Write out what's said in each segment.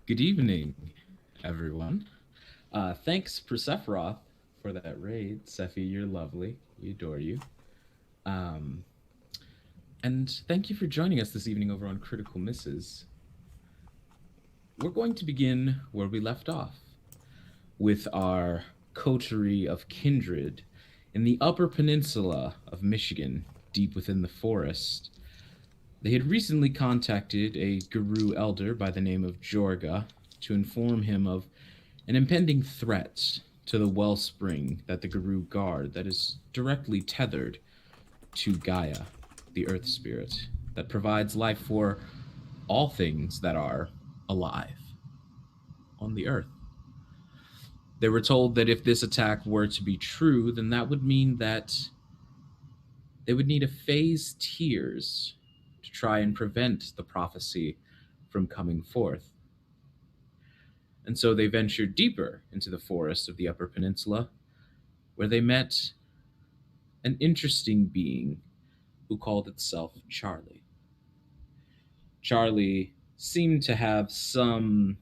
Good evening, everyone. Thanks, Persephoroth, for that raid. Sephi, you're lovely. We adore you. Um, and thank you for joining us this evening over on Critical Misses. We're going to begin where we left off with our coterie of kindred in the Upper Peninsula of Michigan, deep within the forest. They had recently contacted a Guru elder by the name of Jorga to inform him of an impending threat to the wellspring that the Guru guard that is directly tethered to Gaia, the earth spirit, that provides life for all things that are alive on the earth. They were told that if this attack were to be true, then that would mean that they would need a phase tears to try and prevent the prophecy from coming forth. And so they ventured deeper into the forest of the Upper Peninsula, where they met an interesting being who called itself Charlie. Charlie seemed to have some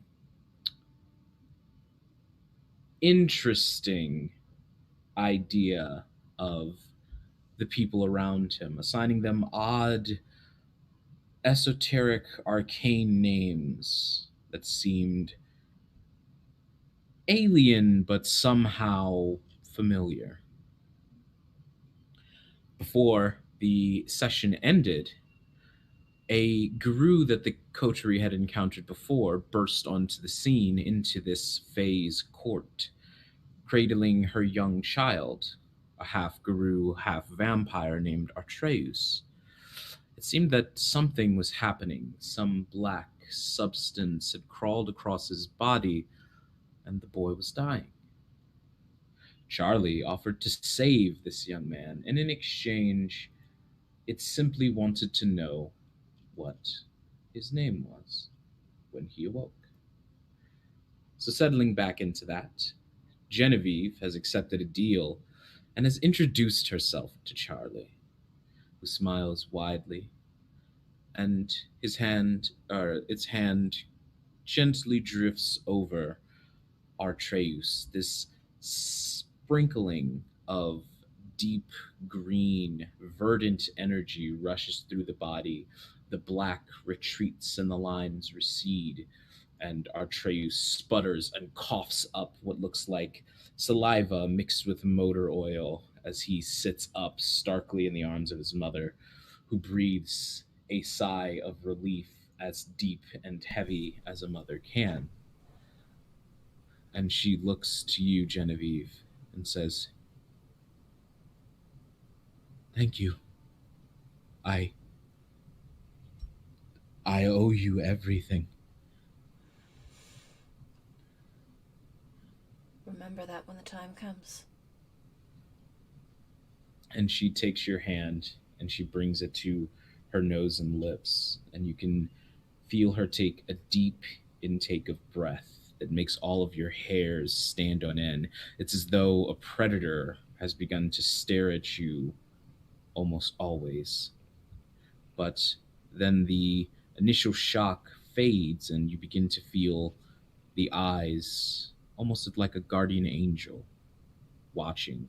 interesting idea of the people around him, assigning them odd, esoteric, arcane names that seemed alien but somehow familiar. Before the session ended, a guru that the coterie had encountered before burst onto the scene into this phase court, cradling her young child, a half guru, half vampire named Artreus. It seemed that something was happening. Some black substance had crawled across his body, and the boy was dying. Charlie offered to save this young man, and in exchange, it simply wanted to know what his name was when he awoke. So, settling back into that, Genevieve has accepted a deal and has introduced herself to Charlie, who smiles widely, and its hand gently drifts over Artreus. This sprinkling of deep green, verdant energy rushes through the body. The black retreats and the lines recede, and Artreus sputters and coughs up what looks like saliva mixed with motor oil as he sits up starkly in the arms of his mother, who breathes a sigh of relief as deep and heavy as a mother can. And she looks to you, Genevieve, and says, "Thank you. I I owe you everything." Remember that when the time comes. And she takes your hand and she brings it to her nose and lips, and you can feel her take a deep intake of breath that makes all of your hairs stand on end. It's as though a predator has begun to stare at you almost always. But then the initial shock fades and you begin to feel the eyes almost like a guardian angel watching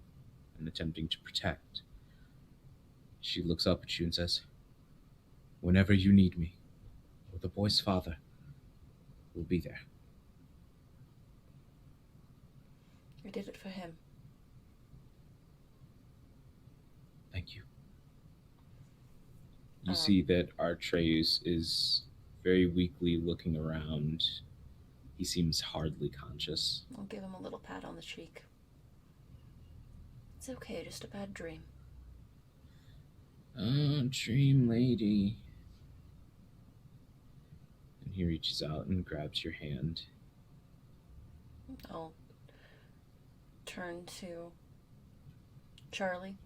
and attempting to protect. She looks up at you and says, "Whenever you need me, or the boy's father, will be there." I did it for him. Thank you. You see that Artreus is very weakly looking around. He seems hardly conscious. I'll give him a little pat on the cheek. It's okay, just a bad dream. "Oh, dream lady." And he reaches out and grabs your hand. I'll turn to Charlie.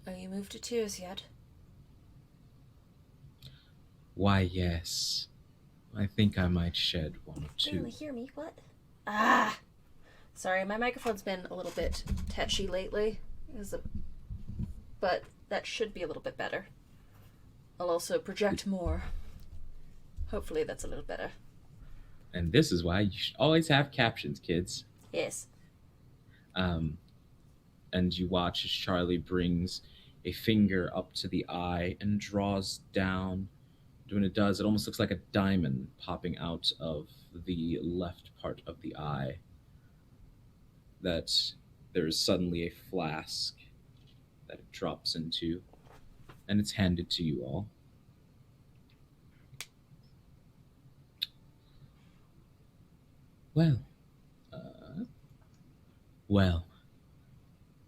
Are you moved to tears yet? "Why, yes. I think I might shed one or Can you two." hear me? What? Ah! Sorry, my microphone's been a little bit touchy lately. But that should be a little bit better. I'll also project more. Hopefully that's a little better. And this is why you should always have captions, kids. Yes. Um, and you watch as Charlie brings a finger up to the eye and draws down. When it does, it almost looks like a diamond popping out of the left part of the eye. That there is suddenly a flask that it drops into, and it's handed to you all. Well, uh, well,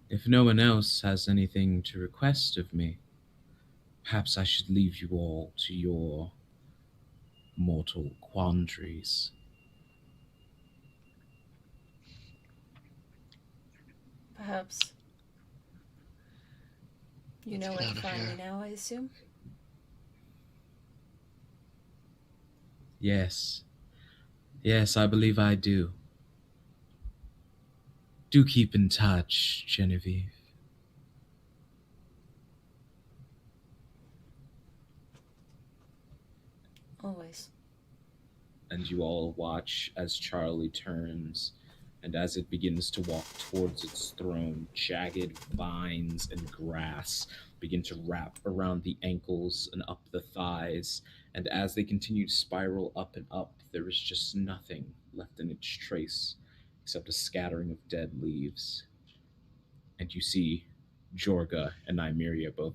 if no one else has anything to request of me, perhaps I should leave you all to your mortal quandaries. Perhaps you Let's know get where out to of find here. me now, I assume? Yes, yes, I believe I do. Do keep in touch, Genevieve. Always. And you all watch as Charlie turns, and as it begins to walk towards its throne, jagged vines and grass begin to wrap around the ankles and up the thighs. And as they continue to spiral up and up, there is just nothing left in its trace except a scattering of dead leaves. And you see Jorga and Nymeria both.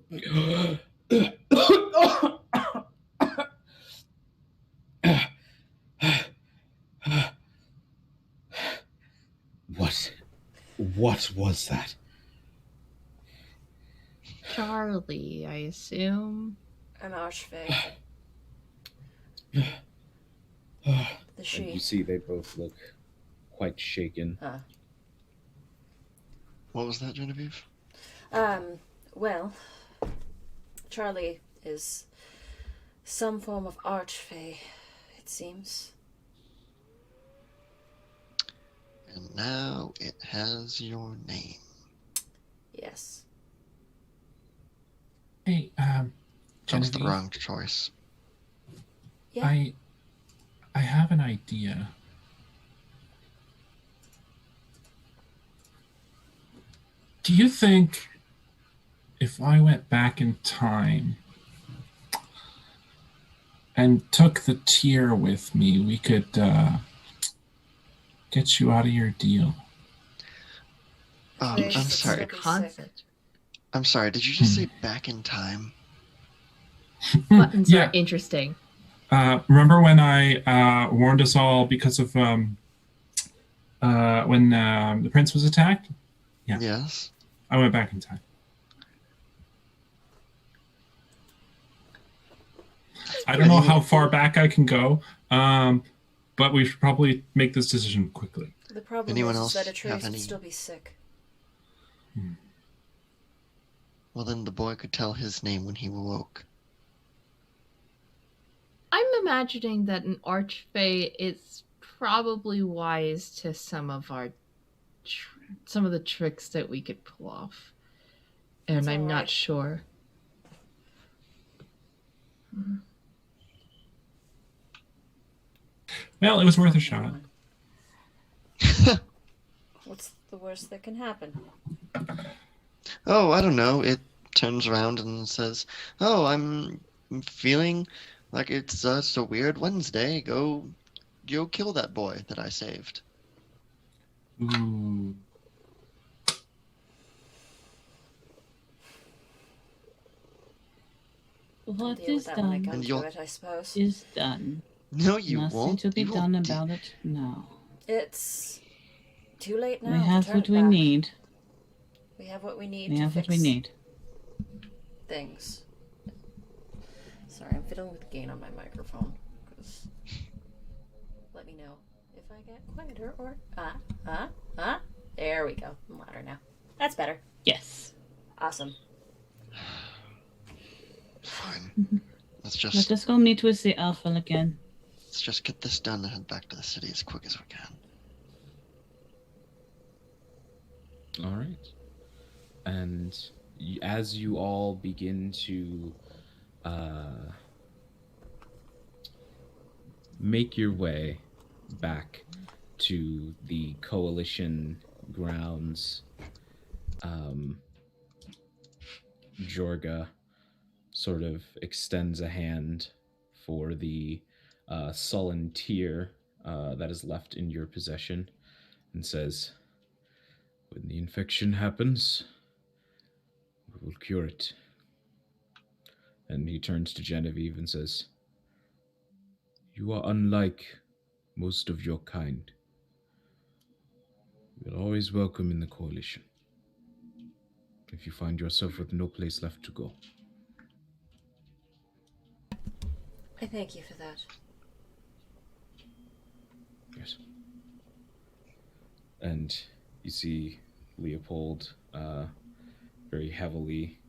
What? What was that? Charlie, I assume. An archfey. The And she. you see they both look quite shaken. What was that, Genevieve? Well, Charlie is some form of archfey, it seems. And now it has your name. Yes. Hey, That was the Genevieve, wrong choice. Yeah. I have an idea. Do you think if I went back in time and took the tear with me, we could get you out of your deal? Please, I'm it's sorry. still be sick. Concept. I'm sorry. Did you just say back in time? Buttons Yeah. are interesting. Remember when I warned us all because of when the prince was attacked? Yeah. Yes. I went back in time. I don't know how far back I can go, but we should probably make this decision quickly. The problem Anyone is else that have Atreus any- would still be sick. Well, then the boy could tell his name when he awoke. I'm imagining that an archfey is probably wise to some of our some of the tricks that we could pull off, and That's I'm all not right. sure. Well, it was worth a shot. What's the worst that can happen? Oh, I don't know. It turns around and says, "Oh, I'm feeling like it's a weird Wednesday. Go kill that boy that I saved." Ooh. What Deal with is that when I done come And to you'll- it, I suppose. is done. No, you Nothing won't. to be You will done de- about it now. It's too late now. We to have turn what it we back. need. We have what we need We to have fix what we need. things. Sorry, I'm fiddling with the gain on my microphone. 'Cause let me know if I get quieter or There we go. I'm louder now. That's better. Yes. Awesome. Fine. Let's Let just us go meet with the Alpha again. get this done and head back to the city as quick as we can. All right. And as you all begin to make your way back to the coalition grounds. Um, Jorga sort of extends a hand for the sullen tear that is left in your possession and says, "When the infection happens, we will cure it." And he turns to Genevieve and says, "You are unlike most of your kind. You are always welcome in the coalition if you find yourself with no place left to go." I thank you for that. Yes. And you see Leopold very heavily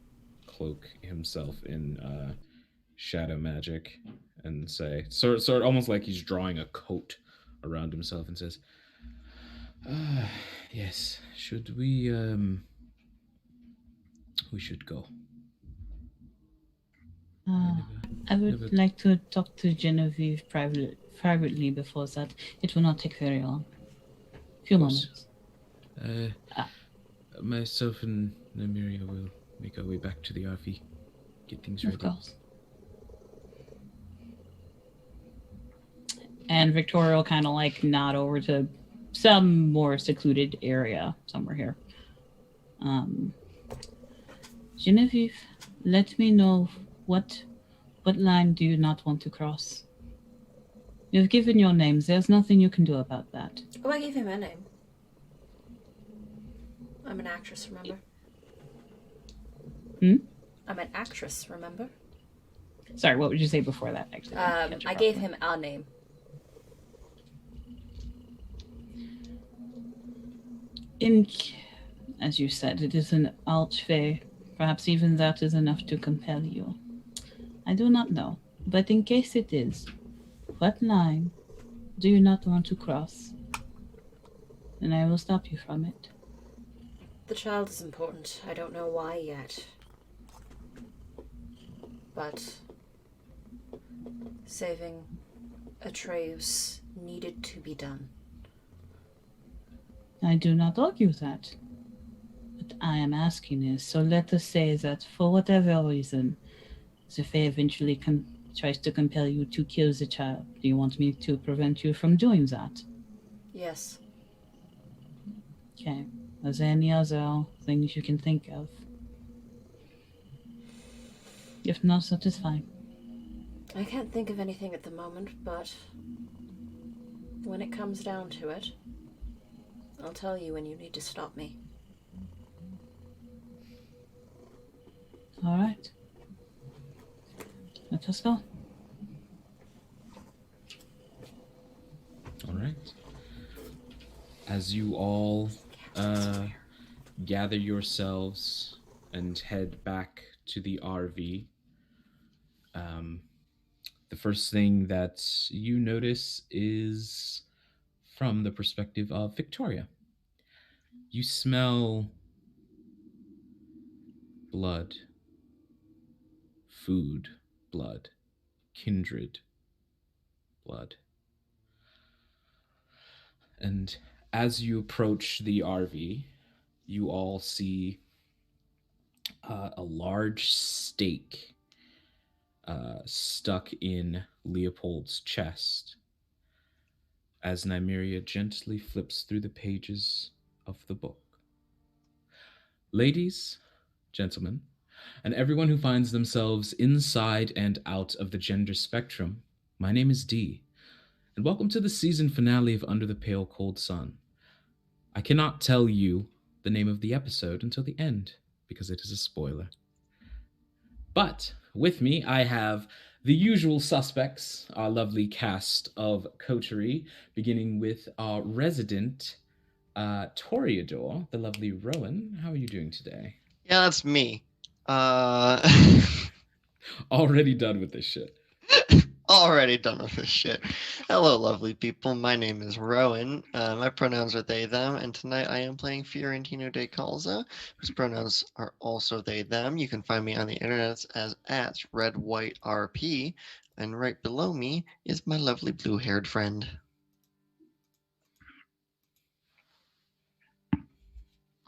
cloak himself in shadow magic and say, sort almost like he's drawing a coat around himself and says, "Yes, should we should go." I would never- like to talk to Genevieve privately before that. It will not take very long. Few course. moments. Myself and Nymeria will make our way back to the RV, get things ready. Of course. And Victoria will kind of like nod over to some more secluded area somewhere here. Genevieve, let me know what line do you not want to cross? You've given your names. There's nothing you can do about that. Oh, I gave him a name. I'm an actress, remember? I'm an actress, remember? Sorry, what would you say before that? Actually, I gave him a name. As you said, it is an archfey. Perhaps even that is enough to compel you. I do not know, but in case it is, what line do you not want to cross? And I will stop you from it. The child is important. I don't know why yet. But saving Atreus needed to be done. I do not argue that. What I am asking is, so let us say that for whatever reason, the Fae eventually tries to compel you to kill the child. Do you want me to prevent you from doing that? Yes. Okay. Are there any other things you can think of? If not, that is fine. I can't think of anything at the moment, but when it comes down to it, I'll tell you when you need to stop me. All right. Let us go. All right. As you all gather yourselves and head back to the RV, the first thing that you notice is from the perspective of Victoria. You smell blood, food, blood, kindred blood. And as you approach the RV, you all see a large stake stuck in Leopold's chest as Nymeria gently flips through the pages of the book. Ladies, gentlemen, and everyone who finds themselves inside and out of the gender spectrum, my name is Dee, and welcome to the season finale of Under the Pale Cold Sun. I cannot tell you the name of the episode until the end, because it is a spoiler. But with me, I have the usual suspects, our lovely cast of coterie, beginning with our resident Toreador, the lovely Rowan. How are you doing today? Yeah, that's me. Already done with this shit. Already done with this shit. Hello, lovely people. My name is Rowan. My pronouns are they, them, and tonight I am playing Fiorentino de Calza, whose pronouns are also they, them. You can find me on the internet as at RedWhiteRP, and right below me is my lovely blue-haired friend.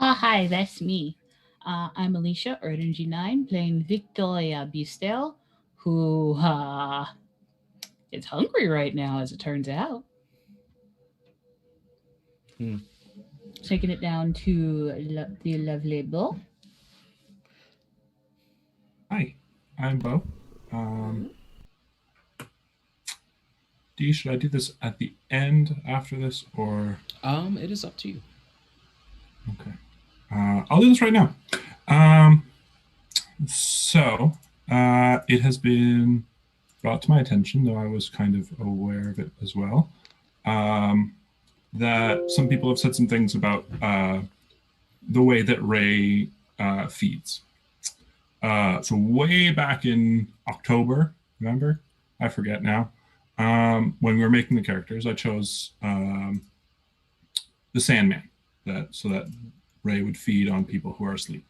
Hi, that's me. I'm Alicia, Energy 9, playing Victoria Bustel, who is hungry right now, as it turns out. Hmm. Taking it down to the lovely Bo. Hi, I'm Bo. Should I do this at the end after this, or It is up to you. okay? I'll do this right now. Um, so it has been brought to my attention, though I was kind of aware of it as well, that some people have said some things about the way that Ray feeds. So way back in October, November, I forget now, when we were making the characters, I chose the Sandman, so that Ray would feed on people who are asleep.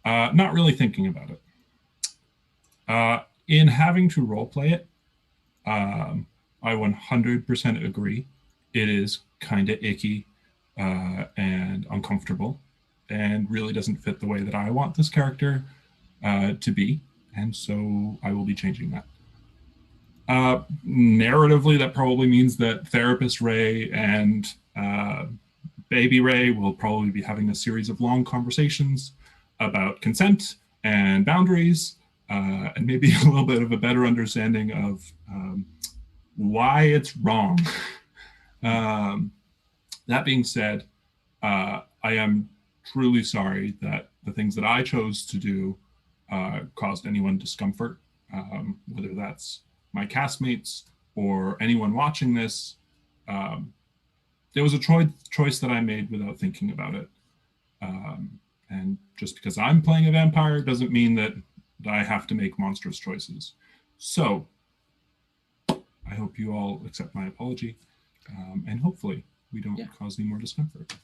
Not really thinking about it. In having to roleplay it, I 100% agree. It is kind of icky and uncomfortable, and really doesn't fit the way that I want this character to be. And so I will be changing that. Narratively, that probably means that Therapist Ray and Baby Ray will probably be having a series of long conversations about consent and boundaries, and maybe a little bit of a better understanding of why it's wrong. That being said, I am truly sorry that the things that I chose to do caused anyone discomfort, whether that's my castmates or anyone watching this. It was a choice that I made without thinking about it. And just because I'm playing a vampire doesn't mean that I have to make monstrous choices. So I hope you all accept my apology, and hopefully we don't cause any more discomfort.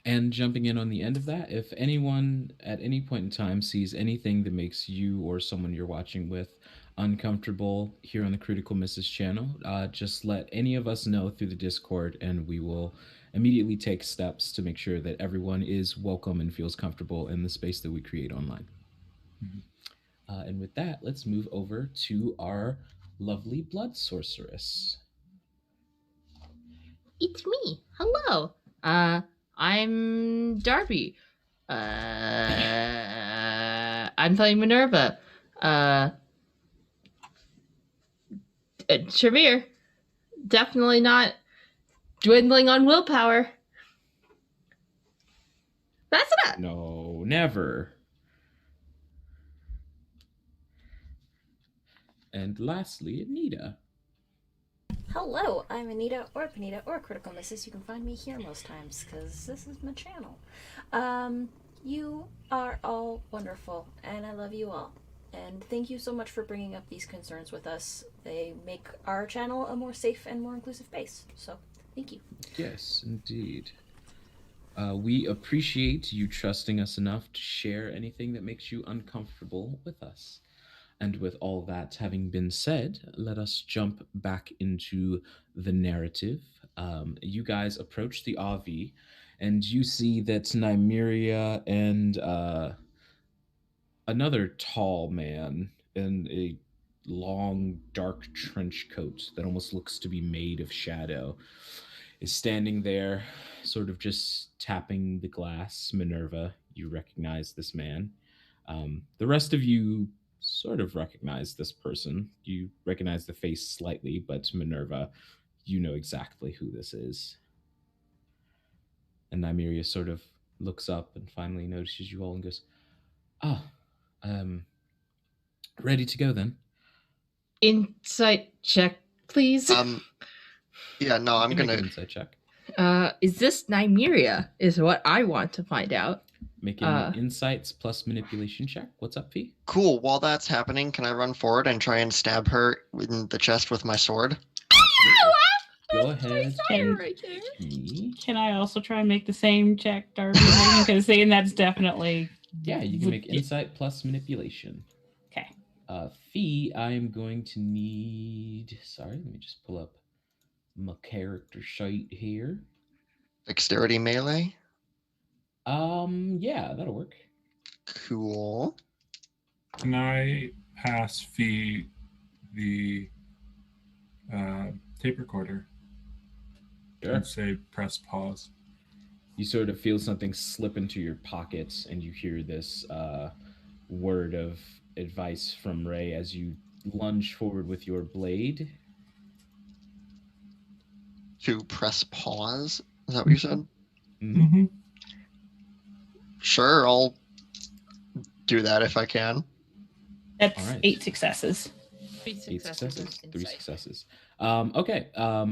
And jumping in on the end of that, if anyone at any point in time sees anything that makes you or someone you're watching with uncomfortable here on the Critical Misses channel, just let any of us know through the Discord, and we will immediately take steps to make sure that everyone is welcome and feels comfortable in the space that we create online. And with that, let's move over to our lovely blood sorceress. It's me. Hello. I'm Darby. I'm playing Minerva. Shavir. Definitely not dwindling on willpower. That's it. No, never. And lastly, Anita. Hello, I'm Anita or Panita or Critical Misses. You can find me here most times because this is my channel. You are all wonderful and I love you all. And thank you so much for bringing up these concerns with us. They make our channel a more safe and more inclusive base. So, thank you. Yes, indeed. We appreciate you trusting us enough to share anything that makes you uncomfortable with us. And with all that having been said, let us jump back into the narrative. You guys approach the RV, and you see that Nymeria and another tall man in a long, dark trench coat that almost looks to be made of shadow is standing there, sort of just tapping the glass. Minerva, you recognize this man. The rest of you sort of recognize this person. You recognize the face slightly, but Minerva, you know exactly who this is. And Nymeria sort of looks up and finally notices you all and goes, "Ah, um, ready to go then." Insight check, please. Yeah, no, I'm You can make gonna. an insight check. Is this Nymeria? Is what I want to find out. Make an insights plus manipulation check. What's up, Fee? Cool. While that's happening, can I run forward and try and stab her in the chest with my sword? Go ahead. Right there. Can I also try and make the same check, Darby? Because saying that's definitely. Yeah, you can make insight plus manipulation. Okay. Fee, I am going to need. Sorry, let me just pull up my character sheet here. Dexterity melee? Yeah, that'll work. Cool. Can I pass Fee the tape recorder and Sure. say press pause? You sort of feel something slip into your pockets, and you hear this word of advice from Ray as you lunge forward with your blade. To press pause. Is that what you said? Mm-hmm. Mm-hmm. Sure, I'll do that if I can. That's All right. 8 successes. 3 Eight successes and successes, three insight. successes. Okay.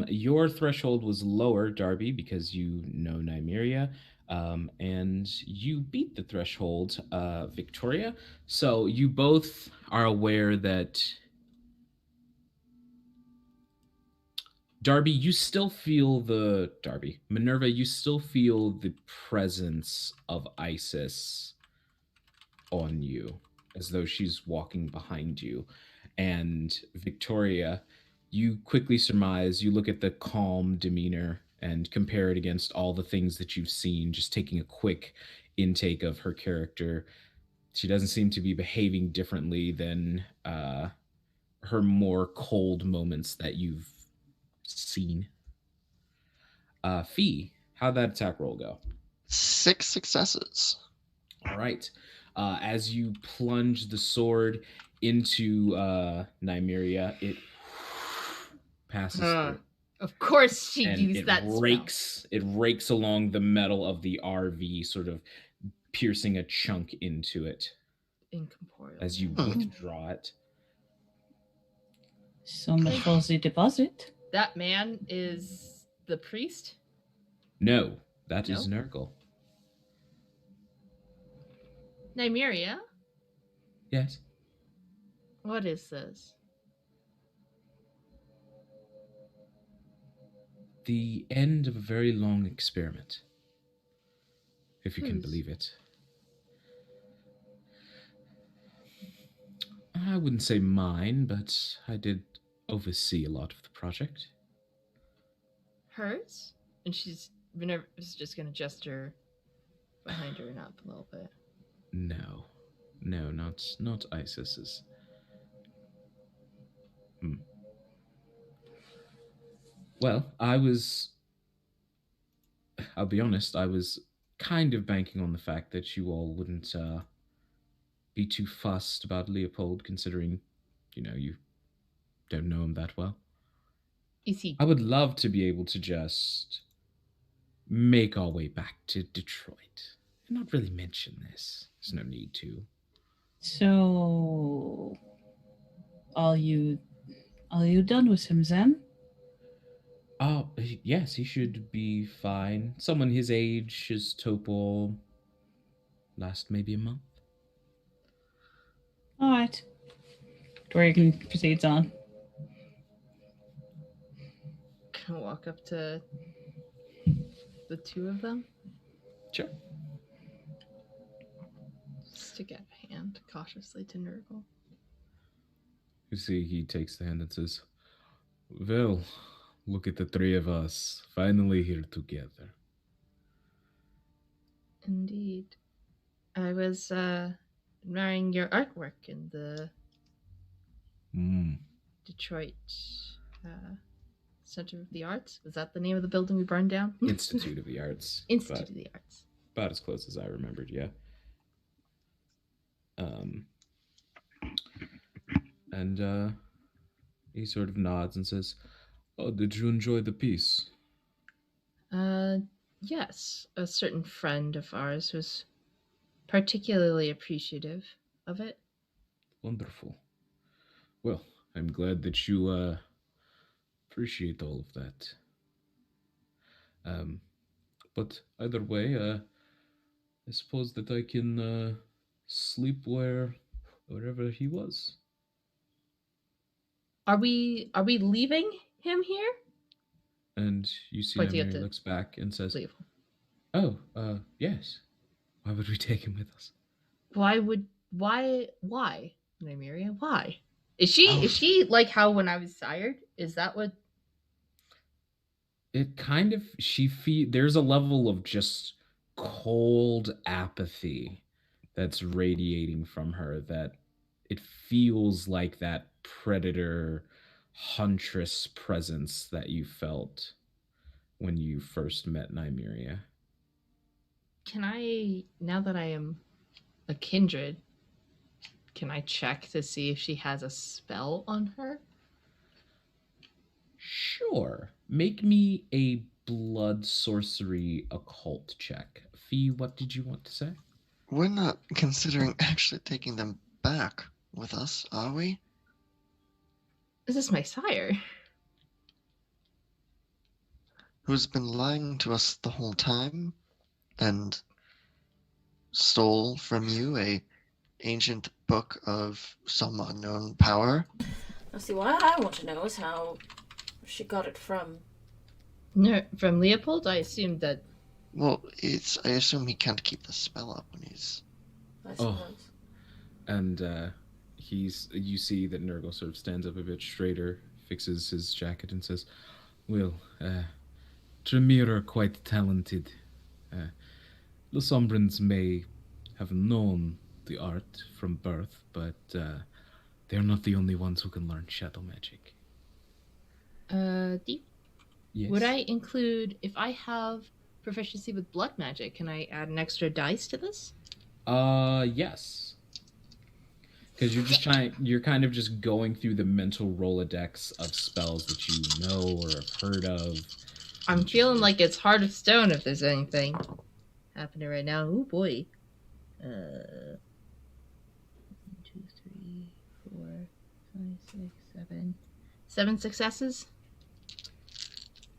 Your threshold was lower, Darby, because you know Nymeria, and you beat the threshold, Victoria. So you both are aware that Darby, you still feel the Darby Minerva. You still feel the presence of Isis on you, as though she's walking behind you. And Victoria, you quickly surmise, you look at the calm demeanor and compare it against all the things that you've seen, just taking a quick intake of her character. She doesn't seem to be behaving differently than her more cold moments that you've seen. Fee, how'd that attack roll go? 6 successes. All right. As you plunge the sword into Nymeria, it passes through. Of course she And used it that spell. rakes along the metal of the RV, sort of piercing a chunk into it Incorporeal. as you Hmm. withdraw it. So much for the deposit. That man is the priest? No, that is No? Nurgle. Nymeria? Yes. What is this? The end of a very long experiment, if you can Whose? believe it. I wouldn't say mine, but I did oversee a lot of the project. Hers? And Minerva's just gonna gesture behind her and up a little bit. No, no, not Isis's. Well, I'll be honest, I was kind of banking on the fact that you all wouldn't be too fussed about Leopold, considering, you don't know him that well. Is he? I would love to be able to just make our way back to Detroit and not really mention this. There's no need to. So, are you done with him then? Oh, yes, he should be fine. Someone his age, his topol, last maybe a month. All right. Dorian proceeds on. Can walk up to the two of them? Sure. Stick out a hand cautiously to Nurgle. You see, he takes the hand and says, "Well, look at the three of us, finally here together." Indeed. I was admiring your artwork in the Detroit Center of the Arts. Was that the name of the building we burned down? Institute of the Arts. Institute of the Arts. About as close as I remembered, yeah. And he sort of nods and says, "Oh, did you enjoy the piece?" Yes. A certain friend of ours was particularly appreciative of it. Wonderful. Well, I'm glad that you appreciate all of that. But either way, I suppose that I can sleep wherever he was. Are we leaving him here? And you see Pointing at Nymeria the looks back and says, Leave. "Oh, yes. Why would we take him with us?" Why? Nymeria, why? Is she like how when I was sired? Is that what? It kind of there's a level of just cold apathy that's radiating from her, that it feels like that predator huntress presence that you felt when you first met Nymeria. Can I, now that I am a kindred, can I check to see if she has a spell on her? Sure. Make me a blood sorcery occult check. Fee, what did you want to say? We're not considering actually taking them back with us, are we? Is this my sire? Who's been lying to us the whole time and stole from you a ancient book of some unknown power? Now, see, what I want to know is how she got it from. No, from Leopold? I assumed that. Well, I assume he can't keep the spell up when he's. I Oh. suppose. And you see that Nurgle sort of stands up a bit straighter, fixes his jacket, and says, "Well, Tremere are quite talented. The Sombrans may have known the art from birth, but they're not the only ones who can learn shadow magic." Deep. Yes. Would I include, if I have proficiency with blood magic, can I add an extra dice to this? Yes. Because you're kind of just going through the mental Rolodex of spells that you know or have heard of. I'm feeling like it's Heart of Stone if there's anything happening right now. Oh boy. 1, 2, 3, 4, 5, 6, 7. 7 successes?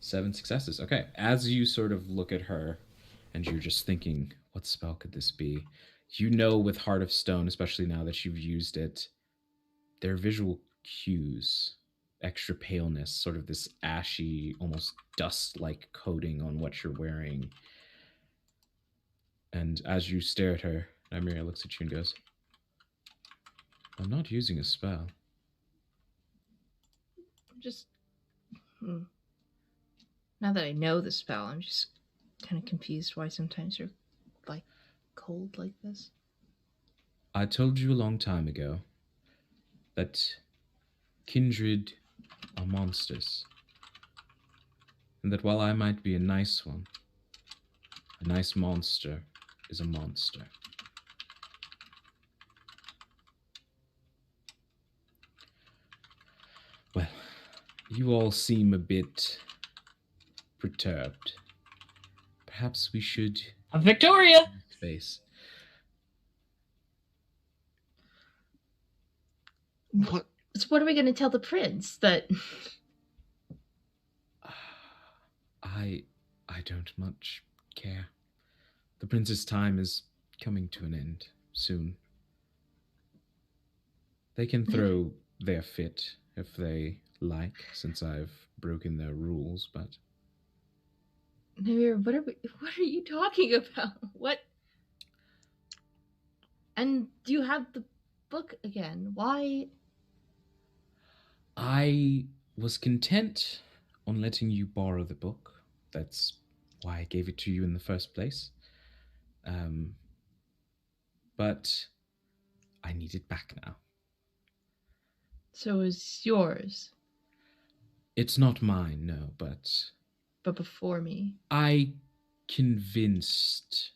7 successes. Okay. As you sort of look at her and you're just thinking, what spell could this be? You know, with Heart of Stone, especially now that you've used it, there are visual cues, extra paleness, sort of this ashy, almost dust like coating on what you're wearing. And as you stare at her, Nymeria looks at you and goes, "I'm not using a spell." Just. Now that I know the spell, I'm just kind of confused why sometimes you're like cold like this. I told you a long time ago that kindred are monsters, and that while I might be a nice one, a nice monster is a monster. Well, you all seem a bit perturbed. Perhaps we should Victoria! face. What? So what are we going to tell the prince? That I don't much care. The prince's time is coming to an end soon. They can throw their fit if they like, since I've broken their rules, but Namir, what are you talking about? What? And do you have the book again? Why? I was content on letting you borrow the book. That's why I gave it to you in the first place. But I need it back now. So it's yours, It's not mine, no, but but before me. I convinced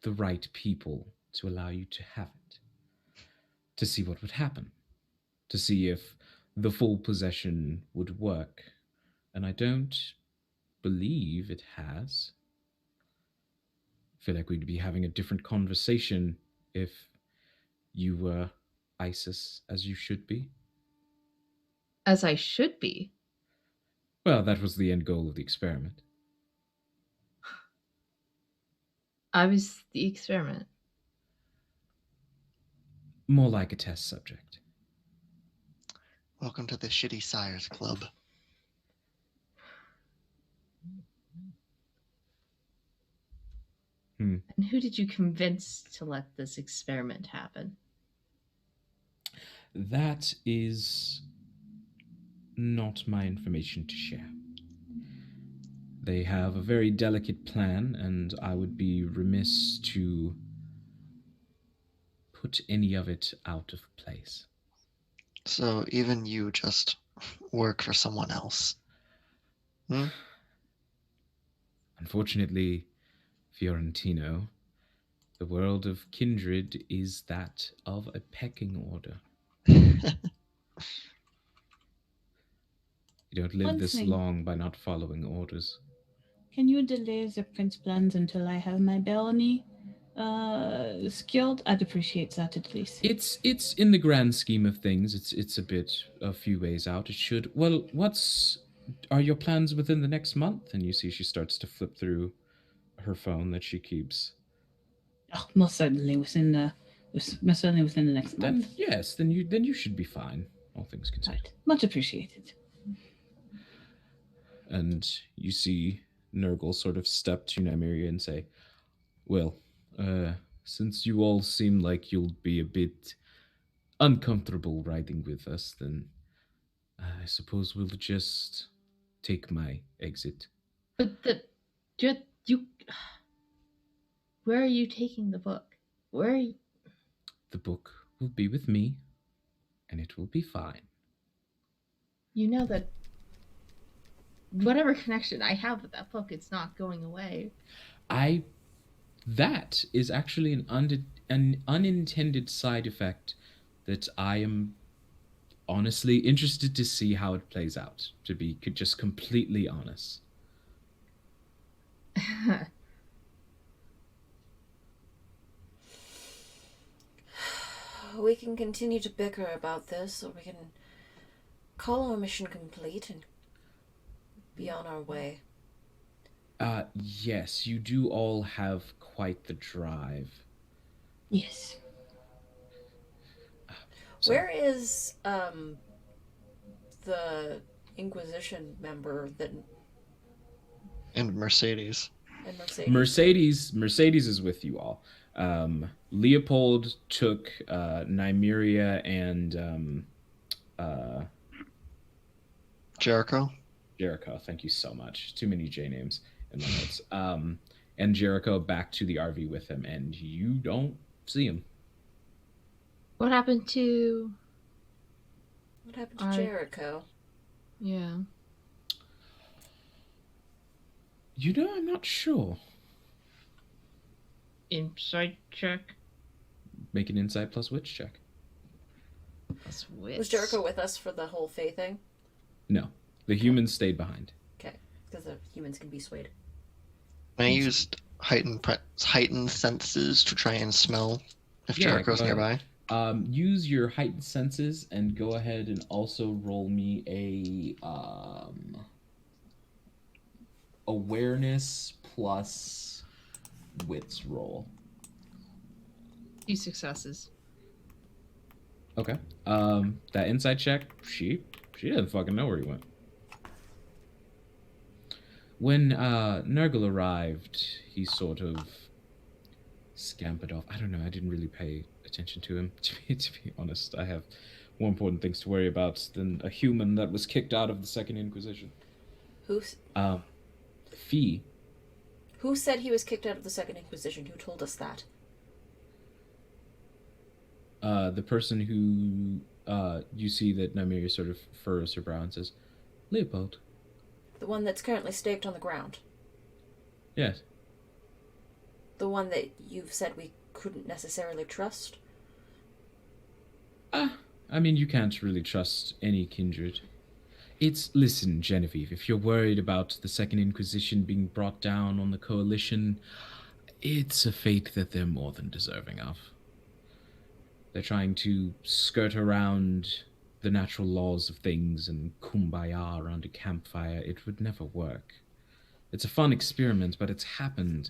the right people to allow you to have it, to see what would happen, to see if the full possession would work. And I don't believe it has. I feel like we'd be having a different conversation if you were Isis as you should be. As I should be. Well, that was the end goal of the experiment. I was the experiment. More like a test subject. Welcome to the Shitty Sires Club. And who did you convince to let this experiment happen? That is not my information to share. They have a very delicate plan, and I would be remiss to put any of it out of place. So even you just work for someone else. Hmm? Unfortunately, Fiorentino, the world of kindred is that of a pecking order. You don't live One this thing. long by not following orders. Can you delay the prince plans until I have my barony skilled? I'd appreciate that at least. It's in the grand scheme of things, it's a few ways out. It should. Well, what's are your plans within the next month? And you see she starts to flip through her phone that she keeps. Oh, most certainly within the next Then month. yes, then you should be fine, all things considered. Right. Much appreciated. And you see Nurgle sort of step to Nymeria and say, "Well, uh, since you all seem like you'll be a bit uncomfortable riding with us, then I suppose we'll just take my exit." But you, where are you taking the book? Where are you? The book will be with me, and it will be fine. You know that whatever connection I have with that book, it's not going away. I that is actually an unintended side effect that I am honestly interested to see how it plays out. To be just completely honest. We can continue to bicker about this, or we can call our mission complete and be on our way. Yes, you do all have quite the drive. Yes. So, Where is the Inquisition member that And Mercedes. and Mercedes? Mercedes is with you all. Leopold took Nymeria and Jericho? Jericho. Thank you so much. Too many J names in my notes. And Jericho back to the RV with him, and you don't see him. What happened to? What happened to I- Jericho? Yeah. You know, I'm not sure. Insight check. Make an insight plus witch check. Plus wits. Was Jericho with us for the whole Fae thing? No, the humans stayed behind. Okay, because the humans can be swayed. I used heightened senses to try and smell if Yeah, Jericho's go ahead. nearby. Use your heightened senses and go ahead and also roll me a awareness plus wits roll. 2 successes. Okay. That insight check, she doesn't fucking know where he went. When Nurgle arrived, he sort of scampered off. I don't know. I didn't really pay attention to him. To be honest, I have more important things to worry about than a human that was kicked out of the Second Inquisition. Fee. Who said he was kicked out of the Second Inquisition? Who told us that? The person who you see that Nymeria sort of furrows her brow and says, "Leopold." The one that's currently staked on the ground. Yes. The one that you've said we couldn't necessarily trust. I mean, you can't really trust any kindred. Listen, Genevieve, if you're worried about the Second Inquisition being brought down on the Coalition, it's a fate that they're more than deserving of. They're trying to skirt around the natural laws of things and kumbaya around a campfire. It would never work. It's a fun experiment, but it's happened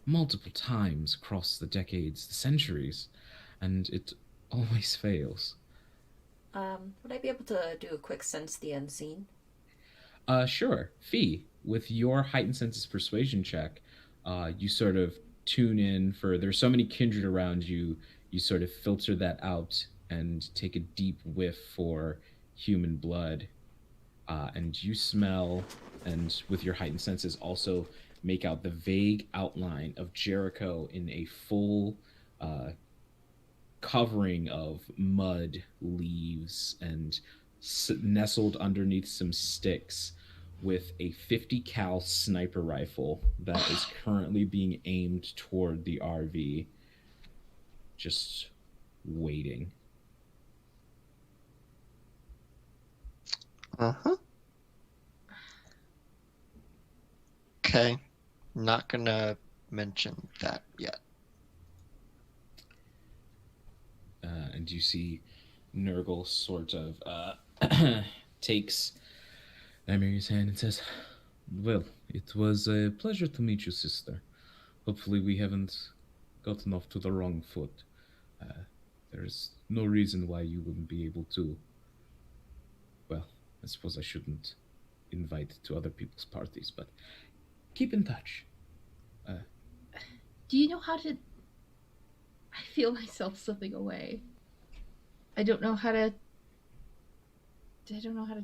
multiple times across the decades, the centuries, and it always fails. Would I be able to do a quick sense the unseen? Sure. Fee, with your heightened senses persuasion check, you sort of tune in for there's so many kindred around you, you sort of filter that out and take a deep whiff for human blood. and you smell, and with your heightened senses, also make out the vague outline of Jericho in a full covering of mud, leaves, and nestled underneath some sticks with a 50 cal sniper rifle that is currently being aimed toward the RV, just waiting. Uh-huh. Okay. Not gonna mention that yet. And you see Nurgle sort of takes Emiry's hand and says, "Well, it was a pleasure to meet you, sister. Hopefully we haven't gotten off to the wrong foot. There's no reason why you wouldn't be able to. Well, I suppose I shouldn't invite to other people's parties, but keep in touch." Do you know how to... I feel myself slipping away. I don't know how to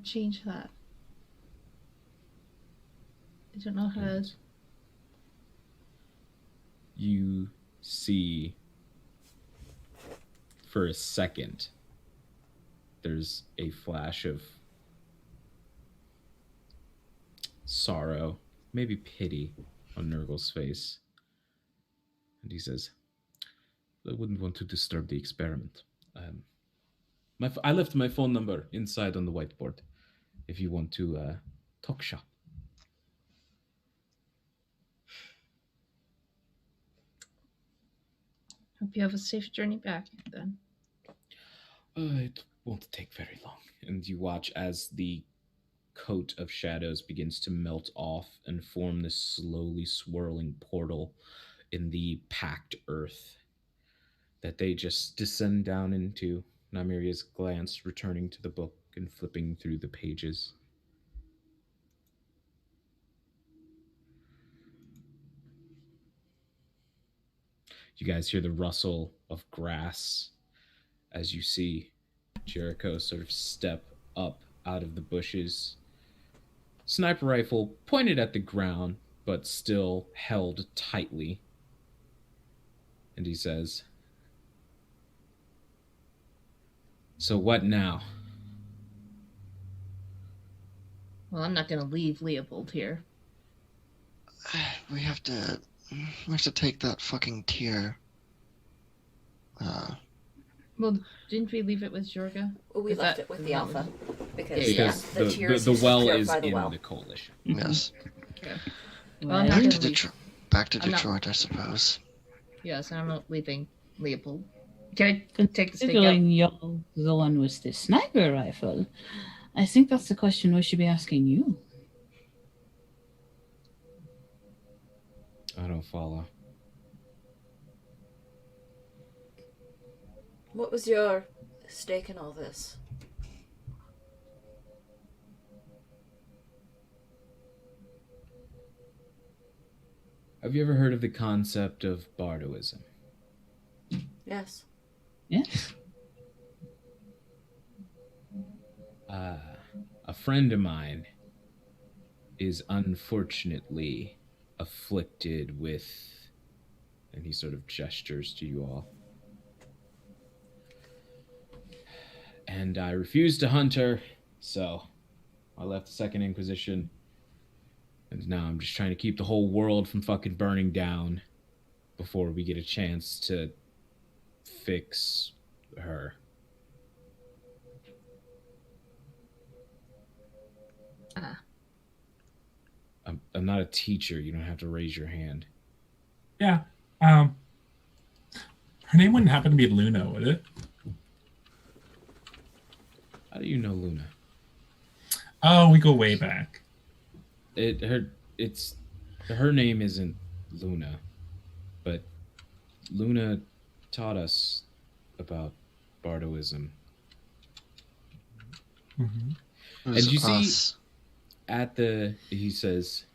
change that. I don't know how to... And you see, for a second, there's a flash of sorrow, maybe pity on Nurgle's face. And he says, "I wouldn't want to disturb the experiment. I left my phone number inside on the whiteboard if you want to talk shop." Hope you have a safe journey back, then. It won't take very long. And you watch as the coat of shadows begins to melt off and form this slowly swirling portal in the packed earth that they just descend down into. Namiria's glance returning to the book and flipping through the pages. You guys hear the rustle of grass as you see Jericho sort of step up out of the bushes. Sniper rifle pointed at the ground, but still held tightly. And he says, "So what now?" Well, I'm not going to leave Leopold here. We have to take that fucking tier. Well, didn't we leave it with Jorga? We Is left that- it with the Alpha because Yeah. Because the tears the used to well is purify the in well. the coalition. Yes. Okay. Well, Well, I'm not Back gonna to leave. Detroit. Back to I'm not- Detroit, I suppose. Yes, I'm not leaving Leopold. Can I take the stake out? considering you're the one with the sniper rifle, I think that's the question we should be asking you. I don't follow. What was your stake in all this? Have you ever heard of the concept of bardoism? Yes. Yes? A friend of mine is unfortunately afflicted with, and he sort of gestures to you all. And I refused to hunt her, so I left the Second Inquisition. And now I'm just trying to keep the whole world from fucking burning down before we get a chance to fix her. I'm not a teacher. You don't have to raise your hand. Yeah. Her name wouldn't happen to be Luna, would it? How do you know Luna? Oh, we go way back. Her name isn't Luna, but Luna taught us about bardoism. Mm-hmm. And you see- us. He says,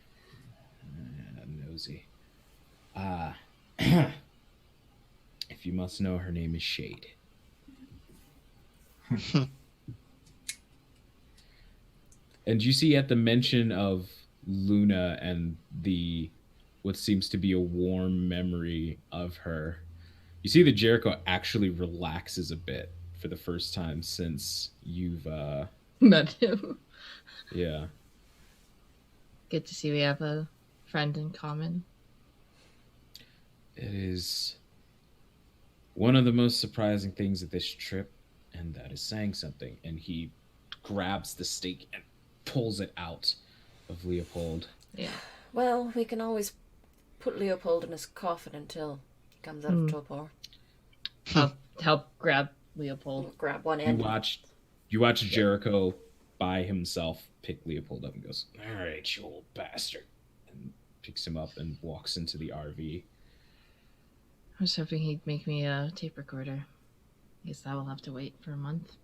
nosy. If you must know, her name is Shade. And you see at the mention of Luna and the what seems to be a warm memory of her, you see that Jericho actually relaxes a bit for the first time since you've Met him. yeah. Good to see we have a friend in common. It is one of the most surprising things of this trip, and that is saying something. And he grabs the stake and pulls it out of Leopold. Yeah. Well, we can always put Leopold in his coffin until he comes out of torpor. Help grab Leopold. We'll grab one You end. watch Jericho by himself pick Leopold up and goes, "All right, you old bastard," and picks him up and walks into the RV. I was hoping he'd make me a tape recorder. Guess I will have to wait for a month.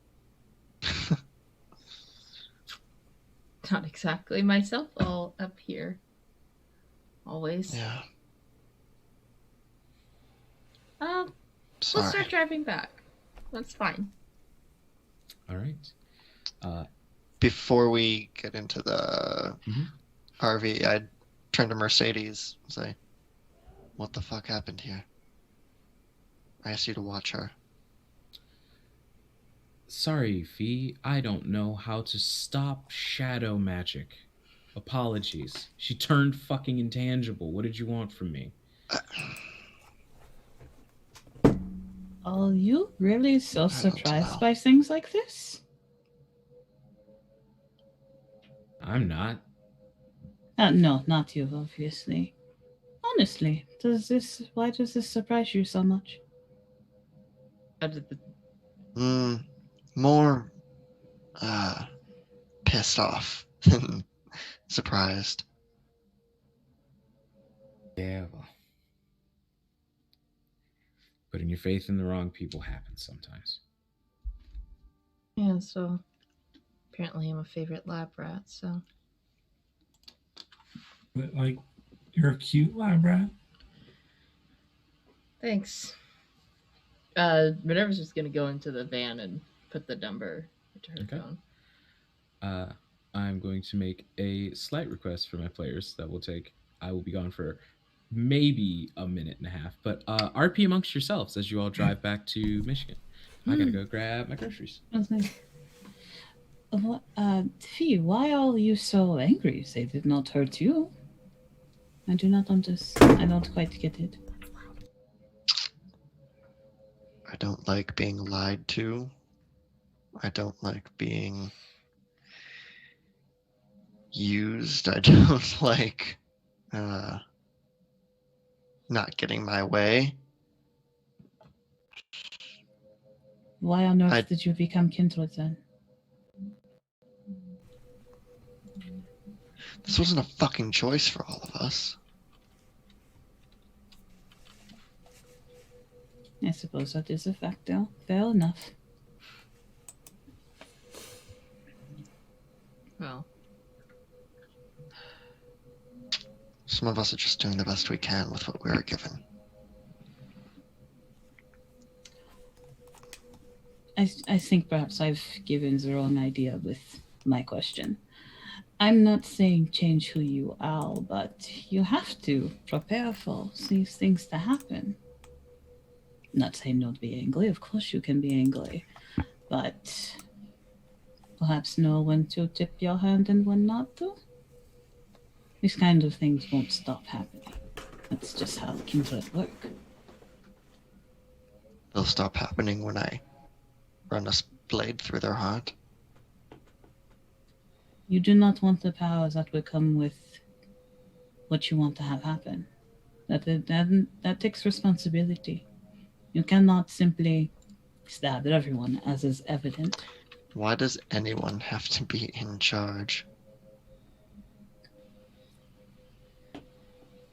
Not exactly myself all up here. Always. Yeah. Let's Sorry. start driving back. That's fine. All right. Before we get into the Mhm. RV, I'd turn to Mercedes and say, "What the fuck happened here? I asked you to watch her." Sorry, Fee. I don't know how to stop shadow magic. Apologies. She turned fucking intangible. What did you want from me? Are you really so I don't surprised know. by things like this? I'm not. No, not you, obviously. Honestly, why does this surprise you so much? More pissed off than surprised. Yeah, well. Putting your faith in the wrong people happens sometimes. Yeah, so apparently I'm a favorite lab rat, so But like, you're a cute lab rat. thanks. Minerva's just gonna go into the van and put the number into her Okay. phone. I'm going to make a slight request for my players that will take. I will be gone for maybe a minute and a half, but RP amongst yourselves as you all drive back to Michigan. I gotta go grab my groceries. Fee, why are you so angry? They did not hurt you. I do not understand. I don't quite get it. I don't like being lied to. I don't like being used. I don't like not getting my way. Why on earth did you become kindred then? This wasn't a fucking choice for all of us. I suppose that is a fact, though. Fair enough. Well, Some of us are just doing the best we can with what we were given. I think perhaps I've given the wrong idea with my question. I'm not saying change who you are, but you have to prepare for these things to happen. Not saying don't be angry, of course you can be angry, but perhaps know when to tip your hand and when not to. These kind of things won't stop happening. That's just how kindred work. They'll stop happening when I run a blade through their heart. You do not want the power that will come with what you want to have happen. That takes responsibility. You cannot simply stab at everyone, as is evident. Why does anyone have to be in charge?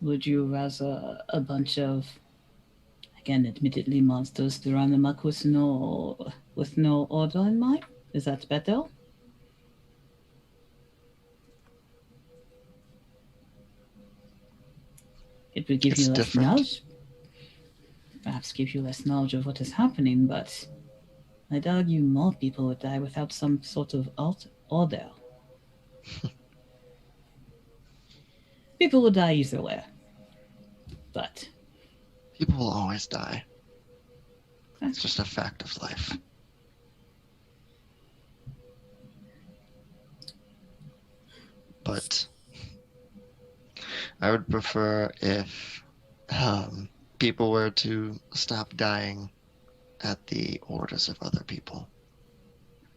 Would you rather a bunch of, again, admittedly monsters to run amok with no order in mind? Is that better? It would give It's you less different. knowledge. Perhaps give you less knowledge of what is happening, but I'd argue more people would die without some sort of order. People will die either way. But People will always die. It's just a fact of life. But I would prefer if people were to stop dying at the orders of other people.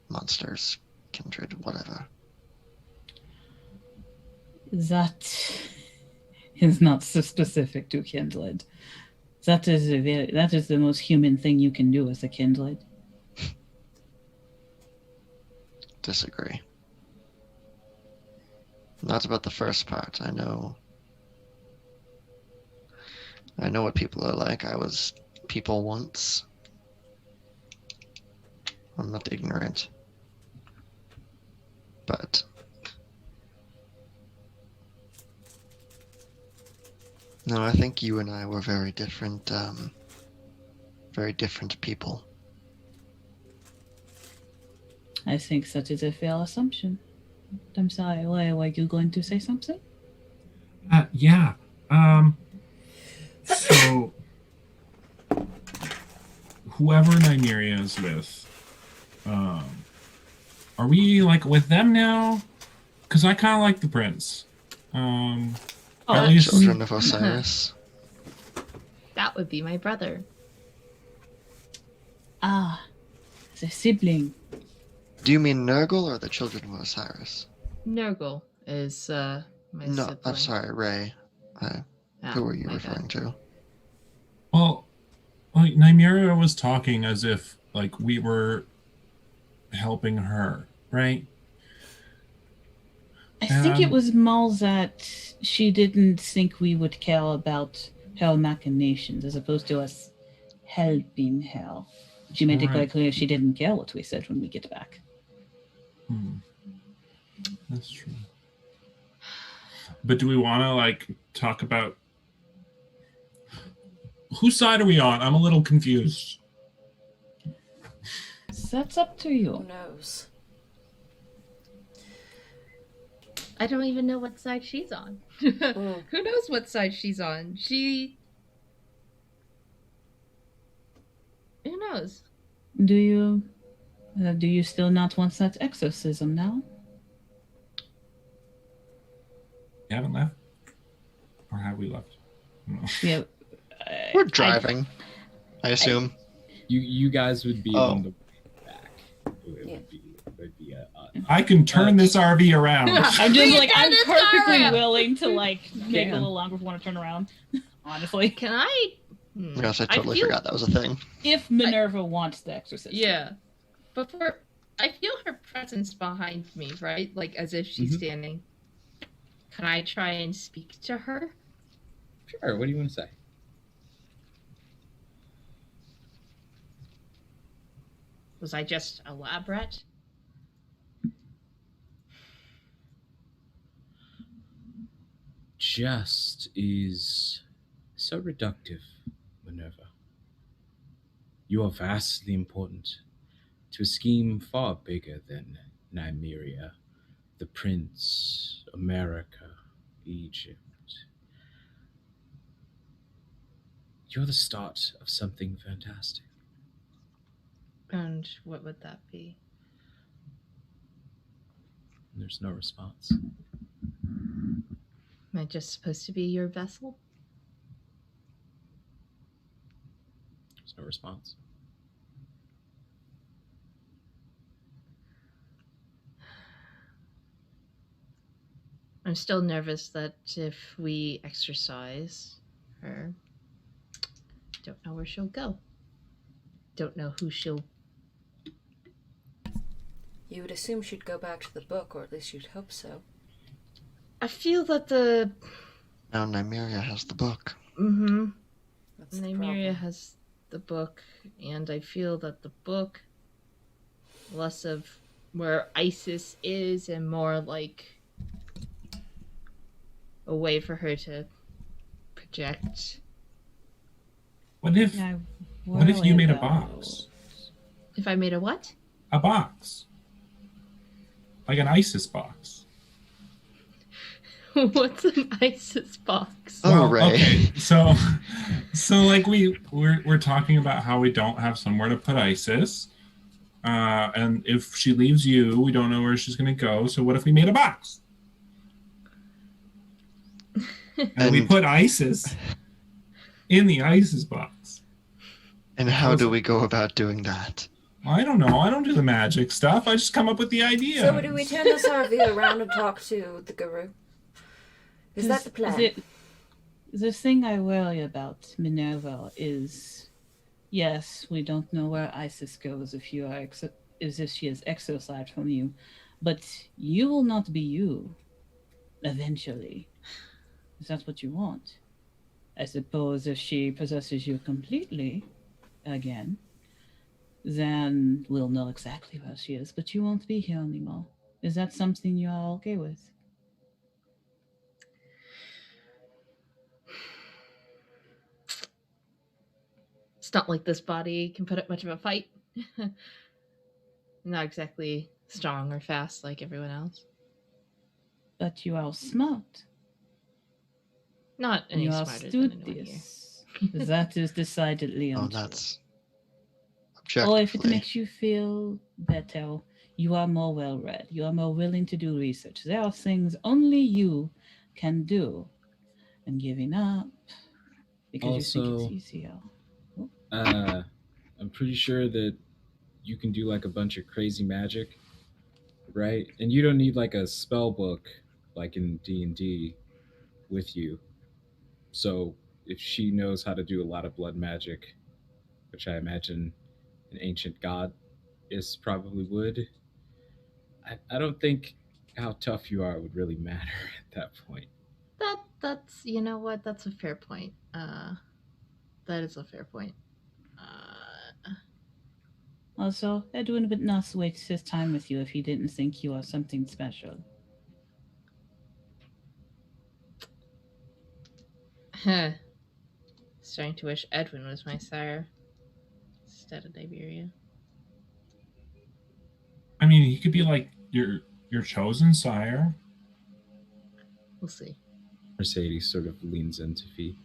Monsters, kindred, whatever. that is not so specific to kindred. That is the most human thing you can do as a kindred. Disagree. Not about the first part. I know what people are like. I was people once. I'm not ignorant. But no, I think you and I were very different people. I think that is a fair assumption. I'm sorry, were you going to say something? Yeah. So whoever Nymeria is with, are we like with them now? Because I kind of like the prince. At least Children of Osiris. That would be my brother. Ah, the sibling. Do you mean Nurgle or the Children of Osiris? Nurgle is my No, sibling. I'm sorry, Ray. Who are you my referring bad. to? Well, like Nymeria was talking as if like we were helping her, right? I think it was more that she didn't think we would care about her machinations as opposed to us helping her. She made it Right. quite clear she didn't care what we said when we get back. That's true. But do we want to like talk about whose side are we on? I'm a little confused. That's up to Who you. knows? I don't even know what side she's on. Who knows what side she's on? Who knows? Do you still not want that exorcism now? You haven't left? Or have we left? No. Yeah. We're driving, I assume. You guys would be Oh. on the way back. It would be a I can turn this RV around. I'm just like, I'm this perfectly car. willing to like make it a Can. little longer if we want to turn around. Honestly, Can I? Yes, I totally feel- forgot that was a thing. if Minerva wants the exorcism. Yeah, but I feel her presence behind me, right? Like as if she's Mhm. standing. Can I try and speak to her? Sure, what do you want to say? Was I just a lab rat? Just is so reductive, Minerva. You are vastly important to a scheme far bigger than Nymeria, the Prince, America, Egypt. You're the start of something fantastic. And what would that be? There's no response. Am I just supposed to be your vessel? There's no response. I'm still nervous that if we exercise her, don't know where she'll go. Don't know who she'll. You would assume she'd go back to the book, or at least you'd hope so. I feel that the. Now Nymeria has the book. Mm-hmm. That's the Nymeria problem. has the book, and I feel that the book, less of where Isis is and more like a way for her to project. What if I what if you worry made a about- box? If I made a what? A box. Like an ISIS box. What's an ISIS box? Oh, Ray. Okay, so like we're talking about how we don't have somewhere to put Isis, and if she leaves you, we don't know where she's gonna go. So what if we made a box and we put Isis in the Isis box? And how do we go about doing that? I don't know. I don't do the magic stuff. I just come up with the idea. So do we turn this RV around and talk to the guru? Is that the plan? The thing I worry about, Minerva, is yes, we don't know where Isis goes if you are if she is exorcised from you, but you will not be you. Eventually, is that what you want? I suppose if she possesses you completely, again, then we'll know exactly where she is, but you won't be here anymore. Is that something you're all okay with? It's not like this body can put up much of a fight. Not exactly strong or fast like everyone else. But you are smart. Not any You are smarter than anyone here. studious. That is decidedly Oh, untrue. that's Or if it objectively. makes you feel better, you are more well-read. You are more willing to do research. There are things only you can do. And giving up because you think Also- it's easier. I'm pretty sure that you can do like a bunch of crazy magic, right? And you don't need like a spell book like in D&D with you. So if she knows how to do a lot of blood magic, which I imagine an ancient god is probably would, I don't think how tough you are would really matter at that point. That's you know what? That's a fair point. That is a fair point. Also, Edwin would not waste his time with you if he didn't think you are something special. Starting to wish Edwin was my sire instead of Iberia. I mean, he could be like your chosen sire. We'll see. Mercedes sort of leans into Fee.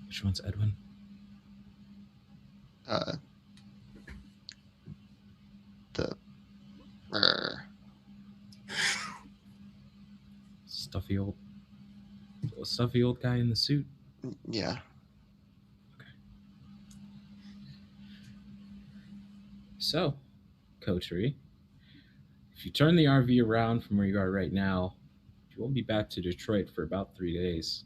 Which one's Edwin? The Stuffy old guy in the suit. yeah. So, Coterie, if you turn the RV around from where you are right now, you won't be back to Detroit for about 3 days.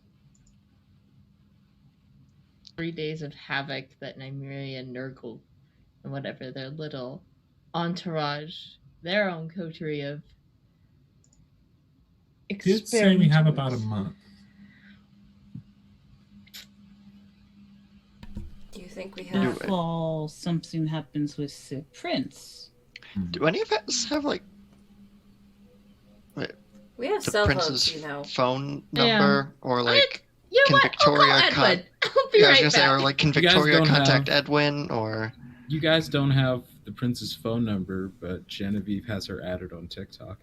3 days of havoc that Nymeria and Nurgle and whatever their little entourage, their own coterie of Did say we have about a experimenters. month. Do you think we Do have? it. Before something happens with the prince. Do any of us have like We have the cell prince's phones, you know. phone Yeah. number or like? You know Can what? Victoria I'll call Edwin. I'll be Yeah, I was right gonna say, or back. like, can You guys Victoria don't contact have- Edwin or? You guys don't have the prince's phone number, but Genevieve has her added on TikTok.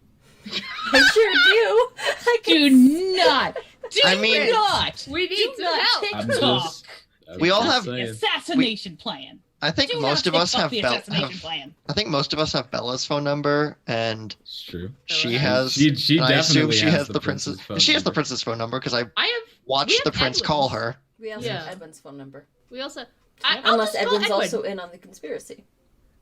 I sure do. I Do can... not! Do I mean- not! We need Do some not help. take I'm talk! just- I'm We all just have- saying. Assassination plan! I think Do most not of us TikTok have the assassination plan. I think most of us have Bella's phone number, and It's true. she Bella has. She and I assume definitely she has the prince's prince's. phone She has the number. prince's phone number because I I have. watched we the have prince call Edwin's. her. We also Yeah. have Edwin's phone number. We also. Unless I'll just call Edwin's Edwin. also in on the conspiracy.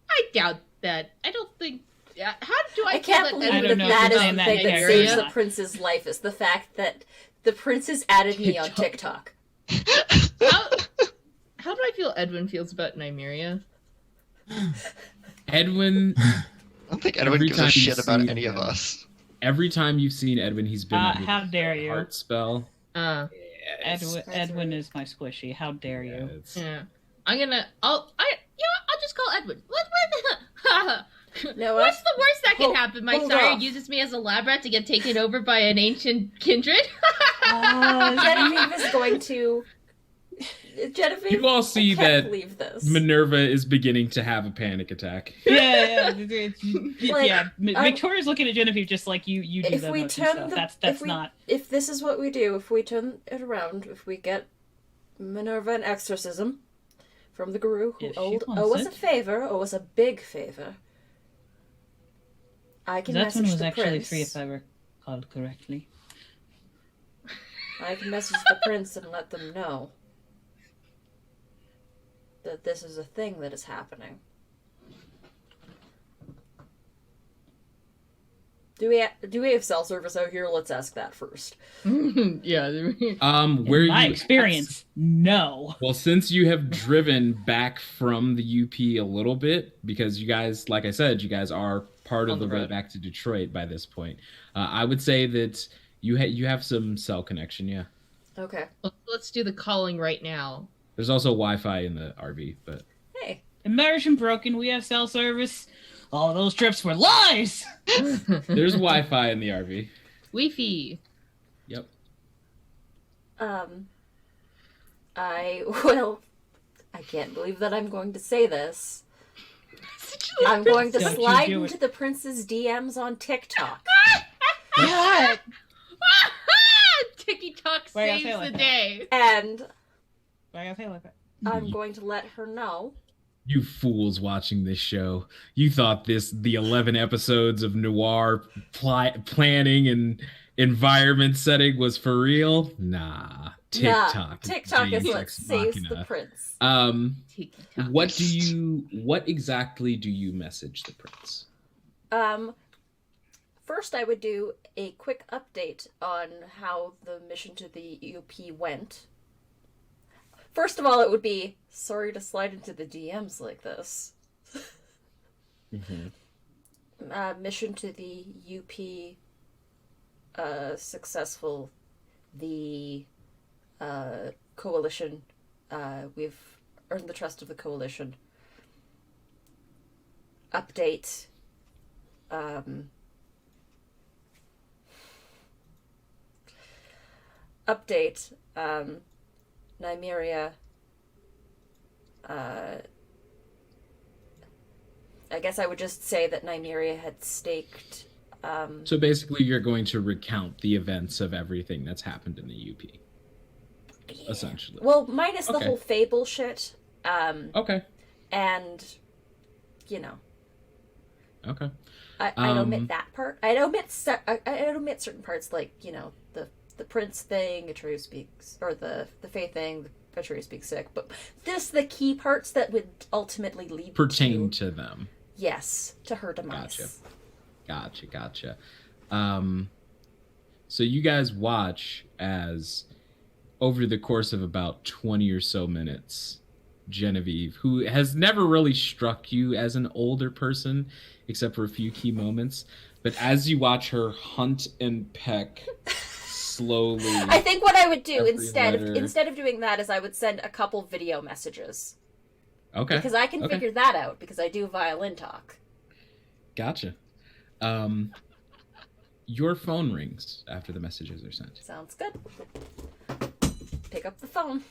I doubt that. I don't think. How do I I can't feel believe that I that don't know that if is you're the saying thing that that in saves area. the prince's life, is the fact that the princess added me on TikTok. How do I feel Edwin feels about Nymeria? Edwin, I don't think Edwin Every gives a time you shit about see any of him. us. every time you've seen Edwin, he's been under How the dare you. heart spell. Uh, Yeah, it's- Edwin is my squishy. How dare yeah, you? it's- yeah. I'll just call Edwin. No, What's the worst that can Hold- happen? My hold sire off. uses me as a lab rat to get taken over by an ancient kindred. Genevieve is going to Genevieve, You all see I can't that believe this. Minerva is beginning to have a panic attack. Yeah. Like, Yeah. Victoria's looking at Genevieve just like you do if the we motion turn stuff. the, That's not. if this is what we do, if we turn it around, if we get Minerva an exorcism from the guru who If she owed wants us a it. favor, owed us a big favor, I can That message one was the actually prince. 3 if I recall correctly. I can message the prince and let them know that this is a thing that is happening. Do we have cell service out here? Let's ask that first. Yeah. Where In my you experience, no. Well, since you have driven back from the UP a little bit, because you guys, like I said, you guys are part of On the the way road. back to Detroit by this point. I would say that you have some cell connection. Yeah, Okay. Let's do the calling right now. there's also Wi-Fi in the RV, but Hey. Immersion broken. We have cell service. All those trips were lies. there's Wi-Fi in the RV. Wi-Fi. Yep. I can't believe that I'm going to say this. I'm going to Don't you slide do into it. the prince's DMs on TikTok. God. TikTok Why I saves say like the that? day. And Why I feel like that? I'm going to let her know. You fools watching this show. You thought the 11 episodes of noir planning and environment setting was for real? Nah. TikTok. TikTok is Deus what Ex saves the Machina. prince. TikTok. What exactly do you message the prince? First I would do a quick update on how the mission to the UP went. First of all, it would be, sorry to slide into the DMs like this. Mission to the UP, successful. The coalition, we've earned the trust of the coalition. Update. Nymeria. I guess I would just say that Nymeria had staked. So basically, you're going to recount the events of everything that's happened in the UP. Essentially. Well, minus the Okay. whole fable shit. Okay. And, you know, Okay. I'd omit that part. I'd omit certain parts, like, you know, the prince thing, Atreus speaks, or the Fae thing, Atreus speaks sick. But just the key parts that would ultimately lead Pertain to them. Yes, to her demise. Gotcha. So you guys watch as, over the course of about 20 or so minutes, Genevieve, who has never really struck you as an older person, except for a few key moments, but as you watch her hunt and peck slowly. I think what I would do Every instead letter. of doing that is I would send a couple video messages. Okay. Because I can figure that out because I do violin talk. Gotcha. Your phone rings after the messages are sent. Sounds good. Pick up the phone.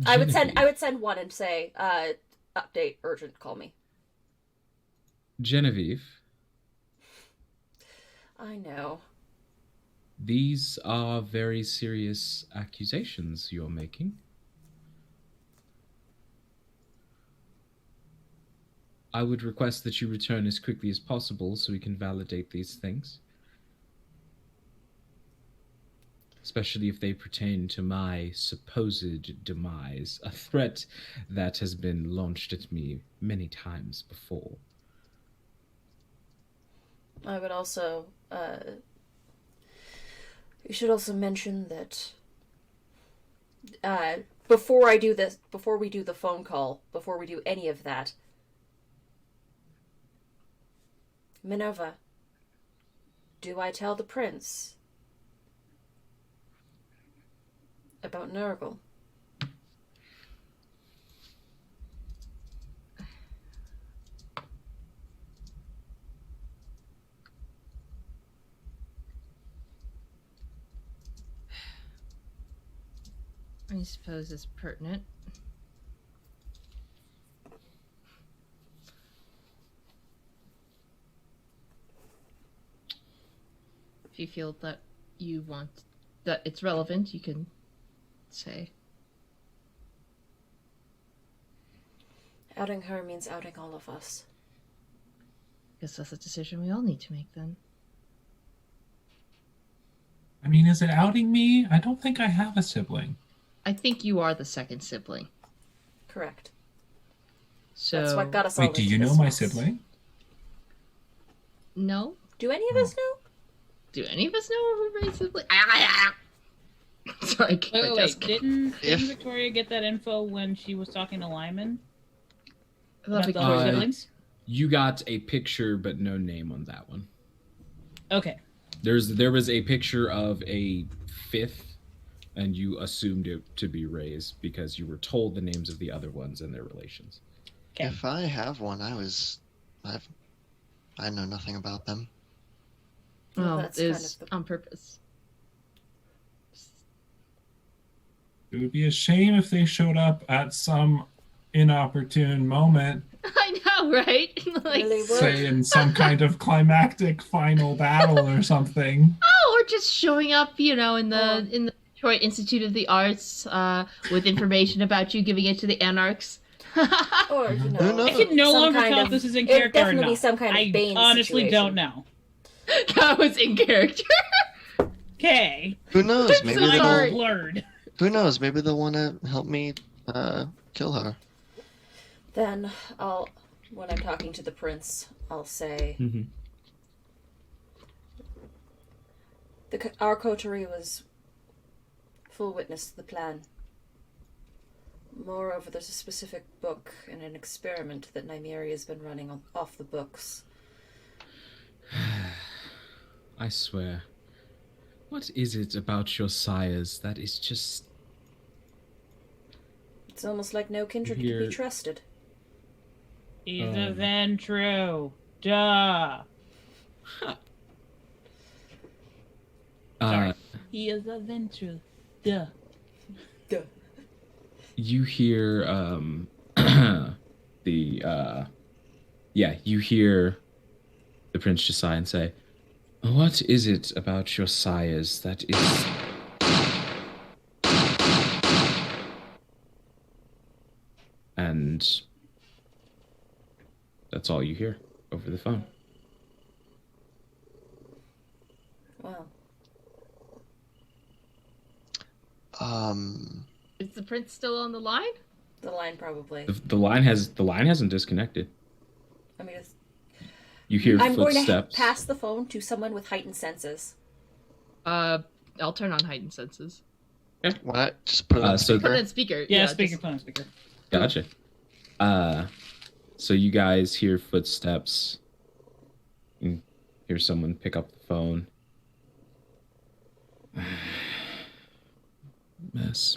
I would send one and say, update, urgent, call me. Genevieve, I know. these are very serious accusations you're making. I would request that you return as quickly as possible so we can validate these things. Especially if they pertain to my supposed demise, a threat that has been launched at me many times before. I would also, you should also mention that, before we do the phone call, before we do any of that, Minerva, do I tell the prince about Nurgle? I suppose is pertinent. If you feel that you want that it's relevant, you can say. Outing her means outing all of us. Guess that's a decision we all need to make then. I mean, is it outing me? I don't think I have a sibling. I think you are the second sibling. Correct. So That's what got us all Wait, do into you know this my mess. sibling? No? Do any of us know? Do any of us know who my sibling? Sorry, Wait, my wait, desk. didn't If- Victoria get that info when she was talking to Lyman I thought about the other Uh, siblings? You got a picture, but no name on that one. Okay. There was a picture of a fifth, and you assumed it to be Ray's because you were told the names of the other ones and their relations. Okay. If I have one, I know nothing about them. Well, Well, that's it's kind of the- on purpose. It would be a shame if they showed up at some inopportune moment, I know, right? Like, Really would. say in some kind of climactic final battle or something. or just showing up, in the Detroit Institute of the Arts with information about you, giving it to the anarchs. Or, you know, Who knows? I can no some longer kind tell of- if this is in it'd character or definitely not. be some kind of I Bane honestly situation. don't know. That was in character. Okay. Who knows? I'm Maybe so they'll. sorry. Blurred. Who knows? Maybe they'll want to help me kill her. Then when I'm talking to the prince, I'll say, Mm-hmm. our coterie was full witness to the plan. Moreover, there's a specific book and an experiment that Nymeria has been running off the books. I swear. What is it about your sires that is just... It's almost like no kindred can Here- be trusted. Isn't true. Duh. Uh, He is a venture. Duh. you hear, you hear the prince just sigh and say, what is it about your sires that is... And that's all you hear over the phone. Well, Is the prince still on the line? the line probably. The line hasn't disconnected. I mean, it's, You hear I'm going to footsteps. pass the phone to someone with heightened senses. I'll turn on heightened senses. Why not just put it on so- Put it speaker? on speaker. Yeah, speaker, just- put on speaker. Gotcha. So you guys hear footsteps. You hear someone pick up the phone. Mess.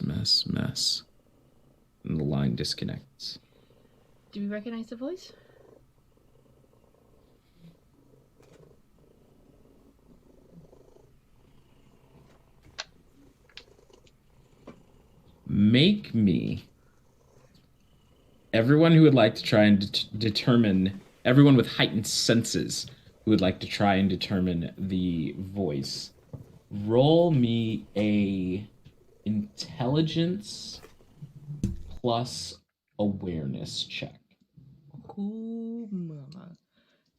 And the line disconnects. Do we recognize the voice? Make me. Everyone who would like to try and determine. Everyone with heightened senses who would like to try and determine the voice. Roll me a intelligence plus awareness check. Ooh, mama.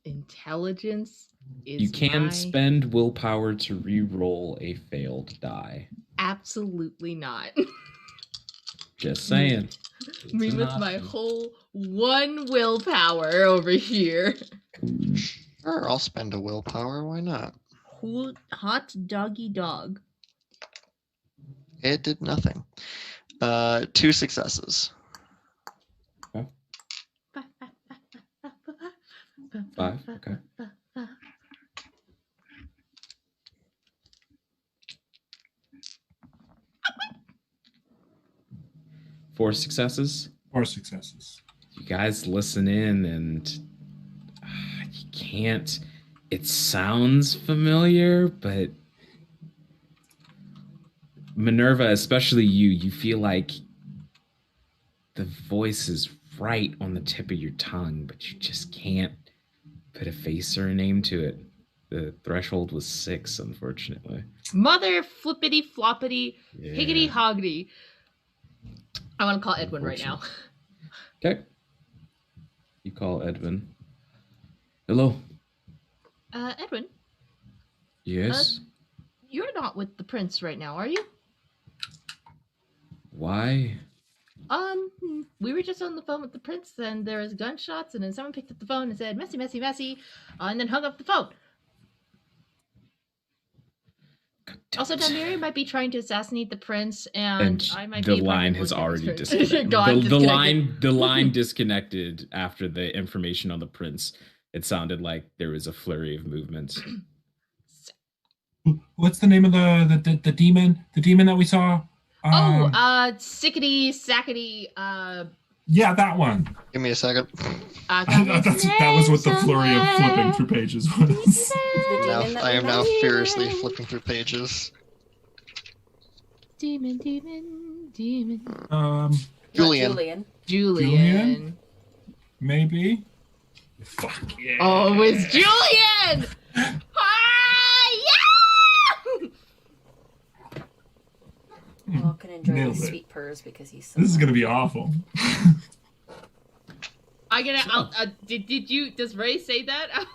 Intelligence is You can my... spend willpower to re-roll a failed die. Absolutely not. Just saying. Me It's an with my option. whole one willpower over here. Sure, I'll spend a willpower. Why not? Hot doggy dog. It did nothing. 2 successes. 5, okay. Four successes. 4 successes. You guys listen in and you can't. It sounds familiar, but Minerva, especially you feel like the voice is right on the tip of your tongue, but you just can't put a face or a name to it. The threshold was 6, unfortunately. Mother flippity floppity, higgity Yeah. hoggity. I want to call Edwin right now. Okay. You call Edwin. Hello. Edwin, Yes. you're not with the prince right now, are you? Why? We were just on the phone with the prince, and there was gunshots, and then someone picked up the phone and said, "Messy, messy, messy," and then hung up the phone. Also, Nymeria might be trying to assassinate the prince, and I might the be line has already disconnected. The line disconnected after the information on the prince. It sounded like there was a flurry of movements. What's the name of the demon? The demon that we saw? Sickety Sackety. Yeah, that one. Give me a second. That was what the flurry of flipping through pages was. I am now furiously flipping through pages. Demon. Julian? Maybe. Fuck yeah. Oh, it's Julian! Well, can enjoy Nailed his it. sweet purrs because he's so This is gonna be awful. Does Ray say that?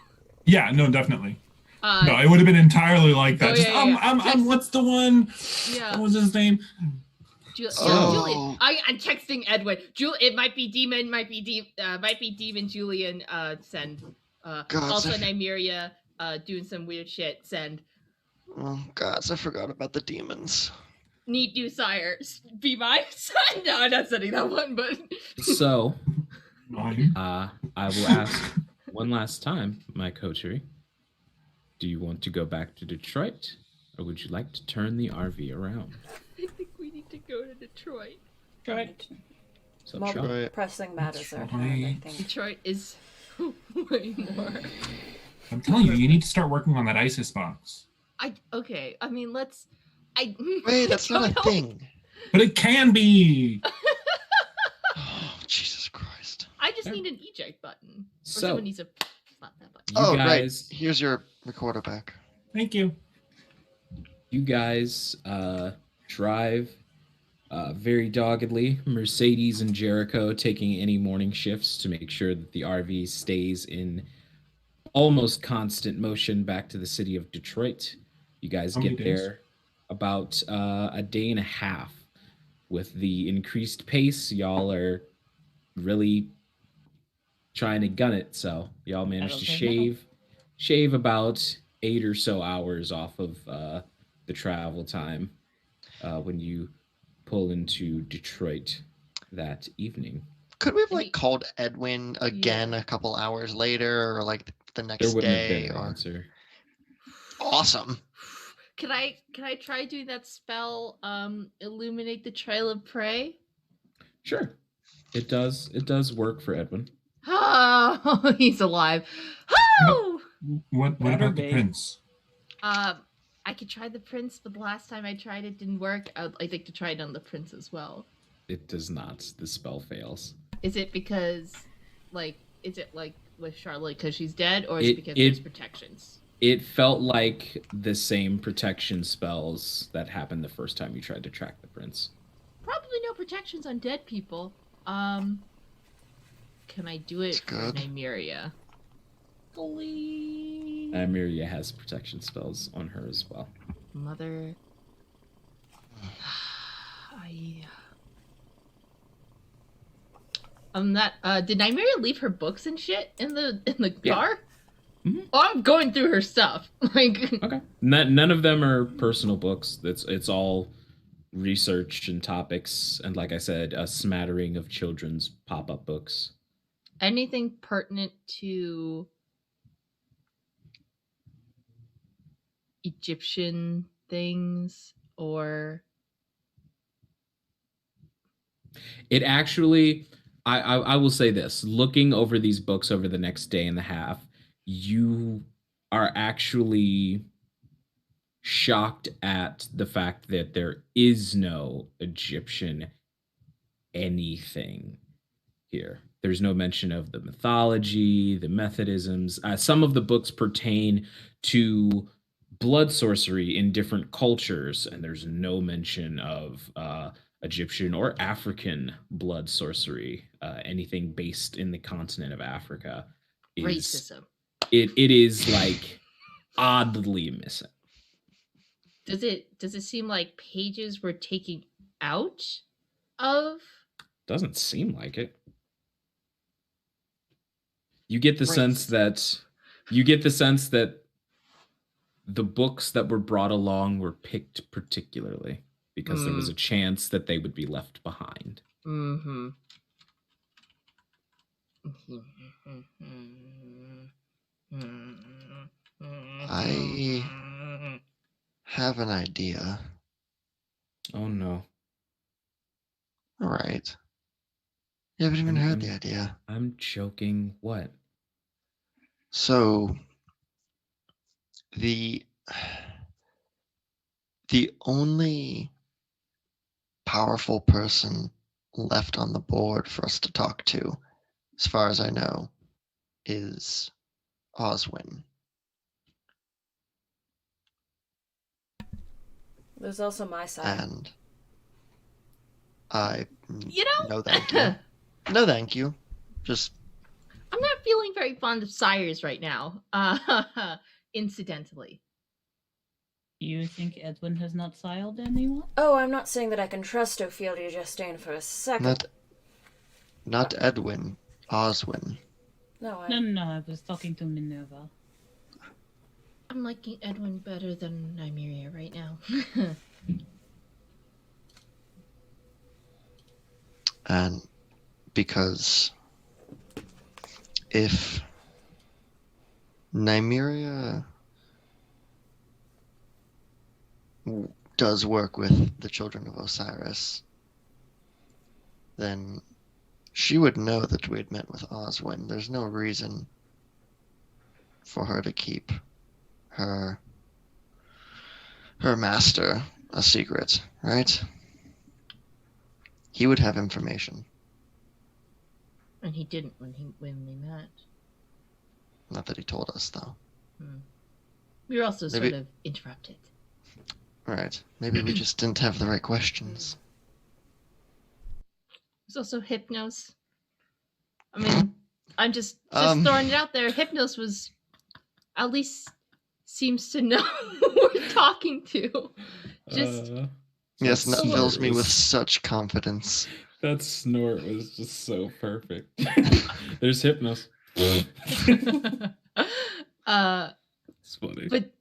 Yeah, no, definitely. No, it would have been entirely like that. What's the one? Yeah. What was his name? Julian. I'm texting Edwin. It might be demon. Might be demon. Julian. Send. Also Nymeria. Doing some weird shit. Send. Oh gods, I forgot about the demons. Need you, sire. Be my son. No, I'm not sending that one. But so, I will ask one last time, my coterie. Do you want to go back to Detroit, or would you like to turn the RV around? I think we need to go to Detroit. So more pressing matters are at hand, I think. Detroit is way more. I'm telling you, you need to start working on that ISIS box. Okay. I mean, let's. Wait, that's not a thing. But it can be. Oh, Jesus Christ. I just need an eject button. Or So, someone needs to slap that button. Oh, guys, right. Here's your recorder back. Thank you. You guys drive very doggedly, Mercedes and Jericho taking any morning shifts to make sure that the RV stays in almost constant motion back to the city of Detroit. You guys get there about a day and a half. With the increased pace, y'all are really trying to gun it, so y'all managed to shave about 8 or so hours off of the travel time when you pull into Detroit that evening. Could we have called Edwin again a couple hours later, or like the next There wouldn't day? have been an answer. Awesome. Can I try doing that spell? Illuminate the trail of prey. Sure, it does work for Edwin. Oh, he's alive. Oh! What about the prince? I could try the prince, but the last time I tried it didn't work. I'd like to try it on the prince as well. It does not. The spell fails. Is it because, with Charlotte because she's dead, or is it because there's protections? It felt like the same protection spells that happened the first time you tried to track the prince. Probably no protections on dead people. Can I do it for Nymeria? Nymeria has protection spells on her as well. Mother. Did Nymeria leave her books and shit in the car? Mm-hmm. Oh, I'm going through her stuff. Okay. None of them are personal books. It's all research and topics, and like I said, a smattering of children's pop-up books. Anything pertinent to Egyptian things, or it actually, I will say this, looking over these books over the next day and a half, you are actually shocked at the fact that there is no Egyptian anything here. There's no mention of the mythology, the Methodisms. Some of the books pertain to blood sorcery in different cultures, and there's no mention of Egyptian or African blood sorcery. Anything based in the continent of Africa is racism. It is like oddly missing. Does it seem like pages were taken out of? Doesn't seem like it. You get the sense that the books that were brought along were picked particularly because there was a chance that they would be left behind. Mm-hmm. I have an idea. Oh no. All right. You haven't even heard the idea. I'm joking. What? So, the only powerful person left on the board for us to talk to, as far as I know, is Oswin. There's also my side. And I You know, no thank you. No thank you. Just I'm not feeling very fond of sires right now. Incidentally. You think Edwin has not sired anyone? Oh, I'm not saying that I can trust Ophelia Justine for a second. Not Edwin, Oswin. No, I was talking to Minerva. I'm liking Edwin better than Nymeria right now. And because if Nymeria does work with the children of Osiris, then she would know that we had met with Oswin. There's no reason for her to keep her master a secret, right? He would have information. And he didn't when we met. Not that he told us, though. We were also sort of interrupted. Right. Maybe we just didn't have the right questions. There's also Hypnos. I mean, I'm just throwing it out there. Hypnos was, at least, seems to know who we're talking to. Just yes, that fills me with such confidence. That snort was just so perfect. There's Hypnos. It's funny. But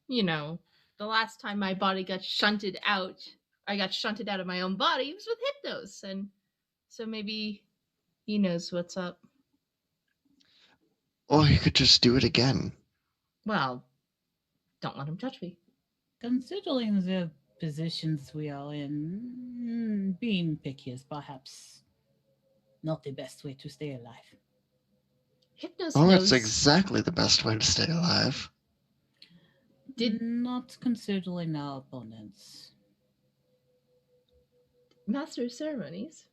you know, the last time my body got shunted out, I got shunted out of my own body, it was with Hypnos, and so maybe he knows what's up. Or he could just do it again. Well, don't let him touch me. Considering the positions we are in, being picky is perhaps not the best way to stay alive. Hypnos knows. It's exactly the best way to stay alive. Not considering our opponents. Master of Ceremonies.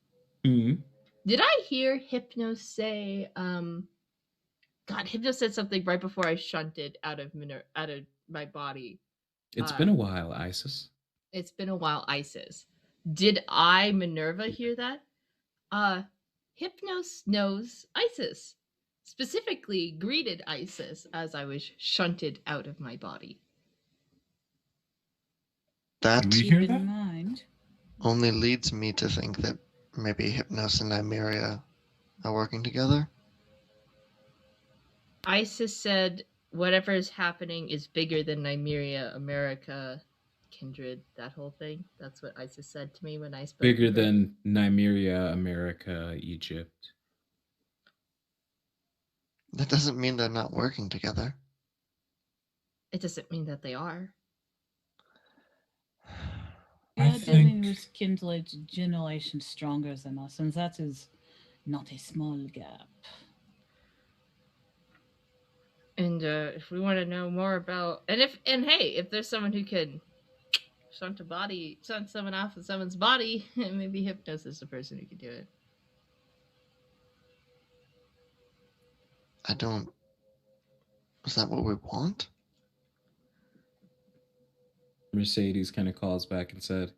Mm-hmm. Did I hear Hypnos say, God, Hypnos said something right before I shunted out of my body. It's been a while, Isis. It's been a while, Isis. Did I, Minerva, hear that? Hypnos knows Isis. Specifically greeted Isis as I was shunted out of my body. That Did we hear that? Mind. Only leads me to think that maybe Hypnos and Nymeria are working together. Isis said, whatever is happening is bigger than Nymeria, America, kindred, that whole thing. That's what Isis said to me when I spoke. Bigger than Nymeria, America, Egypt. That doesn't mean they're not working together. It doesn't mean that they are. Yeah, dealing with kindred generations stronger than us, and that is not a small gap. And if we want to know more about, if there's someone who can shunt someone off of someone's body, maybe Hypnos is the person who can do it. I don't. Is that what we want? Mercedes kind of calls back and said,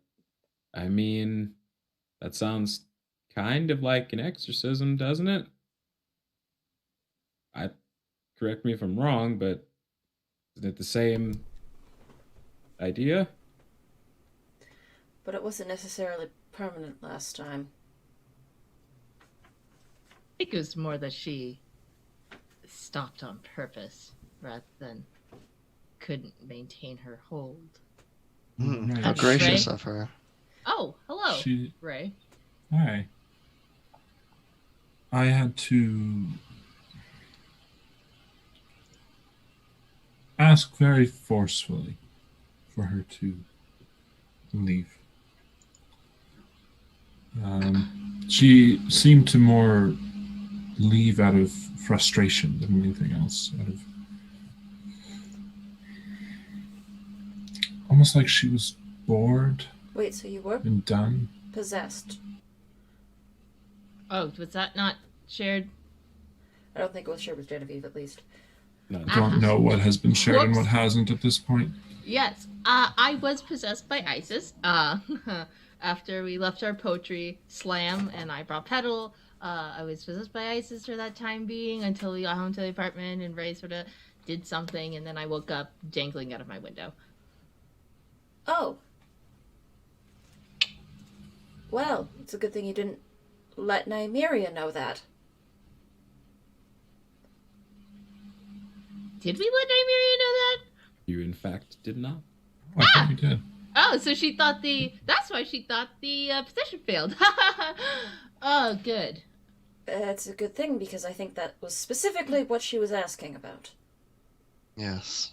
I mean, that sounds kind of like an exorcism, doesn't it? Correct me if I'm wrong, but isn't it the same idea? But it wasn't necessarily permanent last time. I think it was more that she stopped on purpose rather than couldn't maintain her hold. Right. How gracious Ray? of her. Oh, hello, Ray. Hi. I had to ask very forcefully for her to leave. She seemed to more leave out of frustration than anything else. Almost like she was bored. Wait, so you were and done. possessed? Oh, was that not shared? I don't think it was shared with Genevieve, at least. No. I don't know what has been shared and Whoops. what hasn't at this point. Yes, I was possessed by Isis. After we left our poetry slam and I brought Petal, I was possessed by Isis for that time being until we got home to the apartment and Ray sort of did something, and then I woke up dangling out of my window. Oh. Well, it's a good thing you didn't let Nymeria know that. Did we let Nymeria know that? You, in fact, did not. Oh, I thought we did. Oh, so she thought that's why she thought the possession failed. Oh, good. It's a good thing because I think that was specifically what she was asking about. Yes.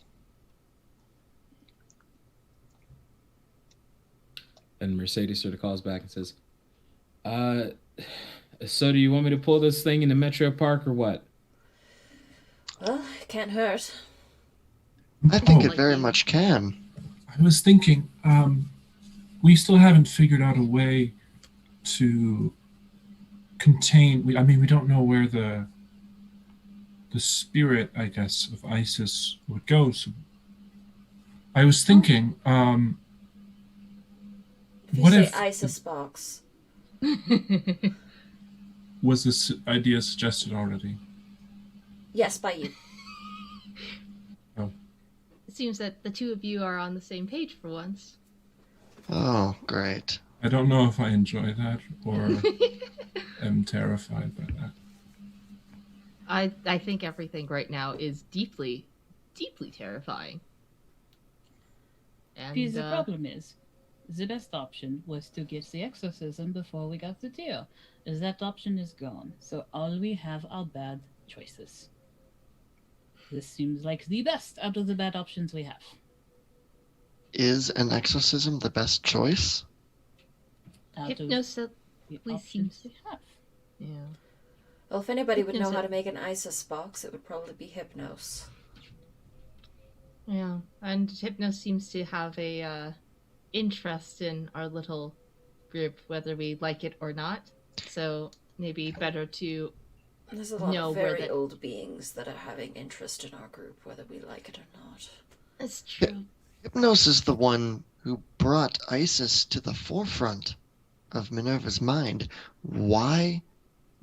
And Mercedes sort of calls back and says, so do you want me to pull this thing into Metro Park or what? Well, it can't hurt. I think Oh, it very much can. I was thinking, we still haven't figured out a way to contain. We don't know where the spirit, I guess, of Isis would go. So I was thinking, If you what say if Isis box. was this idea suggested already? Yes, by you. It seems that the two of you are on the same page for once. Oh, great. I don't know if I enjoy that or am terrified by that. I think everything right now is deeply, deeply terrifying. And Because the problem is, the best option was to get the exorcism before we got the deal. As that option is gone, so all we have are bad choices. This seems like the best out of the bad options we have. Is an exorcism the best choice? Out of Hypnosis the please options seems- we have. Yeah. Well, if anybody would know Hypnos- how to make an Isis box, it would probably be Hypnos. Yeah. And Hypnos seems to have a interest in our little group, whether we like it or not. So maybe better to There's a lot know of where very that- old beings that are having interest in our group, whether we like it or not. That's true. Hypnos is the one who brought Isis to the forefront of Minerva's mind. Why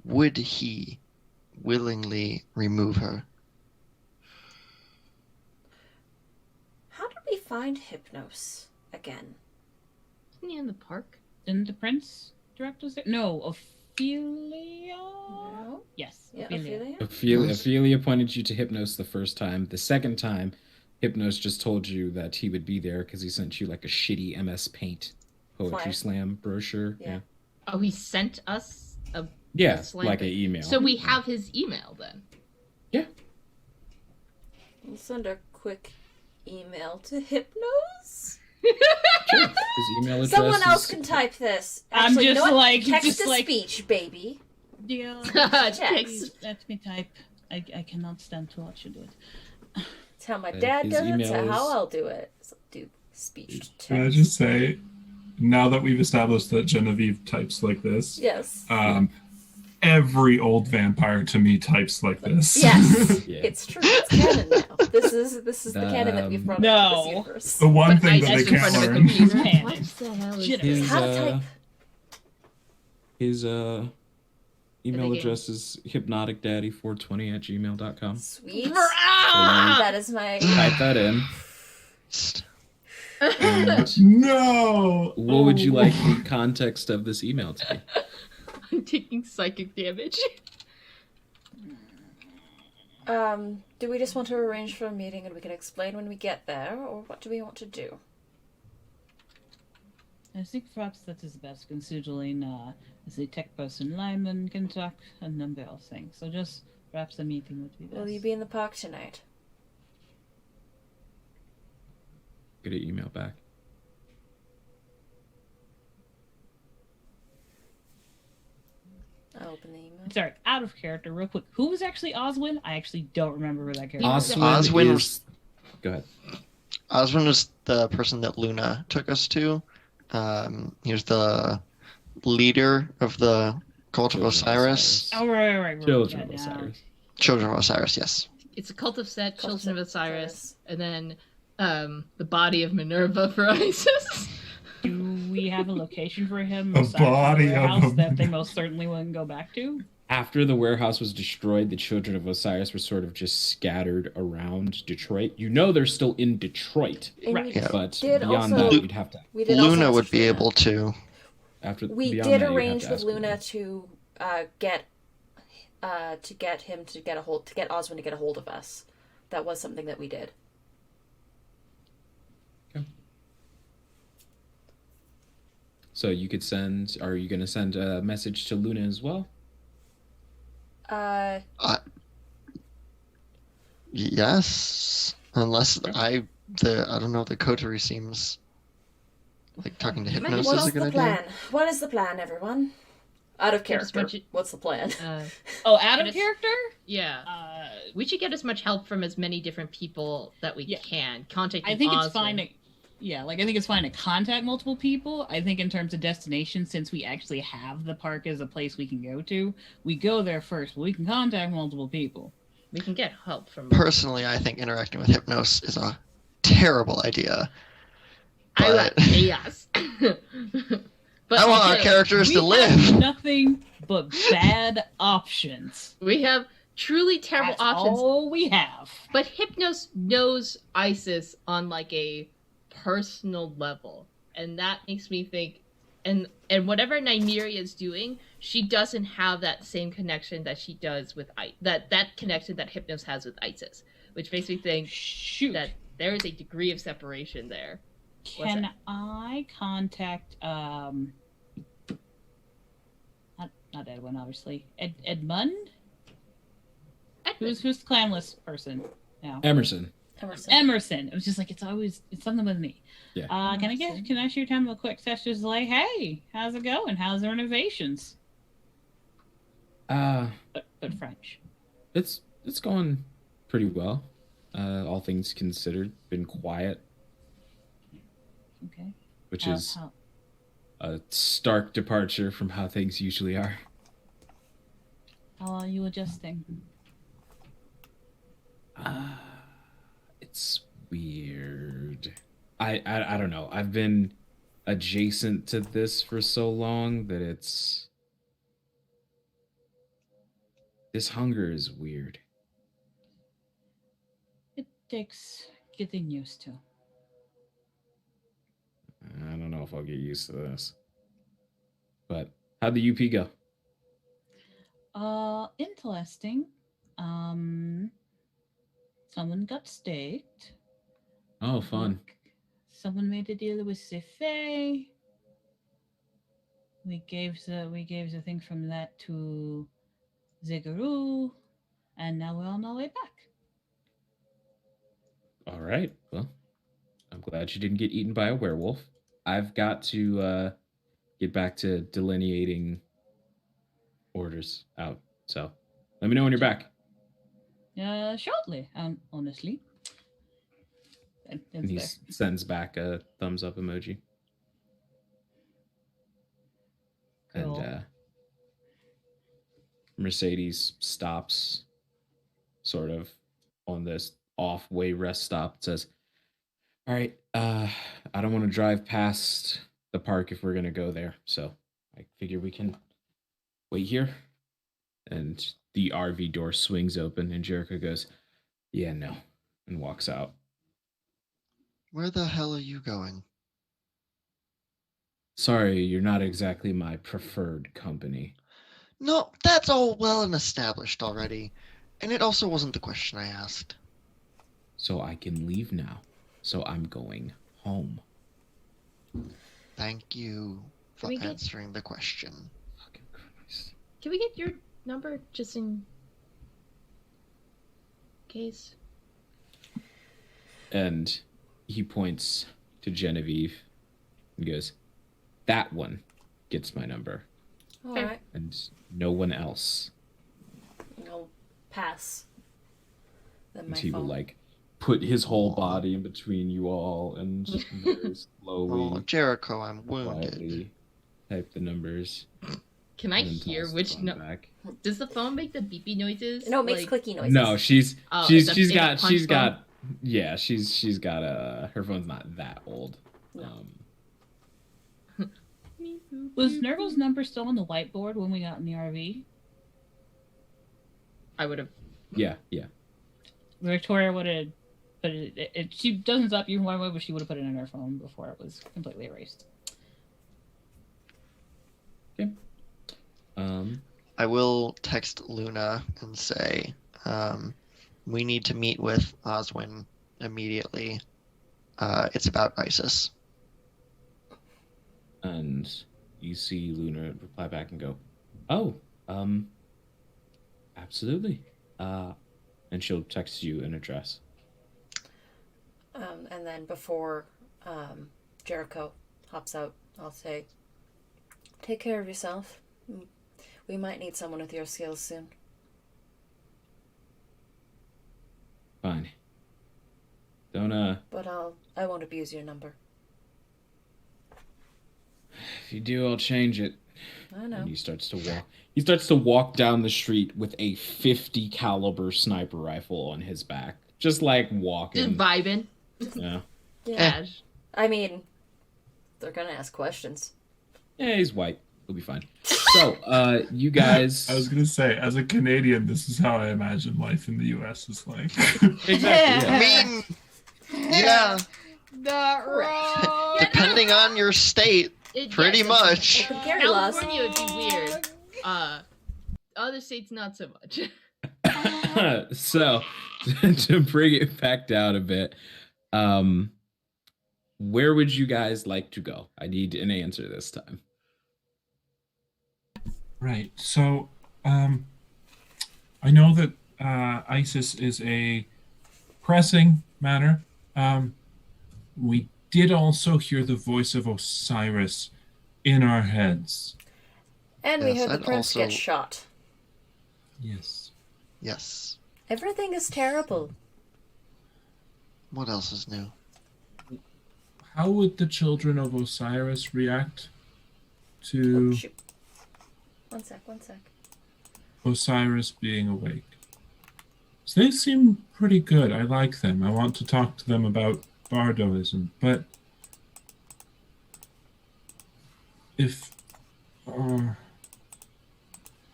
would he willingly remove her? How did we find Hypnos again? Isn't he in the park? Didn't the prince direct us there? No, Ophelia? No? Yes, Yeah, Ophelia. Ophelia? Ophelia pointed you to Hypnos the first time. The second time, Hypnos just told you that he would be there because he sent you like a shitty MS Paint poetry Flyer. slam brochure. Yeah. Oh, he sent us a Yeah, slam like an thing. email. So we have his email then. We'll send a quick email to Hypnos. Sure. His email address Someone else is- can type this. I'm Actually, you just know what? like- Text just to like- speech, baby. Dear, Text. please let me type. I cannot stand to watch you do it. It's how my dad his does it. It's email how is- I'll do it. So do speech to text. Can I just say, now that we've established that Genevieve types like this, Yes. every old vampire to me types like this. Yes. Yeah. It's true. It's canon now. This is the canon that we've brought into this No. universe. The one thing I that they just in front can't of a learn. computer. Canon. What the hell is Shit. this? How to type. His email Thinking. address is hypnoticdaddy420@gmail.com. Sweet. Ah! That is my. Type that in. No. What would you like the context of this email to be? I'm taking psychic damage. Do we just want to arrange for a meeting and we can explain when we get there, or what do we want to do? I think perhaps that is best, considering as a tech person, Lyman can talk a number of things. So just perhaps a meeting would be best. Will you be in the park tonight? Get an email back. I'll open the email. Sorry, out of character, real quick. Who was actually Oswin? I actually don't remember who that character was. Oswin Oswin is... Go ahead. Oswin was the person that Luna took us to. He was the leader of the cult of Children of Osiris. Oh, right. Children of Yeah, Osiris. Children of Osiris, yes. It's a cult of Set, Cult of Children of Set, Osiris, and then the body of Minerva for Isis. Do we have a location for him A aside from the body of warehouse him. that they most certainly wouldn't go back to? After the warehouse was destroyed, the Children of Osiris were sort of just scattered around Detroit. You know they're still in Detroit, And Right. we Yeah. but did beyond also- that, we'd have to... we did also Luna would message be Luna. able to. After We beyond did that, you'd arrange have to with ask Luna to get him to get Oswin to get a hold of us. That was something that we did. So you could send... Are you going to send a message to Luna as well? Yes, unless I don't know. The coterie seems like talking to Hypnos What's is a the good plan? idea. What is the plan, everyone? Out of Get as character. much- What's the plan? Oh, out of It is- character? Yeah. We should get as much help from as many different people that we Yeah. can. Contact. I think it's fine to, I think it's fine to contact multiple people. I think in terms of destination, since we actually have the park as a place we can go to, we go there first, but we can contact multiple people. We can get help from. Personally, I think interacting with Hypnos is a terrible idea. I But like chaos. But I want our again, characters We to have live. nothing but bad options. we have truly terrible That's options. all we have. But Hypnos knows Isis on like a personal level, and that makes me think. And whatever Nymeria is doing, she doesn't have that same connection that she does with that connection that Hypnos has with Isis, which makes me think Shoot. that there is a degree of separation there. Can that? I contact not Edwin, obviously. Edmund? Who's the clanless person now? Emerson. Emerson. It was just like it's something with me. Yeah. Can I shoot him a quick text just like, hey, how's it going? How's the renovations? But French. It's going pretty well. All things considered, been quiet, Okay. which How- is how- a stark departure from how things usually are. how are you adjusting? It's weird. I don't know. I've been adjacent to this for so long that this hunger is weird. It takes getting used to. I don't know if I'll get used to this. But how'd the UP go? Interesting. Someone got staked. Oh, fun. Someone made a deal with Cefe. We gave the thing from that to Zigaroo, and now we're on our way back. All right. Well, I'm glad you didn't get eaten by a werewolf. I've got to get back to delineating orders out. So let me know when you're back. Shortly, honestly. And he There. sends back a thumbs up emoji. Cool. And Mercedes stops, sort of on this off-way rest stop. It says, "All right, I don't want to drive past the park if we're gonna go there, so I figure we can wait here." And the RV door swings open, and Jericho goes, "Yeah, no," and walks out. Where the hell are you going? Sorry, you're not exactly my preferred company. No, that's all well and established already. And it also wasn't the question I asked. So I can leave now. So I'm going home. Thank you for Can we get- answering the question. Fucking Christ. Can we get your number just in case? And he points to Genevieve and goes, "That one gets my number. All right. And no one else." I'll pass. Then my And he will phone. like put his whole body in between you all and very slowly, Oh, Jericho, I'm wounded. quietly type the numbers. Can I and then hear toss the which phone no? back. Does the phone make the beepy noises? No, it makes Like, clicky noises. No, she's Oh, she's it's a- she's it's a got punch she's phone? got yeah, she's got her phone's not that old. No. Was Nurgle's number still on the whiteboard when we got in the RV? I would have. Yeah. Victoria would have, but she doesn't stop you from one way, but she would have put it in her phone before it was completely erased. Okay. I will text Luna and say, we need to meet with Oswin immediately. It's about ISIS. And you see Luna reply back and go, "Oh, absolutely." And she'll text you an address. And then before Jericho hops out, I'll say, "Take care of yourself. We might need someone with your skills soon." Fine. Don't But I won't abuse your number. if you do, I'll change it. I know. And he starts to walk. He starts to walk down the street with a 50 caliber sniper rifle on his back, just like walking. Just vibing. Yeah. Yeah. I mean, they're gonna ask questions. Yeah, he's white. He'll be fine. So, you guys. I was gonna say, as a Canadian, this is how I imagine life in the U.S. is like. Exactly. Yeah. I mean, yeah, Not wrong. depending on your state, pretty much. Open carry laws. California would be weird. Other states not so much. So, to bring it back down a bit, where would you guys like to go? I need an answer this time. Right. So, I know that ISIS is a pressing matter. We did also hear the voice of Osiris in our heads. And we Yes, heard the I'd prince also- get shot. Yes. Yes. Everything is terrible. What else is new? How would the children of Osiris react Oh, to shoot. One sec. Osiris being awake? So they seem pretty good. I like them. I want to talk to them about Bardoism, but if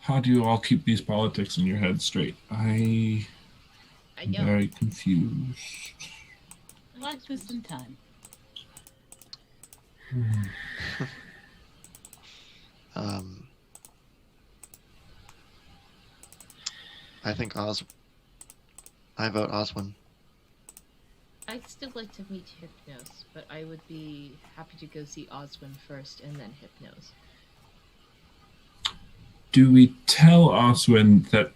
how do you all keep these politics in your head straight? I'm I know. very confused. Life was in time. I think I vote Oswin. I'd still like to meet Hypnos, but I would be happy to go see Oswin first and then Hypnos. Do we tell Oswin that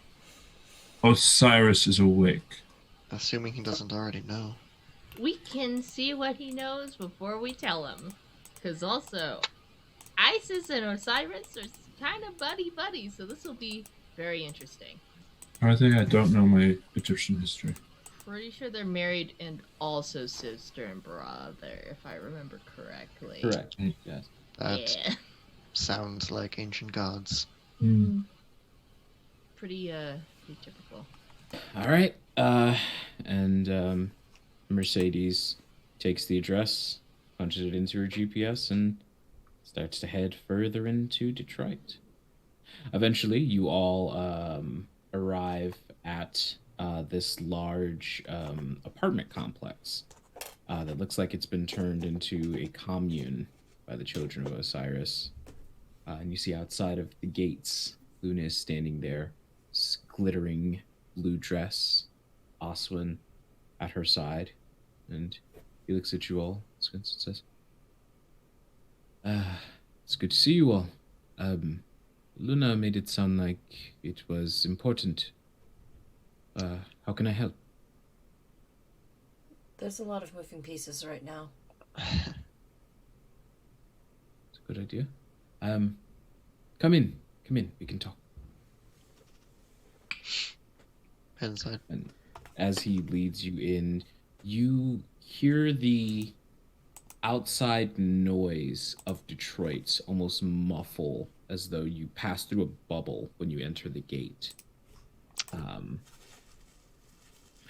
Osiris is awake? Assuming he doesn't already know. We can see what he knows before we tell him. Because also, Isis and Osiris are kind of buddy-buddy, so this will be very interesting. Are they? I don't know my Egyptian history. Pretty sure they're married and also sister and brother, if I remember correctly. Correct. Yes. That sounds like ancient gods. Pretty typical. All right. And Mercedes takes the address, punches it into her GPS, and starts to head further into Detroit. Eventually, you all arrive at this large apartment complex that looks like it's been turned into a commune by the children of Osiris. And you see outside of the gates, Luna is standing there, glittering blue dress, Oswin at her side, and he looks at you all and says, it's good to see you all. Luna made it sound like it was important. How can I help? There's a lot of moving pieces right now. It's a good idea. Come in. We can talk. Inside. And as he leads you in, you hear the outside noise of Detroit almost muffle as though you pass through a bubble when you enter the gate.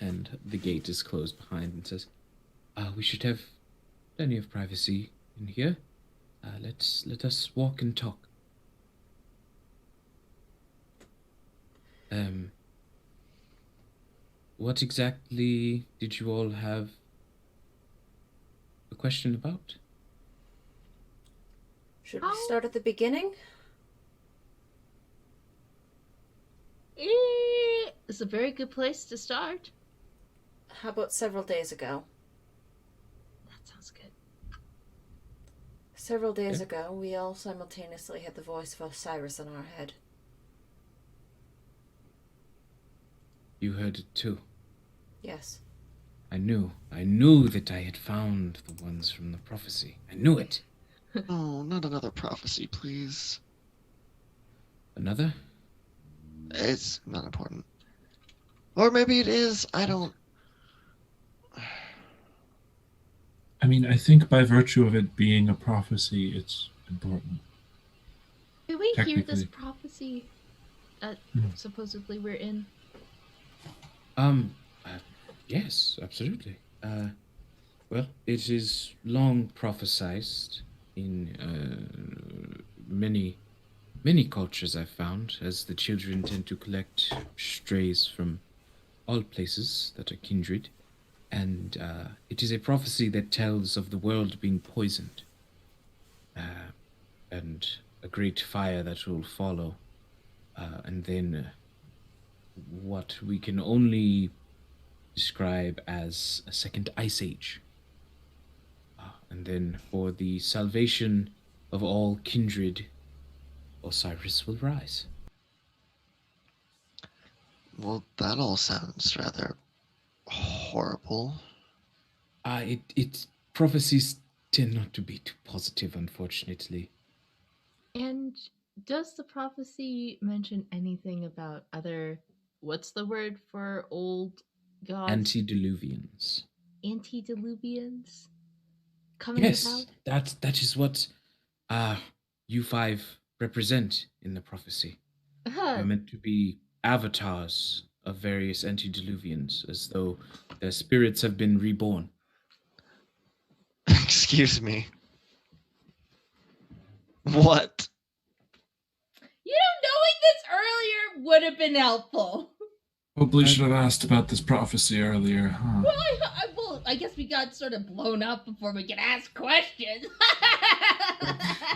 And the gate is closed behind and says, we should have plenty of privacy in here. Let us walk and talk. What exactly did you all have a question about? Should we start at the beginning? It's a very good place to start. How about several days ago? That sounds good. Several days ago, we all simultaneously had the voice of Osiris in our head. You heard it too. Yes. I knew that I had found the ones from the prophecy. I knew it. Oh, not another prophecy, please. Another? It's not important. Or maybe it is. I don't... I mean, I think by virtue of it being a prophecy, it's important. Did we hear this Technically. prophecy supposedly we're in? Yes, absolutely. Well, it is long prophesied in many cultures I've found, as the children tend to collect strays from all places that are kindred, and it is a prophecy that tells of the world being poisoned, and a great fire that will follow, and then what we can only describe as a second ice age. And then for the salvation of all kindred, Osiris will rise. Well, that all sounds rather horrible. It prophecies tend not to be too positive, unfortunately. And does the prophecy mention anything about other, what's the word for old gods? Antediluvians. Antediluvians? Coming Yes, about? that is what you five represent in the prophecy. You're meant to be avatars of various antediluvians, as though their spirits have been reborn. Excuse me. What? You know, knowing this earlier would have been helpful. Probably should have asked about this prophecy earlier, huh? Well, I guess we got sort of blown up before we could ask questions.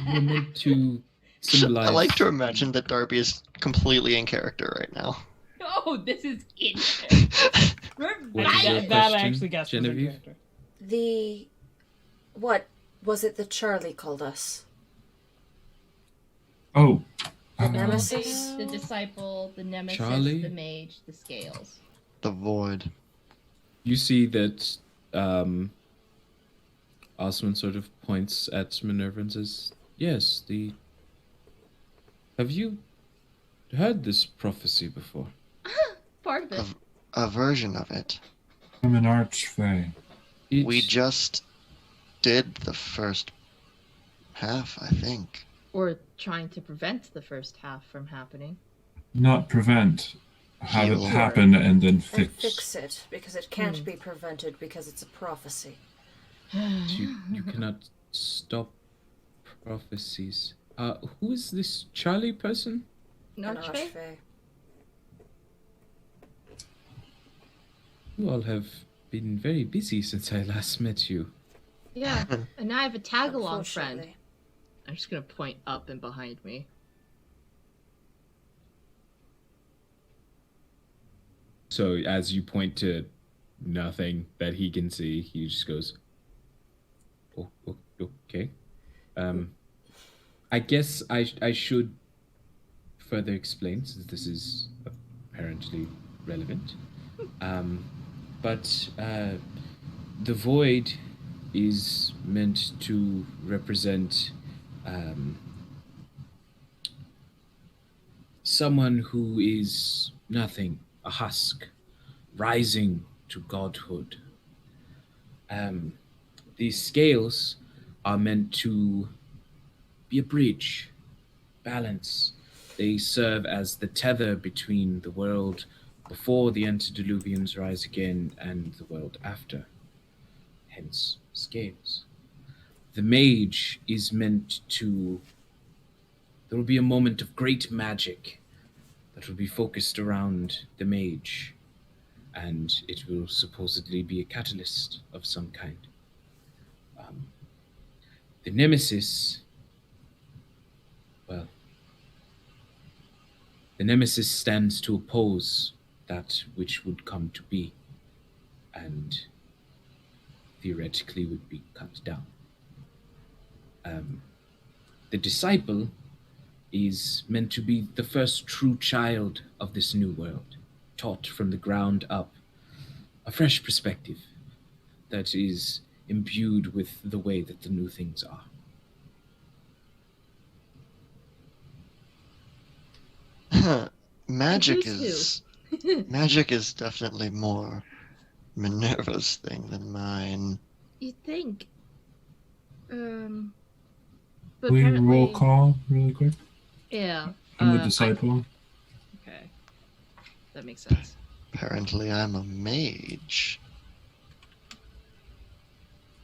You're meant to symbolize... I like to imagine that Darby is completely in character right now. Oh, this is instant. What is your That question, actually gets me in Genevieve? character. What was it that Charlie called us? Oh. The Nemesis? The disciple, the nemesis, Charlie? the mage, the scales. The void. You see that Osman sort of points at Minerva and says, yes, have you heard this prophecy before? part of it. A version of it. I'm an archfey. We just did the first half, I think. Or trying to prevent the first half from happening. Not prevent. Have Heal. it happen and then And fix. fix it, because it can't be prevented, because it's a prophecy. You cannot stop prophecies. Who is this Charlie person? An An archfey? archfey. You all have been very busy since I last met you. Yeah, and I have a tag-along friend. Unfortunately. I'm just gonna point up and behind me. So as you point to nothing that he can see, he just goes, "Oh, okay." I guess I should further explain, since this is apparently relevant. But the void is meant to represent someone who is nothing, a husk, rising to godhood. These scales are meant to be a bridge, balance. They serve as the tether between the world before the antediluvians rise again and the world after. Hence, scales. The mage is meant to. There will be a moment of great magic that will be focused around the mage, and it will supposedly be a catalyst of some kind. The nemesis, well, the nemesis stands to oppose that which would come to be, and theoretically would be cut down. The disciple is meant to be the first true child of this new world, taught from the ground up, a fresh perspective that is imbued with the way that the new things are. Magic who's magic is definitely more Minerva's thing than mine. You think? But We apparently... roll call really quick. Yeah. I'm the disciple. Okay. That makes sense. Apparently I'm a mage.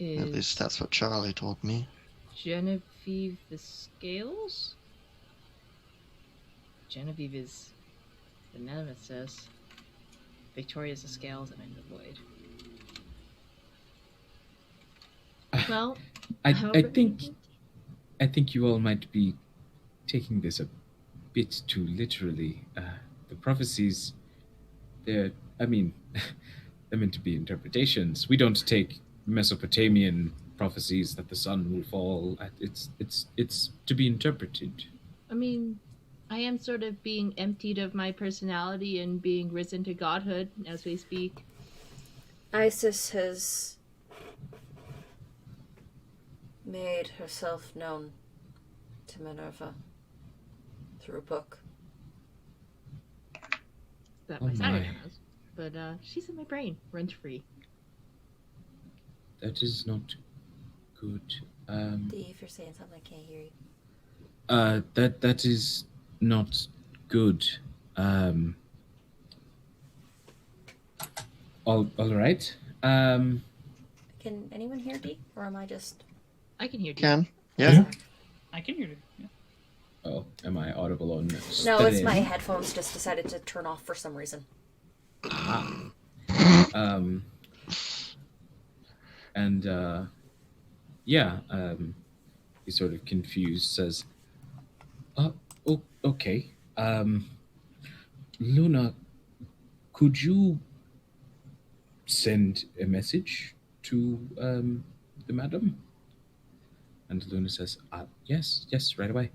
At least Is that's what Charlie told me. Genevieve the scales? Genevieve is the nemesis. Victoria's the scales, and I'm the void. Well, I however- think you all might be taking this a bit too literally. The prophecies, they're meant to be interpretations. We don't take Mesopotamian prophecies that the sun will fall. It's to be interpreted. I mean, I am sort of being emptied of my personality and being risen to godhood as we speak. Isis has made herself known to Minerva through a book. That Oh my Saturn my. has. But she's in my brain, rent free. That is not good. Dee, if you're saying something, I can't hear you. That is not good. All right. Can anyone hear Dee? Or am I just... I can hear you. Can? Yeah. I can hear it. Yeah. Oh, am I audible on this? No, it's my headphones just decided to turn off for some reason. He's sort of confused, says, okay. Luna, could you send a message to the madam? And Luna says, yes, right away.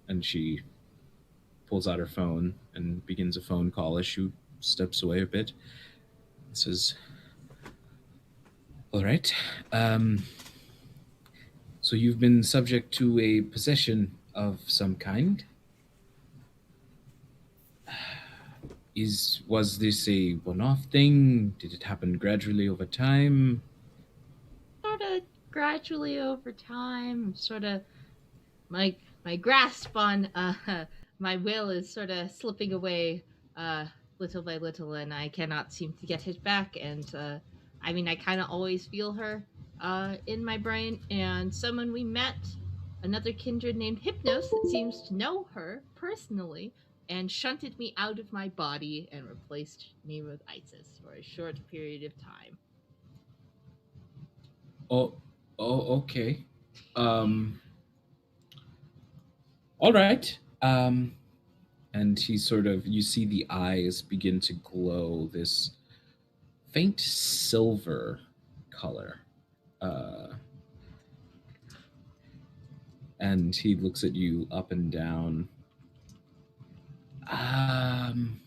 And she pulls out her phone and begins a phone call as she steps away a bit. And says, all right. So you've been subject to a possession of some kind. Was this a one-off thing? Did it happen gradually over time? Sort of gradually over time, sort of my my grasp on my will is sort of slipping away uh, little by little, and I cannot seem to get it back. And I mean, I kind of always feel her in my brain. And someone we met, another kindred named Hypnos, that seems to know her personally, and shunted me out of my body and replaced me with Isis for a short period of time. Oh, okay. Um, all right. And he sort of, you see the eyes begin to glow this faint silver color. Uh, and he looks at you up and down. Um,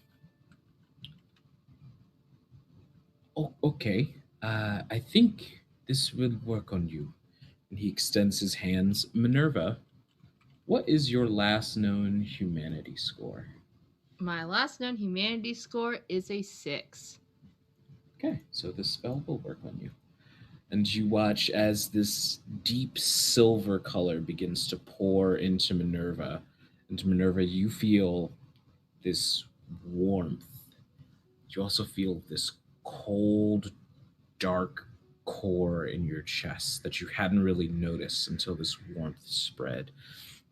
okay. I think this will work on you. And he extends his hands. Minerva, what is your last known humanity score? My last known humanity score is a 6. Okay, so the spell will work on you. And you watch as this deep silver color begins to pour into Minerva. And Minerva, you feel this warmth. You also feel this cold, dark core in your chest that you hadn't really noticed until this warmth spread.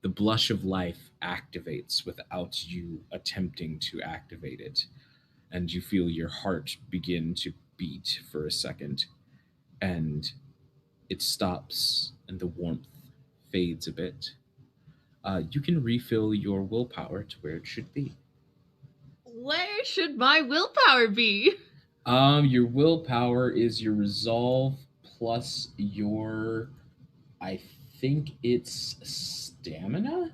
The blush of life activates without you attempting to activate it. And you feel your heart begin to beat for a second. And it stops and the warmth fades a bit. You can refill your willpower to where it should be. Where should my willpower be? Your willpower is your resolve plus your, I think it's stamina.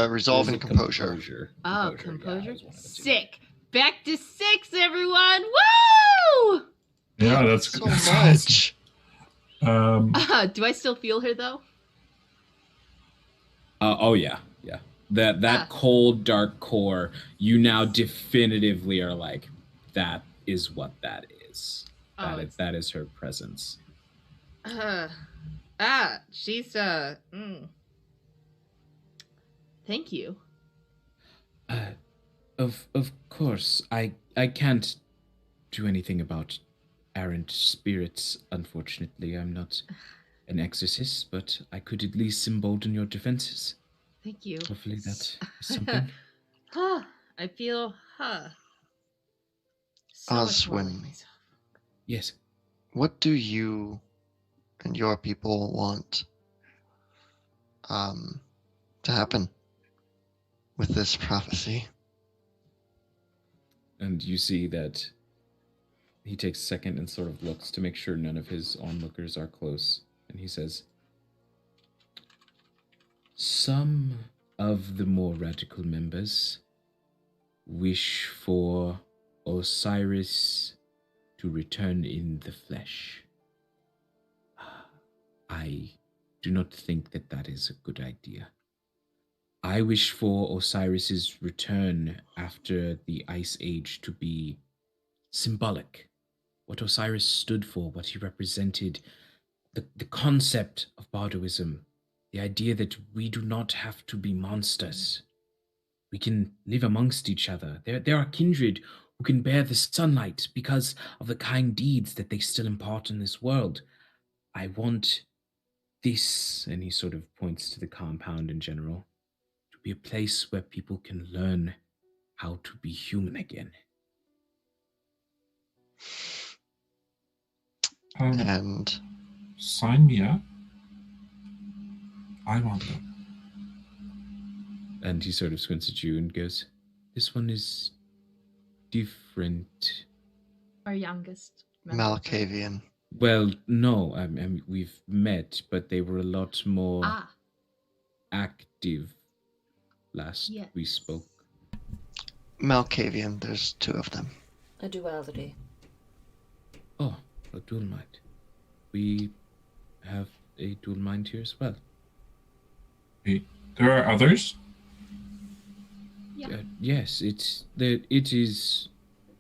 Resolve and composure. Oh, Composure. composure. Yeah, it was one of the two. Sick. Back to 6, everyone. Woo! Yeah, that's so that's much. Awesome. Do I still feel her though? Oh yeah. That cold dark core. You now definitively are like, that is what that is. That is her presence. She's Thank you. Of course, I can't do anything about errant spirits. Unfortunately, I'm not an exorcist, but I could at least embolden your defenses. Thank you. Hopefully that is something. I feel so much more like Oswin, myself. Yes. what do you and your people want to happen with this prophecy? And you see that he takes a second and sort of looks to make sure none of his onlookers are close. And he says, some of the more radical members wish for Osiris to return in the flesh. I do not think that that is a good idea. I wish for Osiris's return after the Ice Age to be symbolic. What Osiris stood for, what he represented, the concept of Bardoism, the idea that we do not have to be monsters. We can live amongst each other. There are kindred who can bear the sunlight because of the kind deeds that they still impart in this world. I want this, and he sort of points to the compound in general, to be a place where people can learn how to be human again. And sign me up. I want them. And he sort of squints at you and goes, this one is different. Our youngest. Malkavian. Well, no, I mean, we've met, but they were a lot more active last we spoke. Malkavian, there's 2 of them. A duality. Oh, a dual mind. We have a dual mind here as well. Wait, there are others? Yeah. Yes, it is.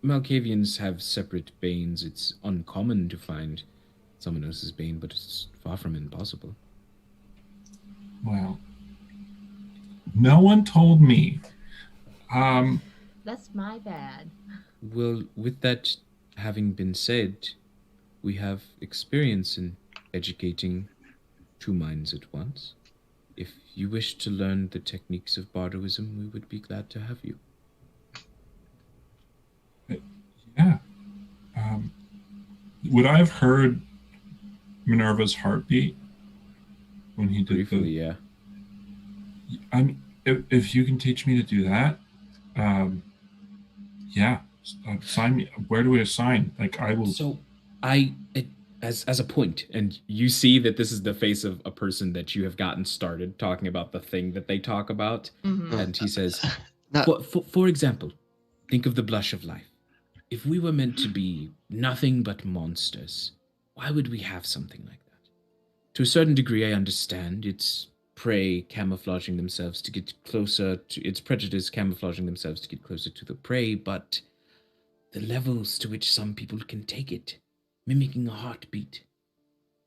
Malkavians have separate banes. It's uncommon to find someone else's bane, but it's far from impossible. Well, no one told me. That's my bad. Well, with that having been said, we have experience in educating two minds at once. If you wish to learn the techniques of bardoism, we would be glad to have you. Yeah. Would I have heard Minerva's heartbeat when he did Briefly, yeah. I mean, if you can teach me to do that, yeah, sign me. Where do we assign? Like, I will. So, as a point, and you see that this is the face of a person that you have gotten started talking about the thing that they talk about, and he says, for example, think of the blush of life. If we were meant to be nothing but monsters, why would we have something like that? To a certain degree, I understand it's prey camouflaging themselves to get closer to its predators camouflaging themselves to get closer to the prey, but the levels to which some people can take it, mimicking a heartbeat,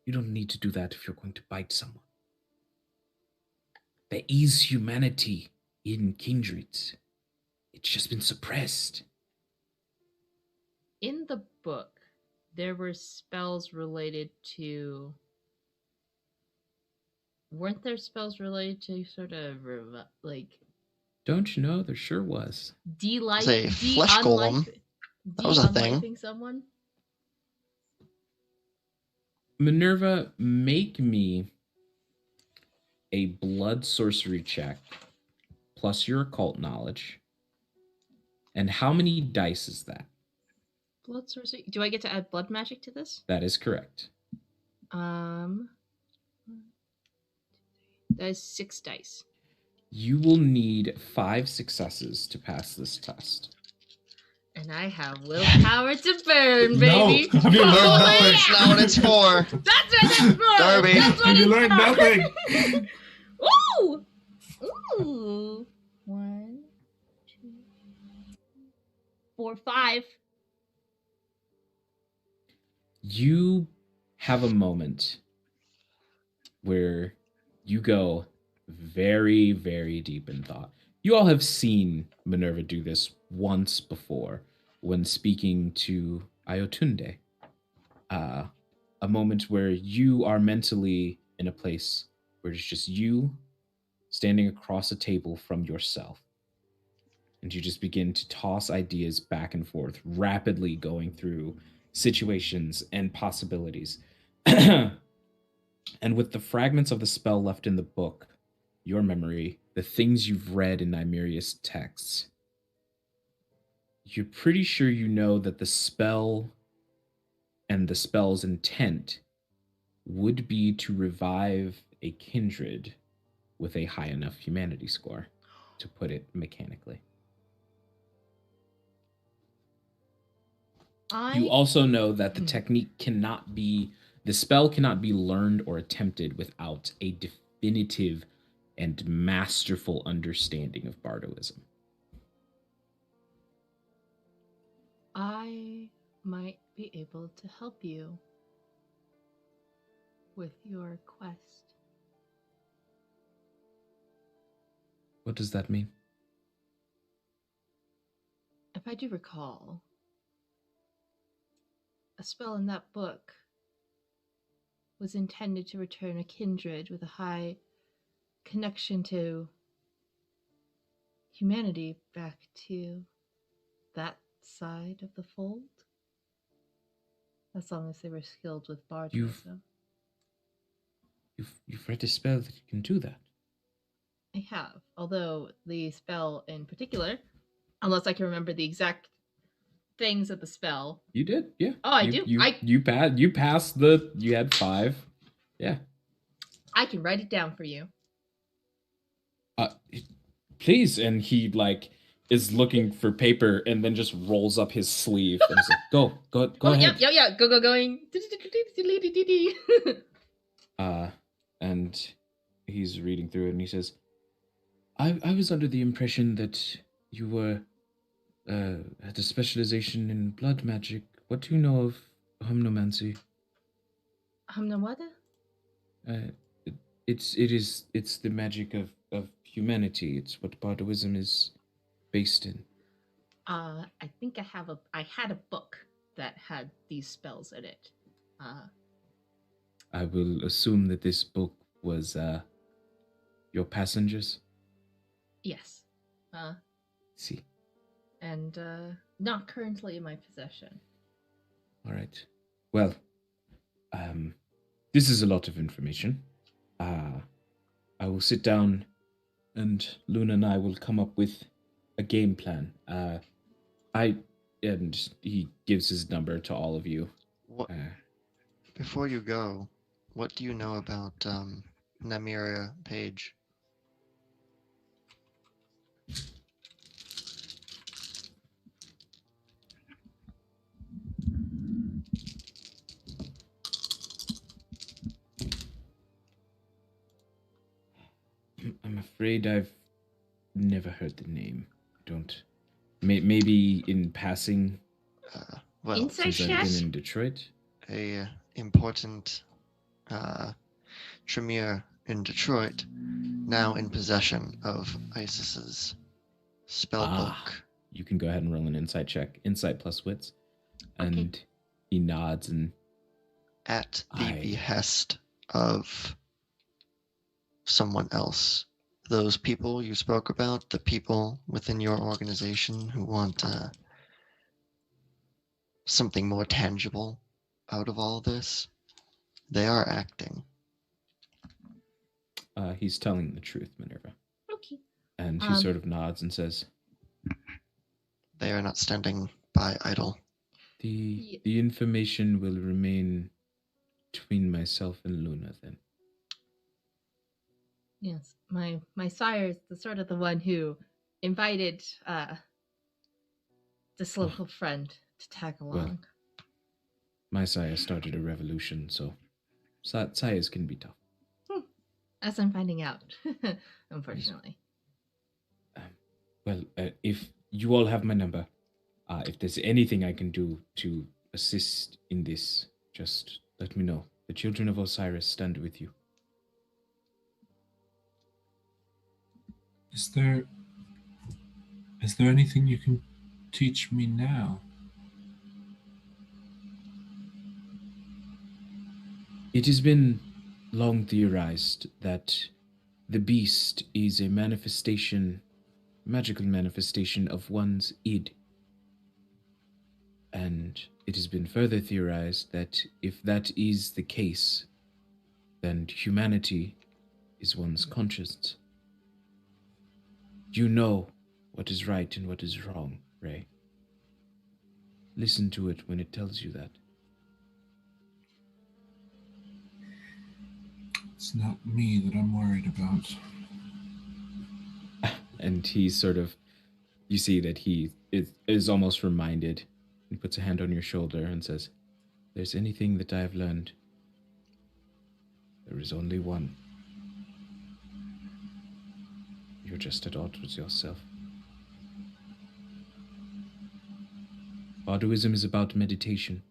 you don't need to do that if you're going to bite someone. There is humanity in kindreds. It's just been suppressed. In the book, there were spells related to. Weren't there spells related to sort of like? Don't you know? There sure was. Say flesh golem. That was a thing. Someone. Minerva, make me a blood sorcery check plus your occult knowledge. And how many dice is that? Blood sorcery. Do I get to add blood magic to this? That is correct. That is 6 dice. You will need 5 successes to pass this test. And I have willpower to burn, baby. No, That's not what it's for. That's what it's for. Darby. That's what You it's learned for. nothing. Ooh. Ooh. 1, 2, 4, 5. You have a moment where you go very, very deep in thought. You all have seen Minerva do this once before when speaking to Iotunde. A moment where you are mentally in a place where it's just you standing across a table from yourself. And you just begin to toss ideas back and forth, rapidly going through situations and possibilities. And with the fragments of the spell left in the book, your memory, the things you've read in Nymeria's texts, you're pretty sure you know that the spell and the spell's intent would be to revive a kindred with a high enough humanity score, to put it mechanically. You also know that the technique cannot be, the spell cannot be learned or attempted without a definitive and masterful understanding of bardoism. I might be able to help you with your quest. What does that mean? If I do recall, a spell in that book was intended to return a kindred with a high connection to humanity back to that side of the fold. As long as they were skilled with bardoism. You've read a spell that can do that. I have, although the spell in particular, unless I can remember the exact things of the spell. You did, yeah. Oh, I you, do. You passed the. You had 5. Yeah. I can write it down for you. Please, and he is looking for paper and then just rolls up his sleeve and is like, go ahead. Yeah, going. And he's reading through it and he says, I was under the impression that you were had a specialization in blood magic. What do you know of homnomancy? Hamnawada? Uh, it's the magic of humanity. It's what Bardoism is based in. I think I had a book that had these spells in it. I will assume that this book was your passengers. Yes. See. And not currently in my possession. All right. Well, this is a lot of information. I will sit down, and Luna and I will come up with a game plan. And he gives his number to all of you. What, before you go, what do you know about Namiria Page? I'm afraid I've never heard the name. Don't. Maybe in passing. Well, Inside since I've been in Detroit. A important Tremere in Detroit, now in possession of Isis's spellbook. You can go ahead and roll an insight check. Insight plus wits. And Okay. he nods and... At the behest of someone else. Those people you spoke about, the people within your organization who want something more tangible out of all this, they are acting. He's telling the truth, Minerva. Okay. And he sort of nods and says, they are not standing by idle. The information will remain between myself and Luna then. Yes, my sire is the sort of the one who invited this local friend to tag along. Well, my sire started a revolution, so sires can be tough. As I'm finding out, unfortunately. Well, if you all have my number, if there's anything I can do to assist in this, just let me know. The children of Osiris stand with you. Is there anything you can teach me now? It has been long theorized that the beast is a magical manifestation of one's id. And it has been further theorized that if that is the case, then humanity is one's conscience. You know what is right and what is wrong, Ray. Listen to it when it tells you that. It's not me that I'm worried about. And he sort of, you see that he is almost reminded. He puts a hand on your shoulder and says, "If there's anything that I have learned, there is only one. You're just at odds with yourself." Bardoism is about meditation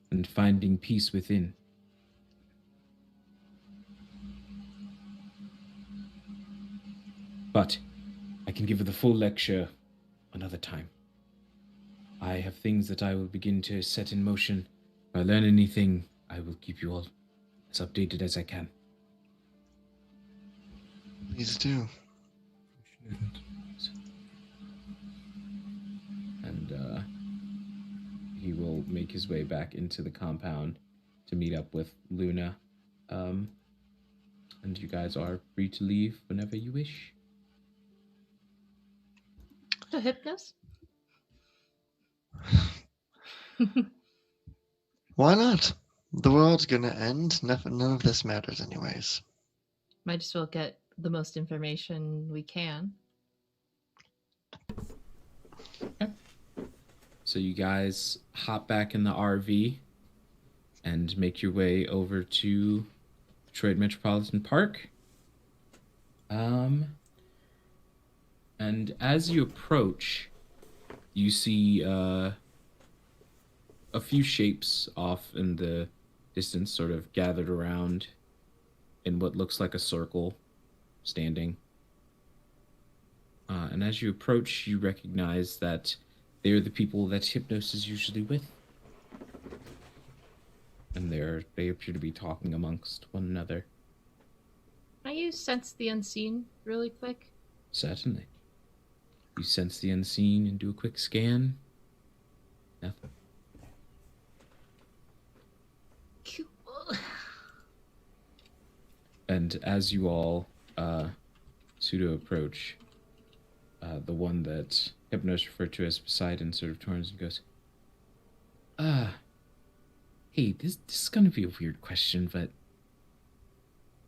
and finding peace within. But I can give you the full lecture another time. I have things that I will begin to set in motion. If I learn anything, I will keep you all as updated as I can. Please do. Appreciate it. And he will make his way back into the compound to meet up with Luna. And you guys are free to leave whenever you wish. To Hypnos? Why not? The world's gonna end. None of this matters anyways. Might as well get the most information we can. Okay. So you guys hop back in the RV and make your way over to Detroit Metropolitan Park. And as you approach, you see a few shapes off in the distance, sort of gathered around in what looks like a circle, standing. And as you approach, you recognize that they are the people that Hypnos is usually with. And they appear to be talking amongst one another. Can I use Sense the Unseen really quick? Certainly. You sense the unseen and do a quick scan. Nothing. And as you all pseudo approach, the one that Hypnos referred to as Poseidon sort of turns and goes, hey, this is gonna be a weird question, but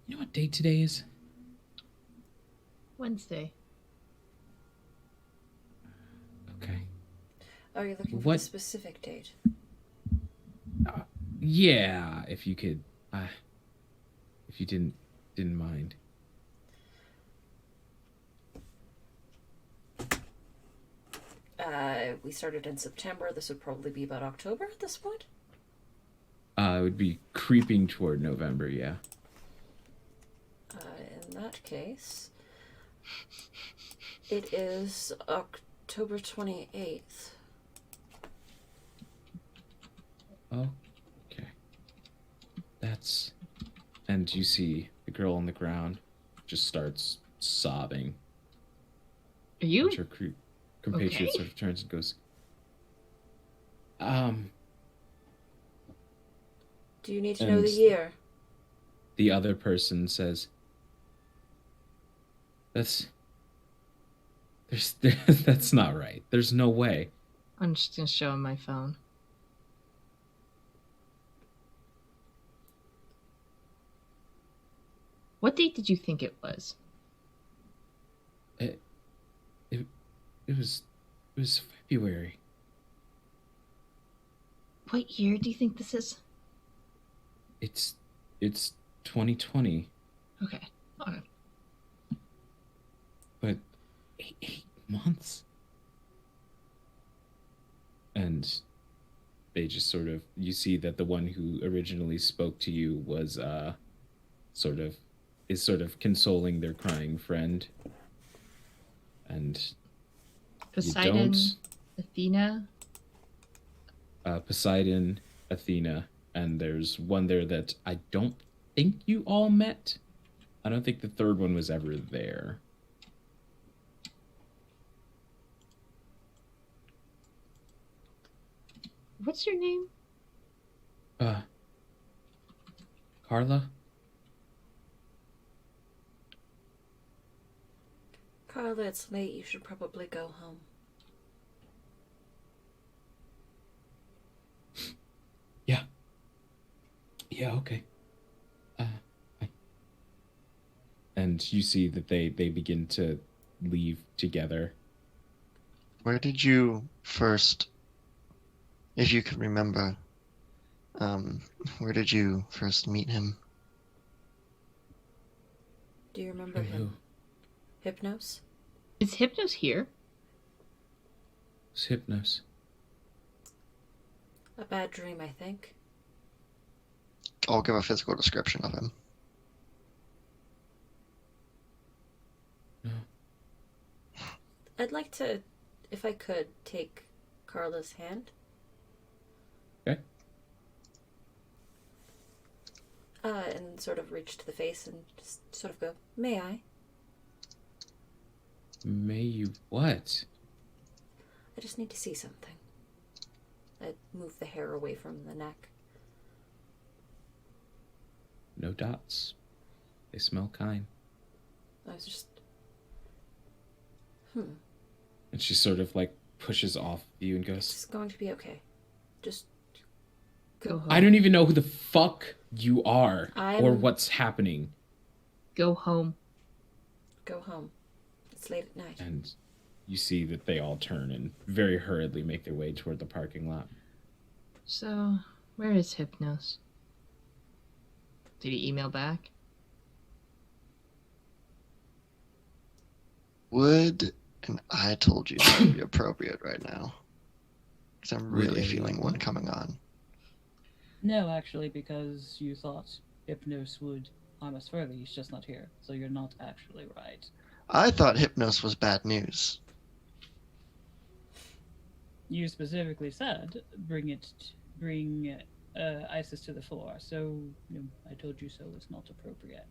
you know what day today is? Wednesday. Okay. Are you looking for the specific date? Yeah, if you could, if you didn't mind. We started in September. This would probably be about October at this point. It would be creeping toward November, yeah. In that case, it is October 28th. Okay. And you see the girl on the ground just starts sobbing. Are you? Which her compatriot sort of turns and goes, Do you need to know the year? The other person says, that's not right. There's no way. I'm just gonna show him my phone. What date did you think it was? It was February. What year do you think this is? It's 2020. Okay. But 8 months. And they just sort of, you see that the one who originally spoke to you was sort of consoling their crying friend. And Poseidon, Athena. Poseidon, Athena, and there's one there that I don't think you all met. I don't think the third one was ever there. What's your name? Carla? Carla, it's late. You should probably go home. Yeah, okay. And you see that they begin to leave together. Where did you first, if you can remember, where did you first meet him? Do you remember him? Hypnos? Is Hypnos here? It's Hypnos. A bad dream, I think. I'll give a physical description of him. No. I'd like to, if I could, take Carla's hand. Okay. And sort of reach to the face and just sort of go, may I? May you what? I just need to see something. I'd move the hair away from the neck. No dots. They smell kind. I was just... And she sort of like pushes off you and goes, It's going to be okay. Just Go home. I don't even know who the fuck you are or what's happening. Go home. Go home. It's late at night. And you see that they all turn and very hurriedly make their way toward the parking lot. So, where is Hypnos? Did he email back? Would And I told you that would be appropriate right now. Because I'm Would really feeling one anyone? coming on. No, actually, because you thought Hypnos would harm us further. He's just not here, so you're not actually right. I thought Hypnos was bad news. You specifically said bring Isis to the floor, so I told you so was not appropriate.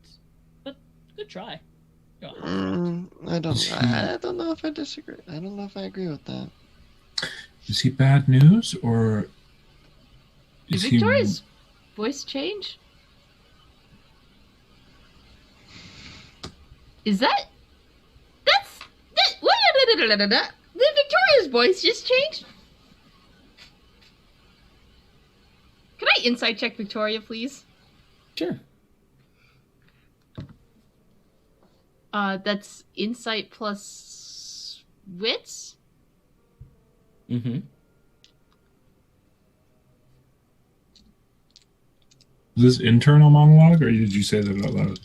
But good try. You're half right. I don't know if I disagree. I don't know if I agree with that. Is he bad news, or Did Victoria's voice change? Is that? What? Did Victoria's voice just change? Can I insight check Victoria, please? Sure. That's insight plus wits. Mm-hmm. Is this internal monologue, or did you say that out loud?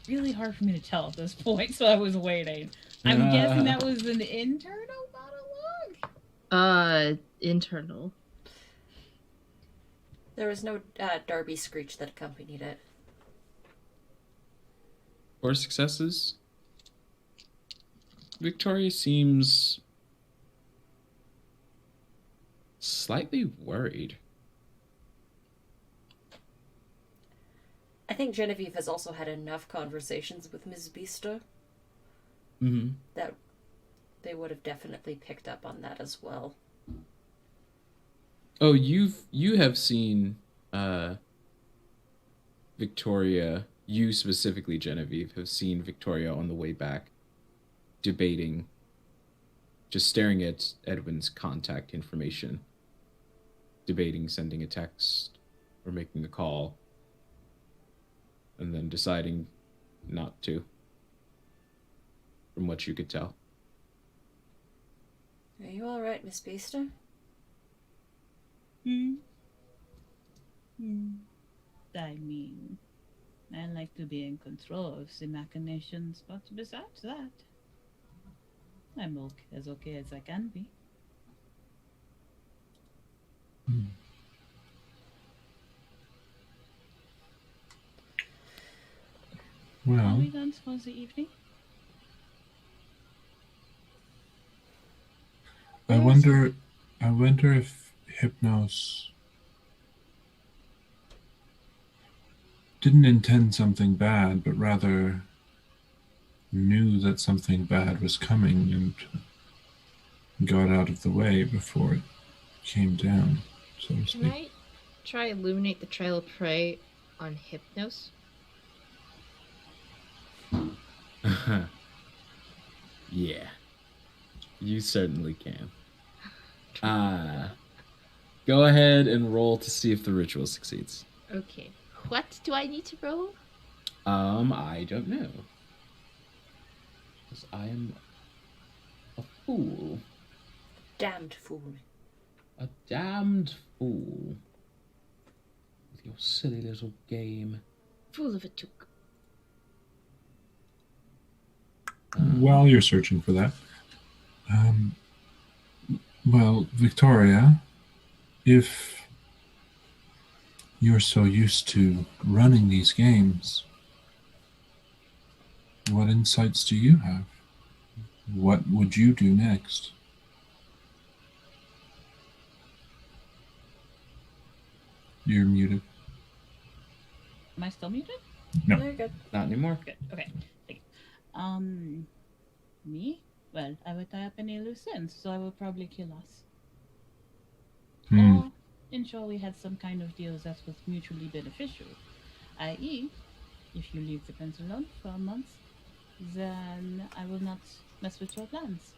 Really hard for me to tell at this point, so I was waiting. I'm guessing that was an internal monologue? Internal. There was no Darby screech that accompanied it. 4 successes. Victoria seems slightly worried. I think Genevieve has also had enough conversations with Ms. Beaster Mm-hmm. that they would have definitely picked up on that as well. Oh, you have seen Victoria, you specifically, Genevieve, have seen Victoria on the way back debating, just staring at Edwin's contact information, debating sending a text or making the call, and then deciding not to, from what you could tell. Are you alright, Miss Beaster? I mean, I like to be in control of the machinations, but besides that, I'm as okay as I can be. Are Well, we done for the evening? I wonder if Hypnos didn't intend something bad, but rather knew that something bad was coming and got out of the way before it came down, so to speak. Can I try illuminate the trail of prey on Hypnos? Yeah, you certainly can. Go ahead and roll to see if the ritual succeeds. Okay. What do I need to roll? I don't know. Because I am a fool. Damned fool. A damned fool. With your silly little game. Fool of a took. While you're searching for that, well, Victoria, if you're so used to running these games, what insights do you have? What would you do next? You're muted. Am I still muted? No. Very good. Not anymore. Good. Okay. Thank you. Me? Well, I would tie up any loose ends, so I would probably kill us. Or ensure we had some kind of deal that was mutually beneficial. I.e., if you leave the pens alone for a month, then I will not mess with your plans.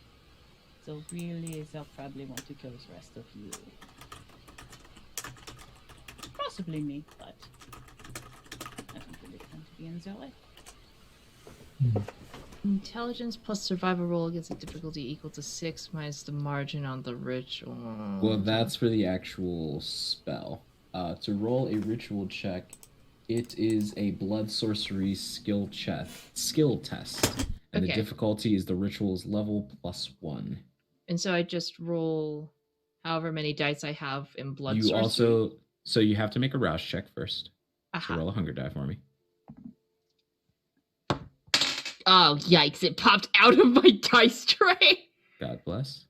So really, they'll probably want to kill the rest of you. Possibly me, but I don't really tend to be in their way. Intelligence plus survival roll gets a difficulty equal to 6 minus the margin on the ritual. Well, that's for the actual spell. To roll a ritual check, it is a blood sorcery skill test, And Okay. the difficulty is the ritual's level +1. And so I just roll however many dice I have in blood You sorcery. also, so you have to make a rouse check first. Aha. So roll a hunger die for me. Oh, yikes. It popped out of my dice tray. God bless.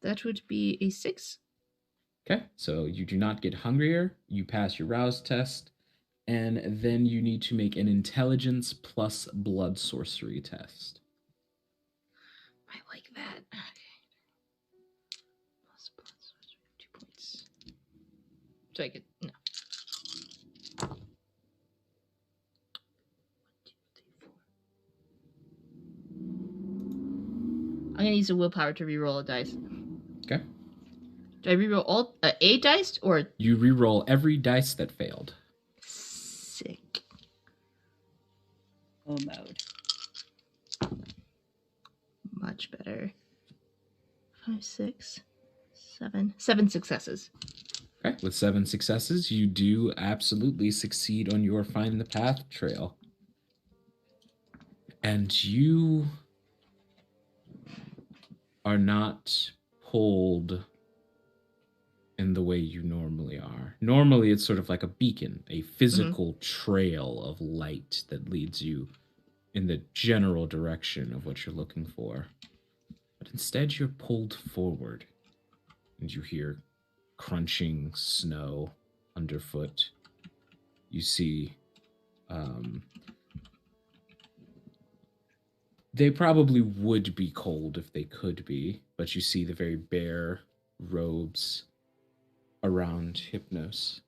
That would be a 6. Okay, so you do not get hungrier. You pass your rouse test. And then you need to make an intelligence plus blood sorcery test. I like that. Okay. Plus blood sorcery, 2 points. So I could, no. 1, 2, 3, 4. I'm going to use a willpower to reroll a dice. Okay. Do I reroll all a dice or? You reroll every dice that failed. Sick. Oh, mode. Much better. 5, 6, 7. 7 successes. Okay, with 7 successes, you do absolutely succeed on your Find the Path trail. And you are not pulled in the way you normally are. Normally, it's sort of like a beacon, a physical trail of light that leads you in the general direction of what you're looking for. But instead, you're pulled forward, and you hear crunching snow underfoot. You see, they probably would be cold if they could be, but you see the very bare robes around Hypnos,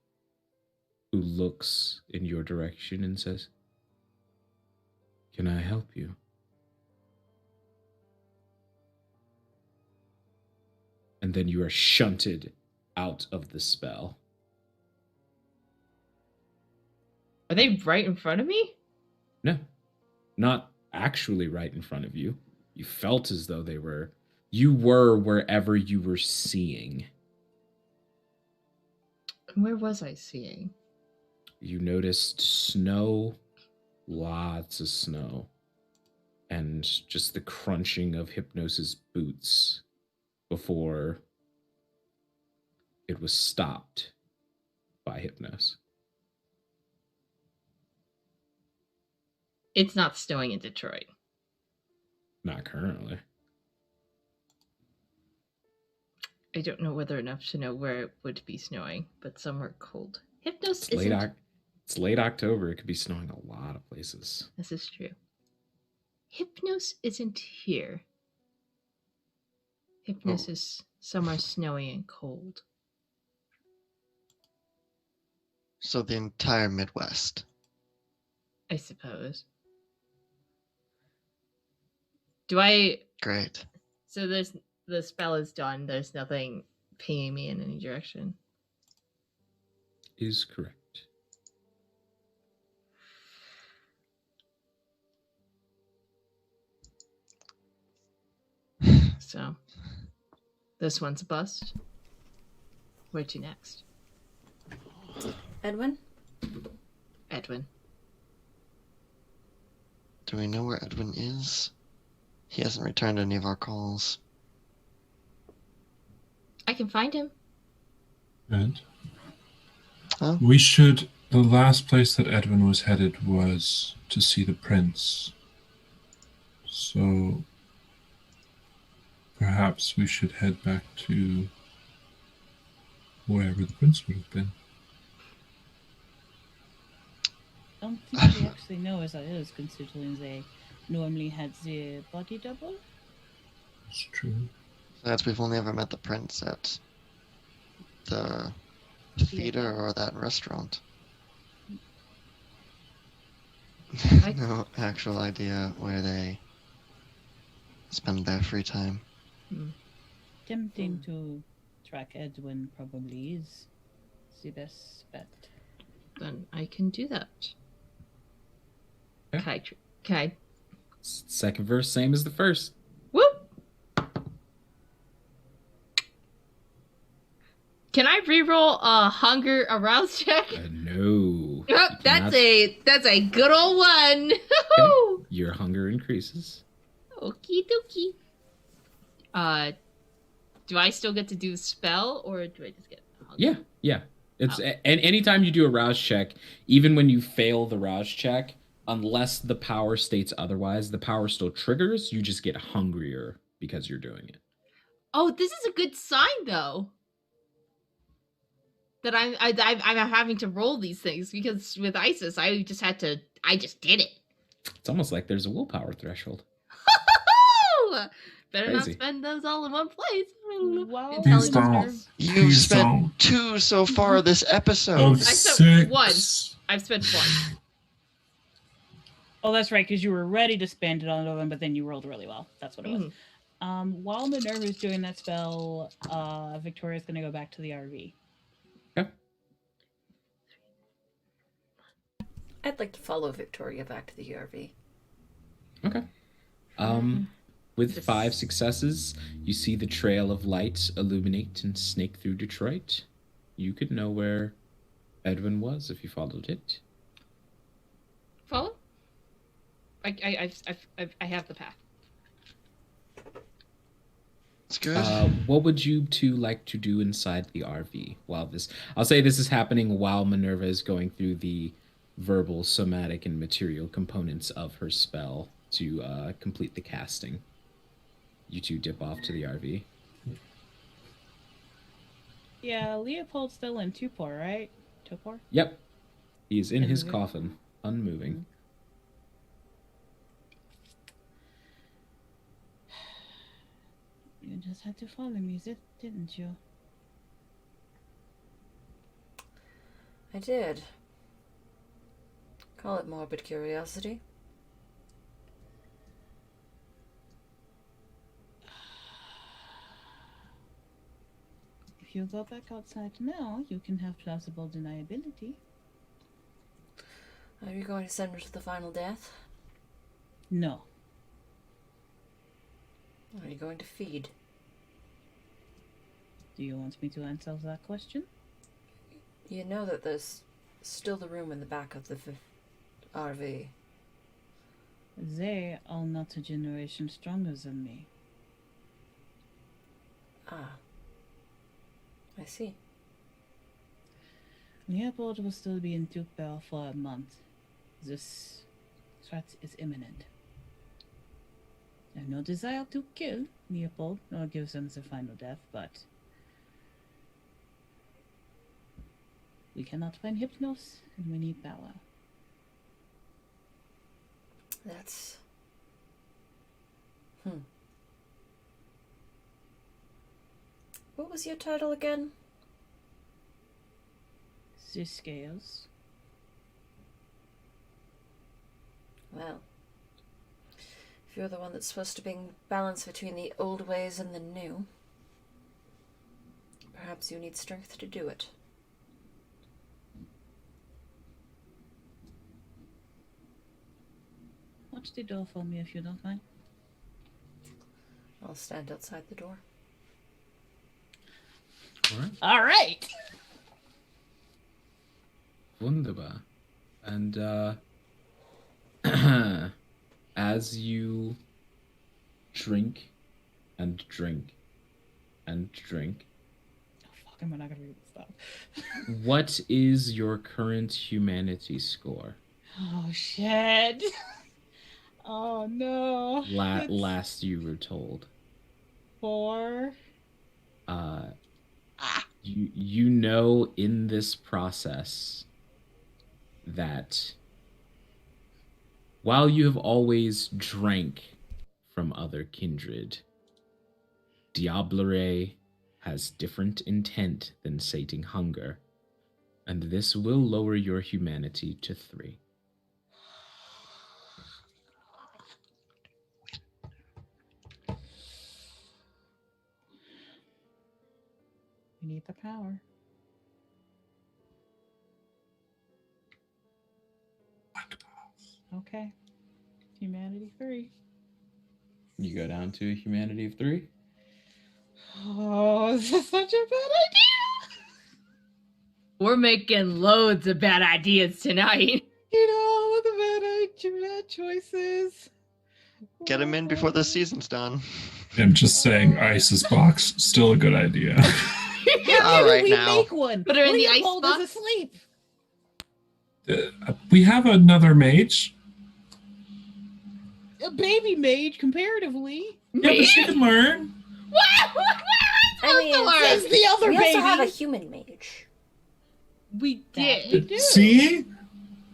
who looks in your direction and says, "Can I help you?" And then you are shunted out of the spell. Are they right in front of me? No, not actually right in front of you. You felt as though you were wherever you were seeing. Where was I seeing? You noticed snow, lots of snow, and just the crunching of Hypnos's boots before it was stopped by Hypnos. It's not snowing in Detroit. Not currently. I don't know whether enough to know where it would be snowing, but somewhere cold. Hypnos It's late October. It could be snowing a lot of places. This is true. Hypnos isn't here. Hypnos is somewhere snowy and cold. So the entire Midwest. I suppose. Do I... Great. So the spell is done. There's nothing pinging me in any direction. Is correct. So, this one's a bust. Where to next? Edwin? Edwin. Do we know where Edwin is? He hasn't returned any of our calls. I can find him. And Huh? we should. The last place that Edwin was headed was to see the prince. So perhaps we should head back to wherever the prince would have been. I don't think we actually know as it is, considering they normally had the body double. It's true. That's we've only ever met the prince at the theater or that restaurant. No actual idea where they spend their free time. Tempting to track Edwin probably is the best bet. Then I can do that. Okay. Can I? Second verse, same as the first. Whoop! Can I reroll a hunger arouse check? No. Oh, that's a good old one. Okay. your hunger increases. Okie dokie. Do I still get to do the spell, or do I just get hungry? Yeah. It's and anytime you do a rouse check, even when you fail the rouse check, unless the power states otherwise, the power still triggers. You just get hungrier because you're doing it. Oh, this is a good sign, though. That I'm having to roll these things, because with Isis, I just did it. It's almost like there's a willpower threshold. Better Crazy. not spend those all in one place. Wow. Please don't. Intelligence. You've Please spent don't. 2 so far this episode. Oh, I spent 6. one. I've spent one. Oh, that's right, because you were ready to spend it on them, but then you rolled really well. That's what it was. While Minerva's doing that spell, Victoria's going to go back to the RV. Okay. I'd like to follow Victoria back to the RV. Okay. With 5 successes, you see the trail of light illuminate and snake through Detroit. You could know where Edwin was if you followed it. Follow? I have the path. It's good. What would you two like to do inside the RV while this? I'll say this is happening while Minerva is going through the verbal, somatic, and material components of her spell to complete the casting. You two dip off to the RV. Yeah, Leopold's still in Tupor, right? Tupor? Yep. He's in his Unmoving. coffin, unmoving. You just had to follow me, didn't you? I did. Call it morbid curiosity. If you go back outside now, you can have plausible deniability. Are you going to send her to the final death? No. Are you going to feed? Do you want me to answer that question? You know that there's still the room in the back of the RV. They are not a generation stronger than me. Ah. I see. Leopold will still be in Tupor for a month. This threat is imminent. I have no desire to kill Leopold nor give them the final death, but we cannot find Hypnos, and we need power. That's... What was your title again? The scales. Well, if you're the one that's supposed to bring balance between the old ways and the new, perhaps you need strength to do it. Watch the door for me if you don't mind. I'll stand outside the door. All right. All right. Wunderbar. And as you drink and drink and drink, Oh, fuck, I'm not gonna read this stuff. what is your current humanity score? Oh shit. Oh no. It's Last you were told. 4. You know in this process that while you have always drank from other kindred, Diablere has different intent than sating hunger, and this will lower your humanity to 3. We need the power. Okay. Humanity 3. You go down to a humanity of 3. Oh, this is such a bad idea. We're making loads of bad ideas tonight. You know, what a bad make your bad choices. Get him in before the season's done. I'm just saying, Ice's box still a good idea. All right, we now. make one. Put her in the ice Leopold box? is asleep. We have another mage. A baby mage, comparatively. Yeah, but she can learn. I mean, Says the other we baby. also have a human mage. We That we did. do. See?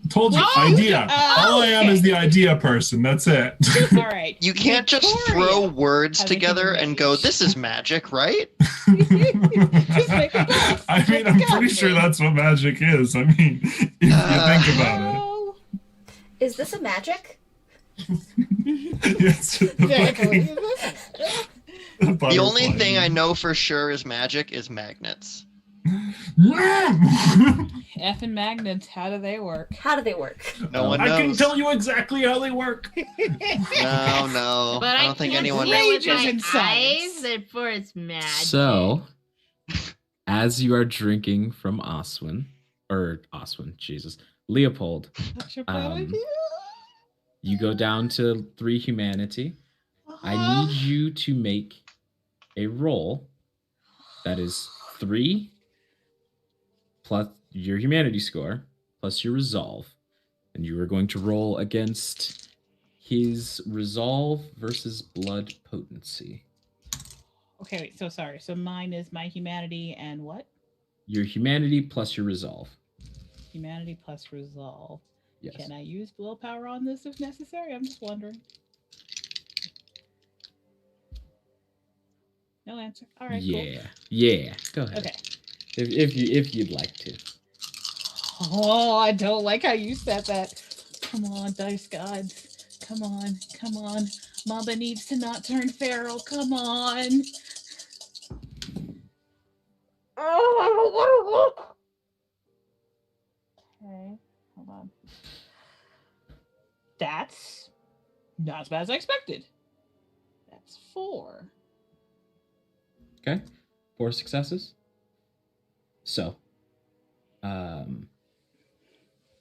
Told you, Oh, idea. All I am is the idea person. That's it. All right. You can't just Victoria throw words has a together human and go, mage. this is magic, right? I mean, I'm pretty sure that's what magic is. I mean, if you think about Oh, Is this a magic? it. Yes. exactly. The only thing I know for sure is magic is magnets. F and magnets, how do they work? How do they work? No one I knows. can tell you exactly how they work. No. But I don't think can't anyone see it with Rages my in science. eyes, therefore it's magic. So, as you are drinking from Leopold, That's your bad idea. you go down to 3 humanity. I Uh-huh. need you to make a roll that is 3 plus your humanity score plus your resolve. And you are going to roll against his resolve versus blood potency. Okay, wait, so sorry. So mine is my humanity and what? Your humanity plus your resolve. Humanity plus resolve. Yes. Can I use willpower on this if necessary? I'm just wondering. No answer. All right, Yeah. Yeah. Go cool. ahead. Okay. If you'd like to. Oh, I don't like how you said that. Come on, dice gods. Come on, come on. Mamba needs to not turn feral. Come on. Okay, hold on. That's not as bad as I expected. That's 4. Okay. 4 successes. So,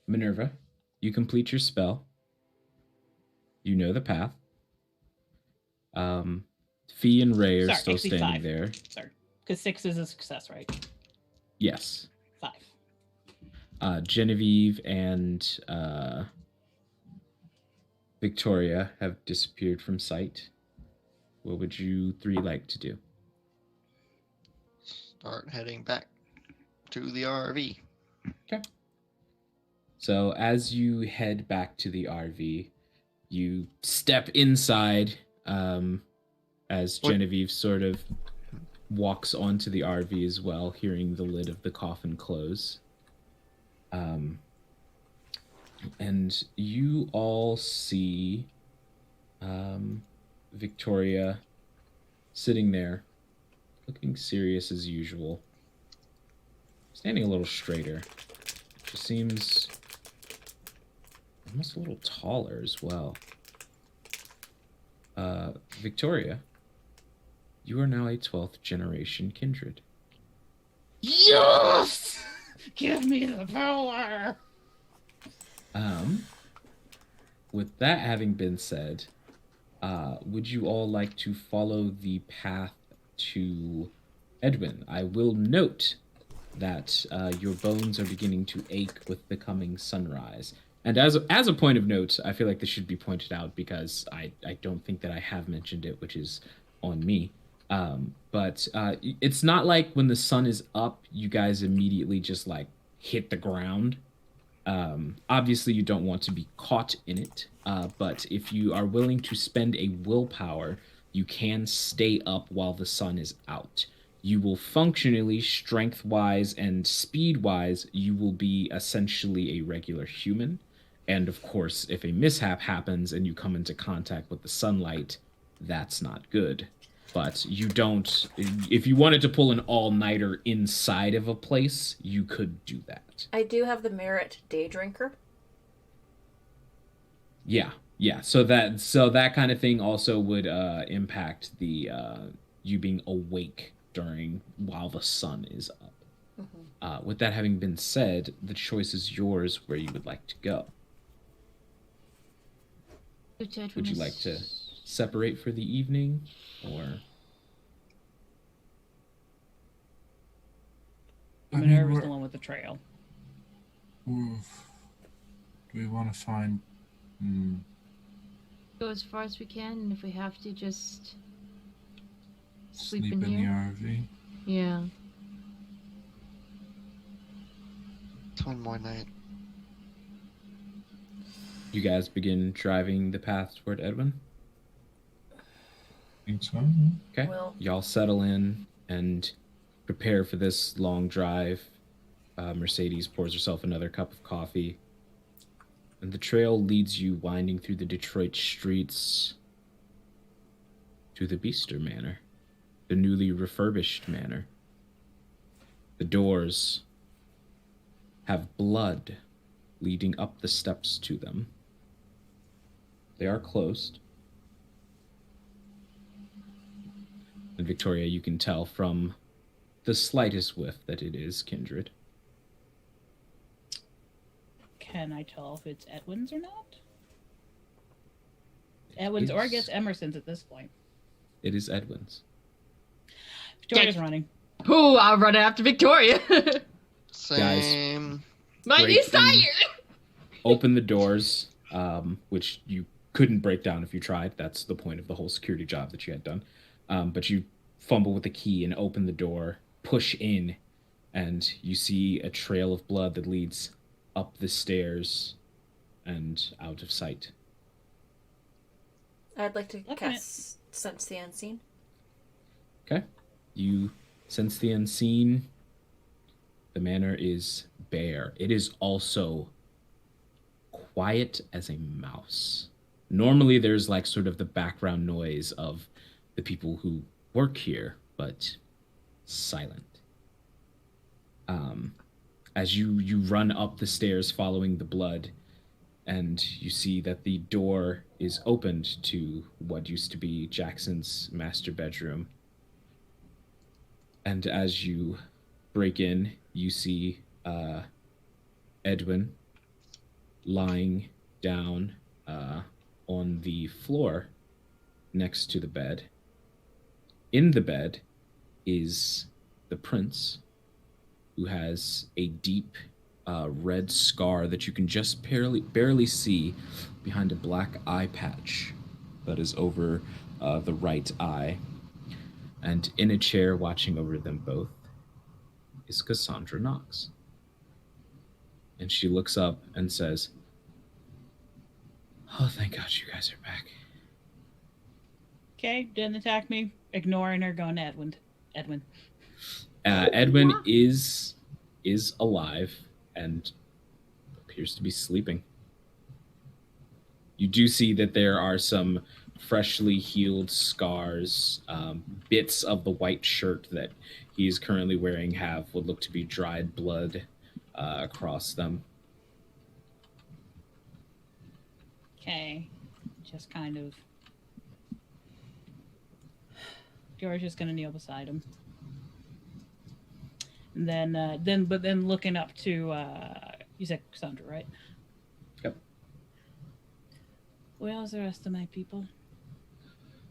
Minerva, you complete your spell. You know the path. Fee and Ray are Sorry, still actually standing 5. there. Sorry, because 6 is a success, right? Yes. 5. Genevieve and Victoria have disappeared from sight. What would you 3 like to do? Start heading back to the RV. Okay. So as you head back to the RV, you step inside as Genevieve sort of walks onto the RV as well, hearing the lid of the coffin close. And you all see Victoria sitting there, looking serious as usual, standing a little straighter. She seems almost a little taller as well. Victoria, you are now a 12th generation kindred. Yes! Give me the power! With that having been said, would you all like to follow the path to Edwin? I will note that your bones are beginning to ache with the coming sunrise. And as a point of note, I feel like this should be pointed out because I don't think that I have mentioned it, which is on me. But it's not like when the sun is up, you guys immediately just like hit the ground. Obviously, you don't want to be caught in it, but if you are willing to spend a willpower, you can stay up while the sun is out. You will functionally, strength-wise and speed-wise, you will be essentially a regular human. And of course, if a mishap happens and you come into contact with the sunlight, that's not good. But you don't, if you wanted to pull an all-nighter inside of a place, you could do that. I do have the merit day drinker. Yeah. So that kind of thing also would impact the you being awake while the sun is up. Mm-hmm. With that having been said, the choice is yours where you would like to go. Would you like to separate for the evening, or? Minerva's the one with the trail. Oof. Do we want to find? Go as far as we can, and if we have to, just sleep in in here. the RV. Yeah. It's one more night. You guys begin driving the path toward Edwin? I think so. Okay. Well, Y'all settle in and prepare for this long drive. Mercedes pours herself another cup of coffee. And the trail leads you winding through the Detroit streets to the Beaster Manor, the newly refurbished manor. The doors have blood leading up the steps to them. They are closed. And Victoria, you can tell from the slightest whiff that it is kindred. Can I tell if it's Edwin's or not? Edwin's, or I guess Emerson's at this point. It is Edwin's. Victoria's running. Ooh, I'll run after Victoria. Same. My knee's tired. Open the doors, which you couldn't break down if you tried. That's the point of the whole security job that you had done. But you fumble with the key and open the door, push in, and you see a trail of blood that leads up the stairs and out of sight. I'd like to cast Sense the Unseen. Okay. You sense the unseen. The manor is bare. It is also quiet as a mouse. Normally there's like sort of the background noise of the people who work here, but silent. As you run up the stairs following the blood, and you see that the door is opened to what used to be Jackson's master bedroom. And as you break in, you see Edwin lying down on the floor next to the bed. In the bed is the prince, who has a deep red scar that you can just barely see behind a black eye patch that is over the right eye. And in a chair watching over them both is Cassandra Knox. And she looks up and says, "Oh, thank God you guys are back." Okay, didn't attack me. Ignoring her, going to Edwin. Edwin is alive and appears to be sleeping. You do see that there are some freshly healed scars. Bits of the white shirt that he is currently wearing have what look to be dried blood across them. Okay, just kind of. George is gonna kneel beside him. And then looking up to you said Cassandra, right? Yep. Where's the rest of my people?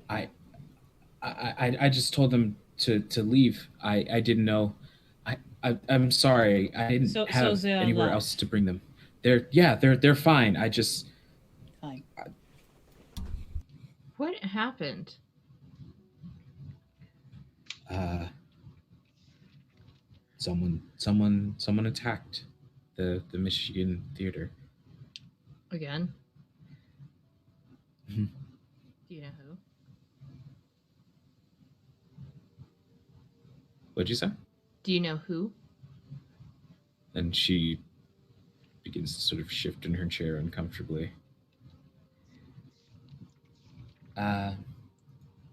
I just told them to leave. I didn't know. I'm sorry. I didn't have anywhere else to bring them. They're fine. I just fine. What happened? Someone attacked the Michigan theater. Again? Mm-hmm. Do you know who? What'd you say? Do you know who? And she begins to sort of shift in her chair uncomfortably.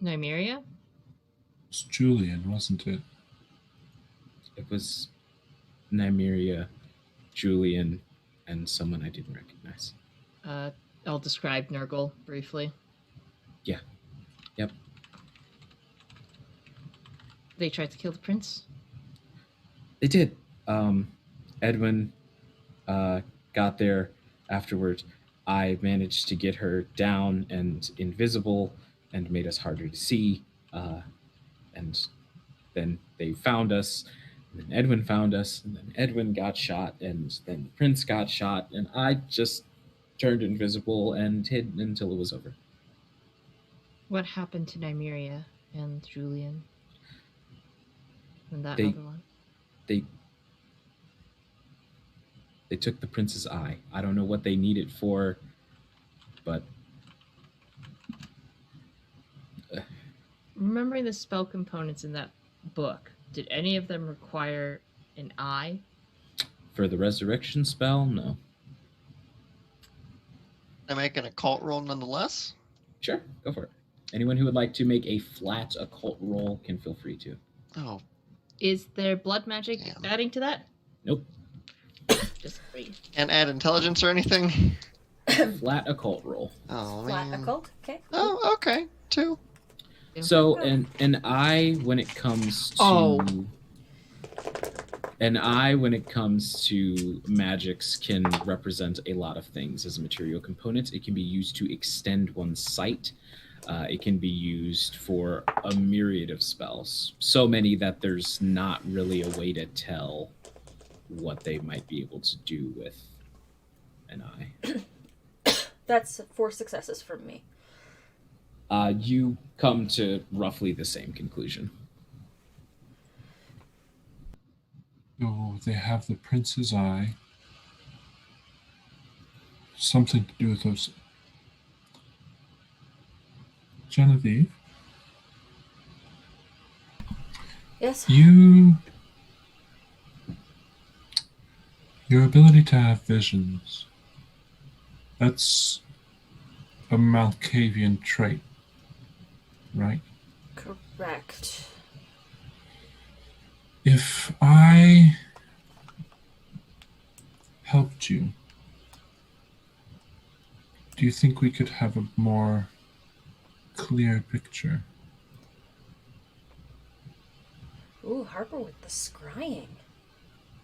Nymeria? It's Julian, wasn't it? It was Nymeria, Julian, and someone I didn't recognize. I'll describe Nurgle briefly. Yeah. Yep. They tried to kill the prince? They did. Edwin got there afterwards. I managed to get her down and invisible and made us harder to see. And then they found us. And then Edwin found us. And then Edwin got shot. And then Prince got shot. And I just turned invisible and hid until it was over. What happened to Nymeria and Julian? And that They- other one? They took the prince's eye. I don't know what they need it for, but Remembering the spell components in that book, did any of them require an eye? for the resurrection spell, no. I make an occult roll nonetheless. Sure, go for it. Anyone who would like to make a flat occult roll can feel free to. Oh, Is there blood magic Damn. adding to that? Nope. Just free. can't add intelligence or anything. Flat occult roll. Oh Flat man. occult. Okay. Oh, okay. 2. So an eye when it comes to Oh. an eye when it comes to magics can represent a lot of things as a material component. It can be used to extend one's sight. It can be used for a myriad of spells. So many that there's not really a way to tell what they might be able to do with an eye. That's 4 successes from me. You come to roughly the same conclusion. Oh, they have the prince's eye. Something to do with those. Genevieve, Yes. your ability to have visions, that's a Malkavian trait, right? Correct. If I helped you, do you think we could have a more clear picture? Ooh, Harper with the scrying.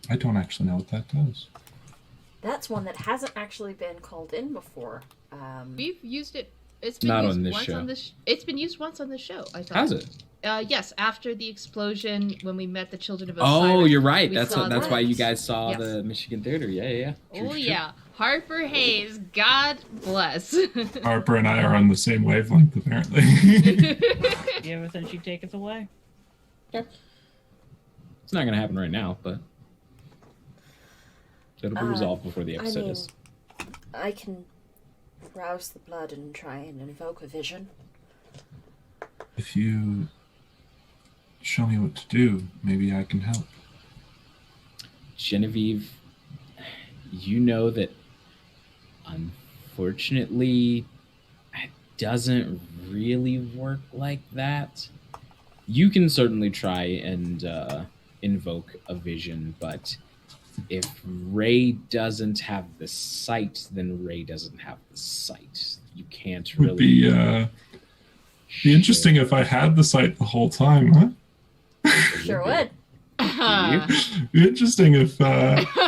I don't actually know what that does. That's one that hasn't actually been called in before. We've used it. It's been Not used on this once show. on this. It's been used once on the show. I thought. How's it? Yes, after the explosion when we met the children of Oh, Osiris. you're right. we That's saw that's why that. you guys saw Yes. the Michigan Theater. Yeah. True, Oh true. yeah, Harper Hayes. God bless. Harper and I are on the same wavelength, apparently. You ever since you take us away? It's not gonna happen right now, but it'll be resolved before the episode is. I can rouse the blood and try and invoke a vision. If you show me what to do, maybe I can help. Genevieve, you know that unfortunately it doesn't really work like that. You can certainly try and invoke a vision, but if Ray doesn't have the sight, then Ray doesn't have the sight. You can't It would really be interesting if I had the sight the whole time, huh? Sure would. Be interesting if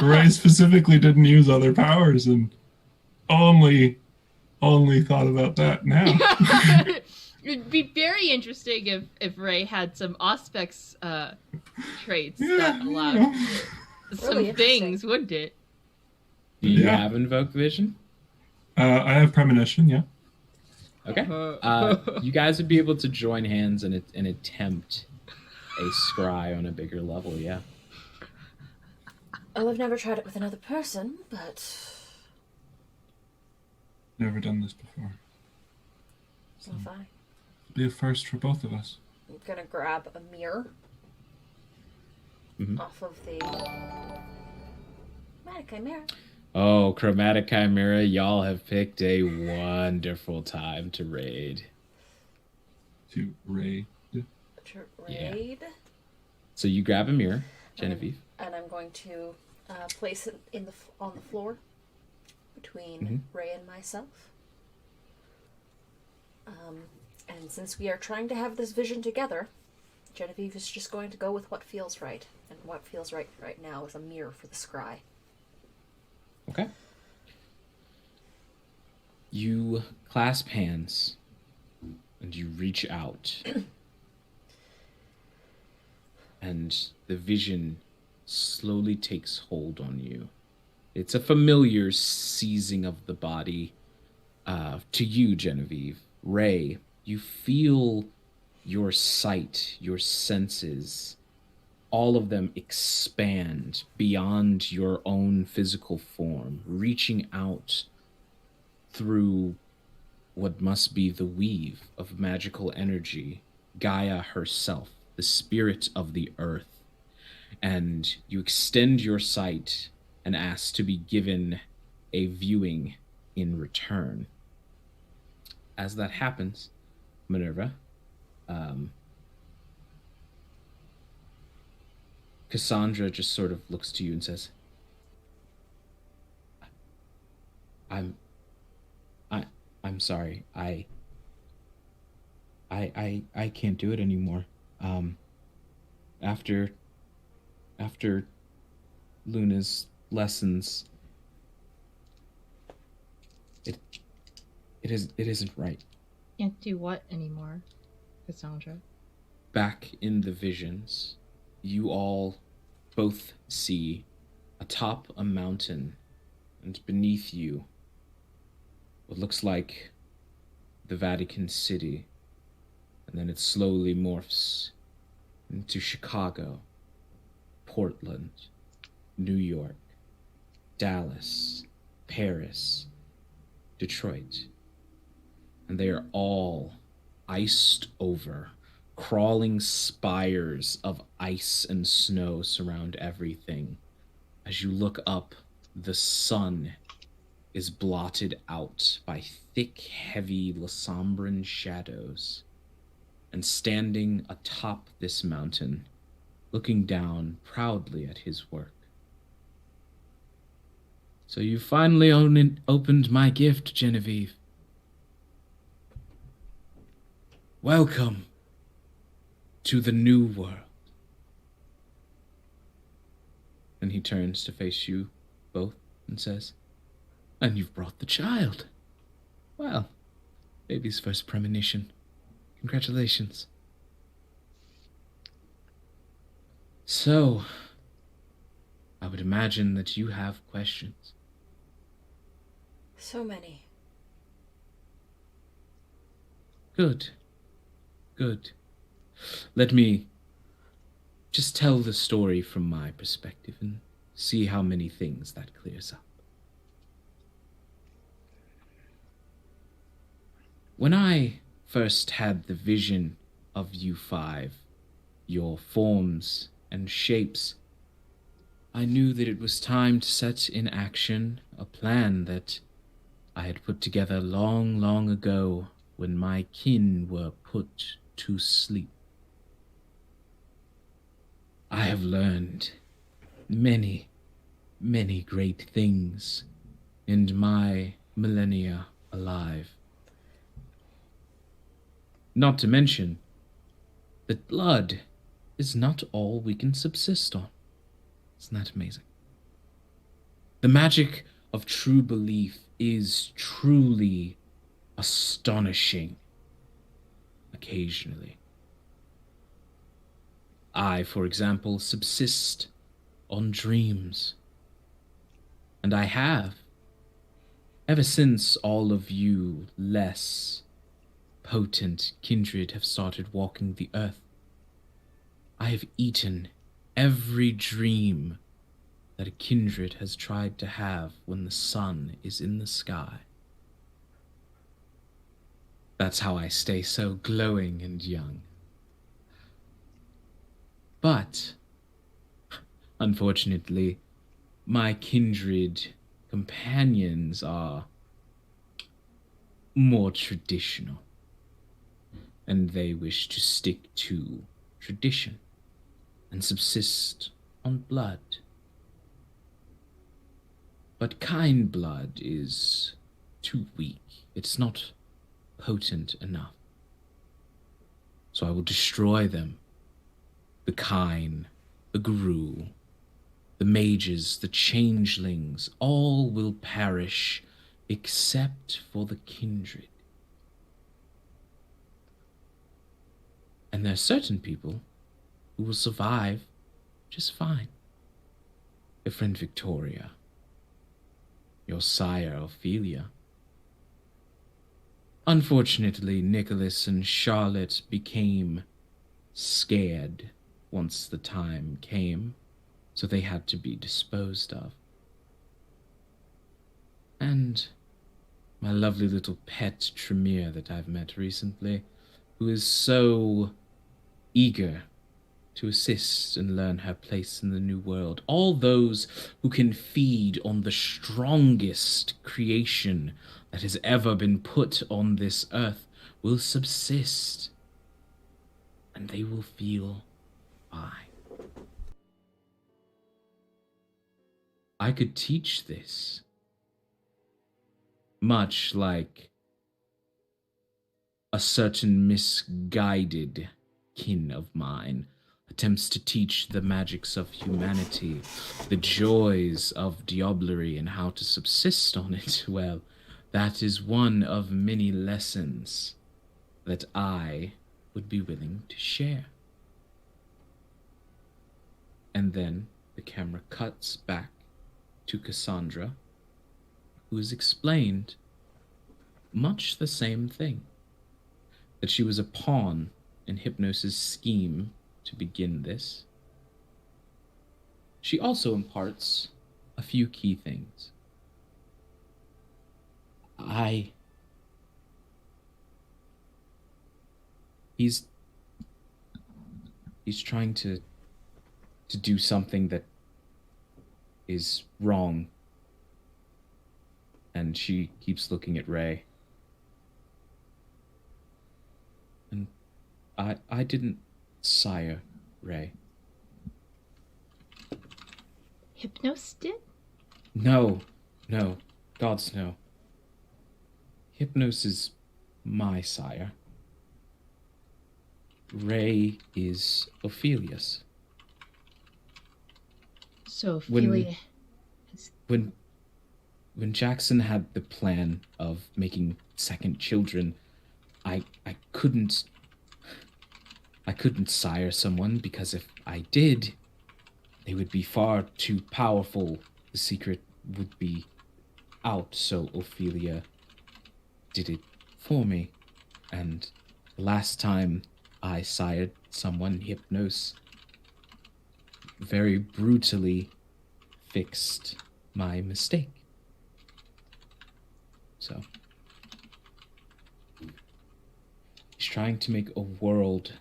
Ray specifically didn't use other powers and only thought about that now. It'd be very interesting if Ray had some Auspex traits Yeah, that allowed you know. some Really interesting. things, wouldn't it? Do you Yeah. have invoke vision? I have premonition, yeah. Okay. You guys would be able to join hands and attempt a scry on a bigger level, yeah. Oh, I've never tried it with another person, but Never done this before. so fine. Be a first for both of us. I'm gonna grab a mirror Mhm. off of the Hypnotic mirror. Oh, Chromatic Chimera, y'all have picked a wonderful time to raid. To Ray. To raid. So you grab a mirror, Genevieve. And I'm going to place it in on the floor between Mhm. Ray and myself. And since we are trying to have this vision together, Genevieve is just going to go with what feels right. And what feels right now is a mirror for the scry. Okay. You clasp hands and you reach out, and the vision slowly takes hold on you. It's a familiar seizing of the body. To you, Genevieve. Ray, you feel your sight, your senses, all of them expand beyond your own physical form, reaching out through what must be the weave of magical energy, Gaia herself, the spirit of the earth. And you extend your sight and ask to be given a viewing in return. As that happens, Minerva, Cassandra just sort of looks to you and says, I'm I'm sorry. I can't do it anymore. After Luna's lessons, it isn't right. Can't do what anymore, Cassandra? Back in the visions, you all both see atop a mountain, and beneath you what looks like the Vatican City, and then it slowly morphs into Chicago, Portland, New York, Dallas, Paris, Detroit. And they are all iced over. Crawling spires of ice and snow surround everything. As you look up, the sun is blotted out by thick, heavy Lasombran shadows. And standing atop this mountain, looking down proudly at his work. So you finally opened my gift, Genevieve. Welcome to the new world. And he turns to face you both and says, and you've brought the child. Well, baby's first premonition. Congratulations. So, I would imagine that you have questions. So many. Good. Good. Let me just tell the story from my perspective and see how many things that clears up. When I first had the vision of you five, your forms and shapes, I knew that it was time to set in action a plan that I had put together long, long ago when my kin were put to sleep. I have learned many, many great things in my millennia alive. Not to mention that blood is not all we can subsist on. Isn't that amazing? The magic of true belief is truly astonishing occasionally. I, for example, subsist on dreams. And I have, ever since all of you less potent kindred have started walking the earth. I have eaten every dream that a kindred has tried to have when the sun is in the sky. That's how I stay so glowing and young. But, unfortunately, my kindred companions are more traditional, and they wish to stick to tradition and subsist on blood. But kind blood is too weak. It's not potent enough. So I will destroy them. The kine, the Gru, the mages, the changelings, all will perish except for the kindred. And there are certain people who will survive just fine. Your friend Victoria, your sire Ophelia. Unfortunately, Nicholas and Charlotte became scared once the time came, so they had to be disposed of. And my lovely little pet Tremere that I've met recently, who is so eager to assist and learn her place in the new world. All those who can feed on the strongest creation that has ever been put on this earth will subsist, and they will feel fine. I could teach this, much like a certain misguided kin of mine attempts to teach the magics of humanity, the joys of diablerie, and how to subsist on it. Well, that is one of many lessons that I would be willing to share. And then the camera cuts back to Cassandra, who has explained much the same thing, that she was a pawn in Hypnos's scheme to begin this. She also imparts a few key things. He's trying to do something that is wrong. And she keeps looking at Ray. And I didn't sire Ray. Hypnos did? No. Gods, no. Hypnos is my sire. Ray is Ophelia's. So Ophelia... When Jackson had the plan of making second children, I couldn't sire someone, because if I did, they would be far too powerful. The secret would be out, so Ophelia did it for me. And last time I sired someone, Hypnos very brutally fixed my mistake. So he's trying to make a world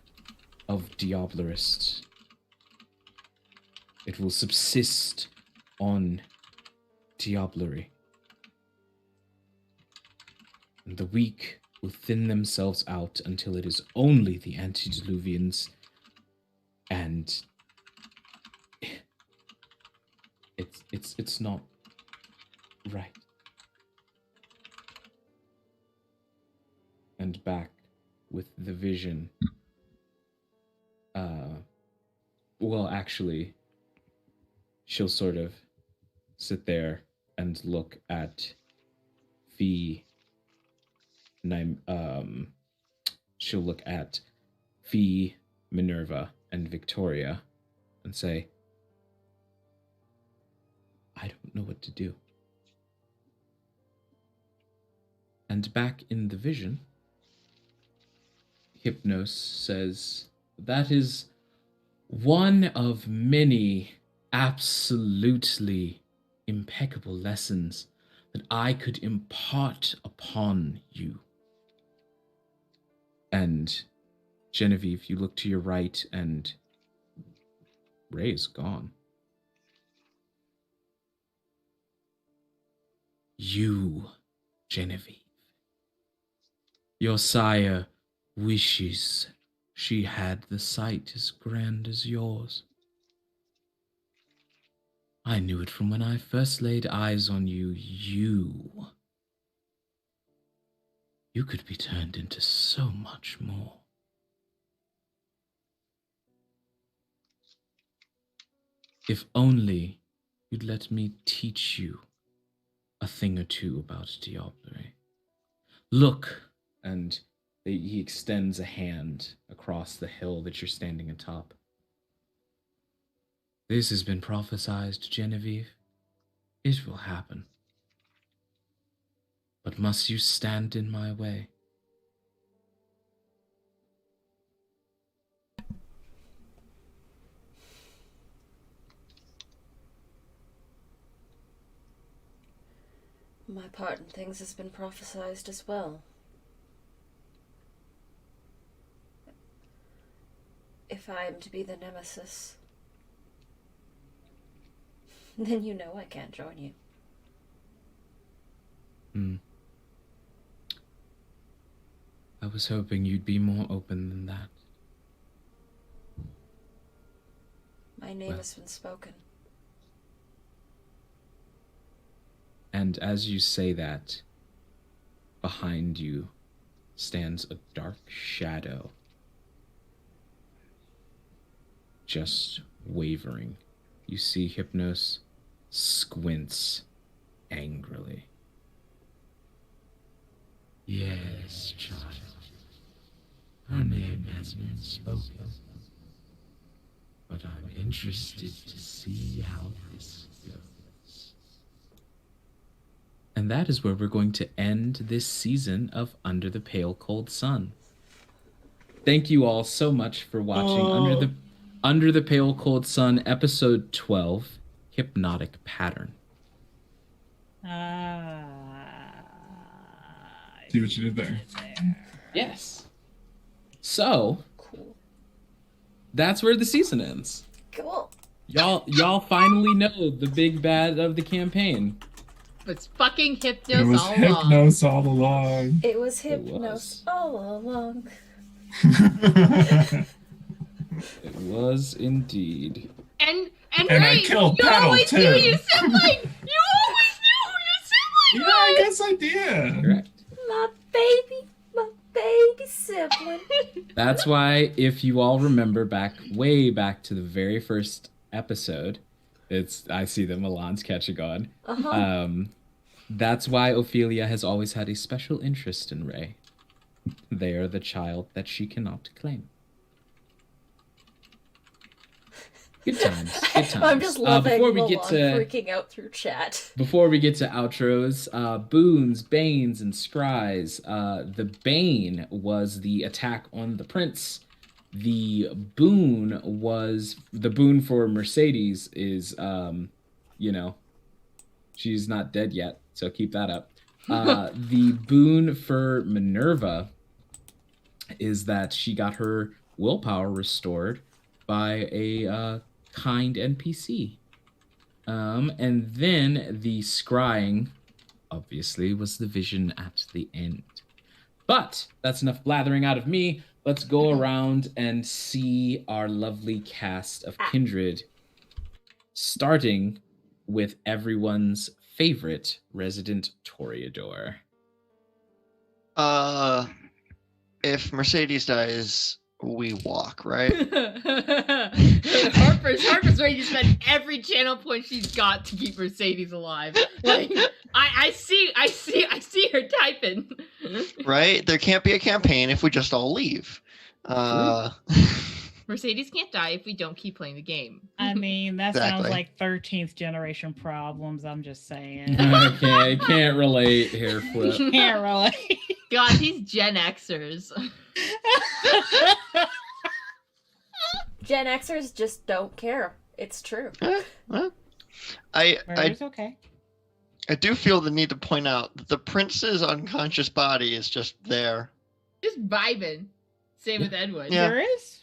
of Diablerists. It will subsist on diablerie. And the weak will thin themselves out until it is only the antediluvians, and it's not right. And back with the vision. Well, actually, she'll sort of sit there and look at Fee. She'll look at Fee, Minerva, and Victoria and say, I don't know what to do. And back in the vision, Hypnos says, that is one of many absolutely impeccable lessons that I could impart upon you. And Genevieve, you look to your right and Ray is gone. You, Genevieve. Your sire wishes she had the sight as grand as yours. I knew it from when I first laid eyes on you. You could be turned into so much more. If only you'd let me teach you a thing or two about Diable. Look, and he extends a hand across the hill that you're standing atop. This has been prophesied, Genevieve. It will happen. But must you stand in my way? My part in things has been prophesied as well. If I am to be the nemesis, then you know I can't join you. I was hoping you'd be more open than that. My name has been spoken. And as you say that, behind you stands a dark shadow, just wavering. You see Hypnos squints angrily. Yes, child. Her name has been spoken. But I'm interested to see how this goes. And that is where we're going to end this season of Under the Pale Cold Sun. Thank you all so much for watching Under the Pale Cold Sun, episode 12, Hypnotic Pattern. See what you did there. Yes. So, Cool. that's where the season ends. Cool. Y'all finally know the big bad of the campaign. It's fucking Hypnos It was all along. Hypnos all along. It was It Hypnos was. all along. It was indeed. And And Ray, I killed you Petal, always too. knew your sibling! You always knew who your sibling Yeah, I was! guess I did. Correct. My baby sibling. That's why, if you all remember way back to the very first episode, I see that Milan's catching on. Uh-huh. That's why Ophelia has always had a special interest in Ray. They are the child that she cannot claim. Good times. Good times. I'm just loving before we Milan get to freaking out through chat. Before we get to outros, boons, banes, and scries. The bane was the attack on the prince. The boon for Mercedes is, she's not dead yet, so keep that up. The boon for Minerva is that she got her willpower restored by a kind NPC. And then the scrying, obviously, was the vision at the end. But that's enough blathering out of me. Let's go around and see our lovely cast of Kindred, starting with everyone's favorite resident Toreador. If Mercedes dies, we walk, right? Harper's ready to spend every channel point she's got to keep Mercedes alive. Like, I see her typing. Right? There can't be a campaign if we just all leave. Mercedes can't die if we don't keep playing the game. I mean, that Exactly. sounds like 13th generation problems. I'm just saying. Okay, I can't relate, hair flip. Can't relate. God, these Gen Xers. Gen Xers just don't care. It's true. Murder's okay. I do feel the need to point out that the prince's unconscious body is just there. Just vibing. Same with Edwin. Yeah. There is?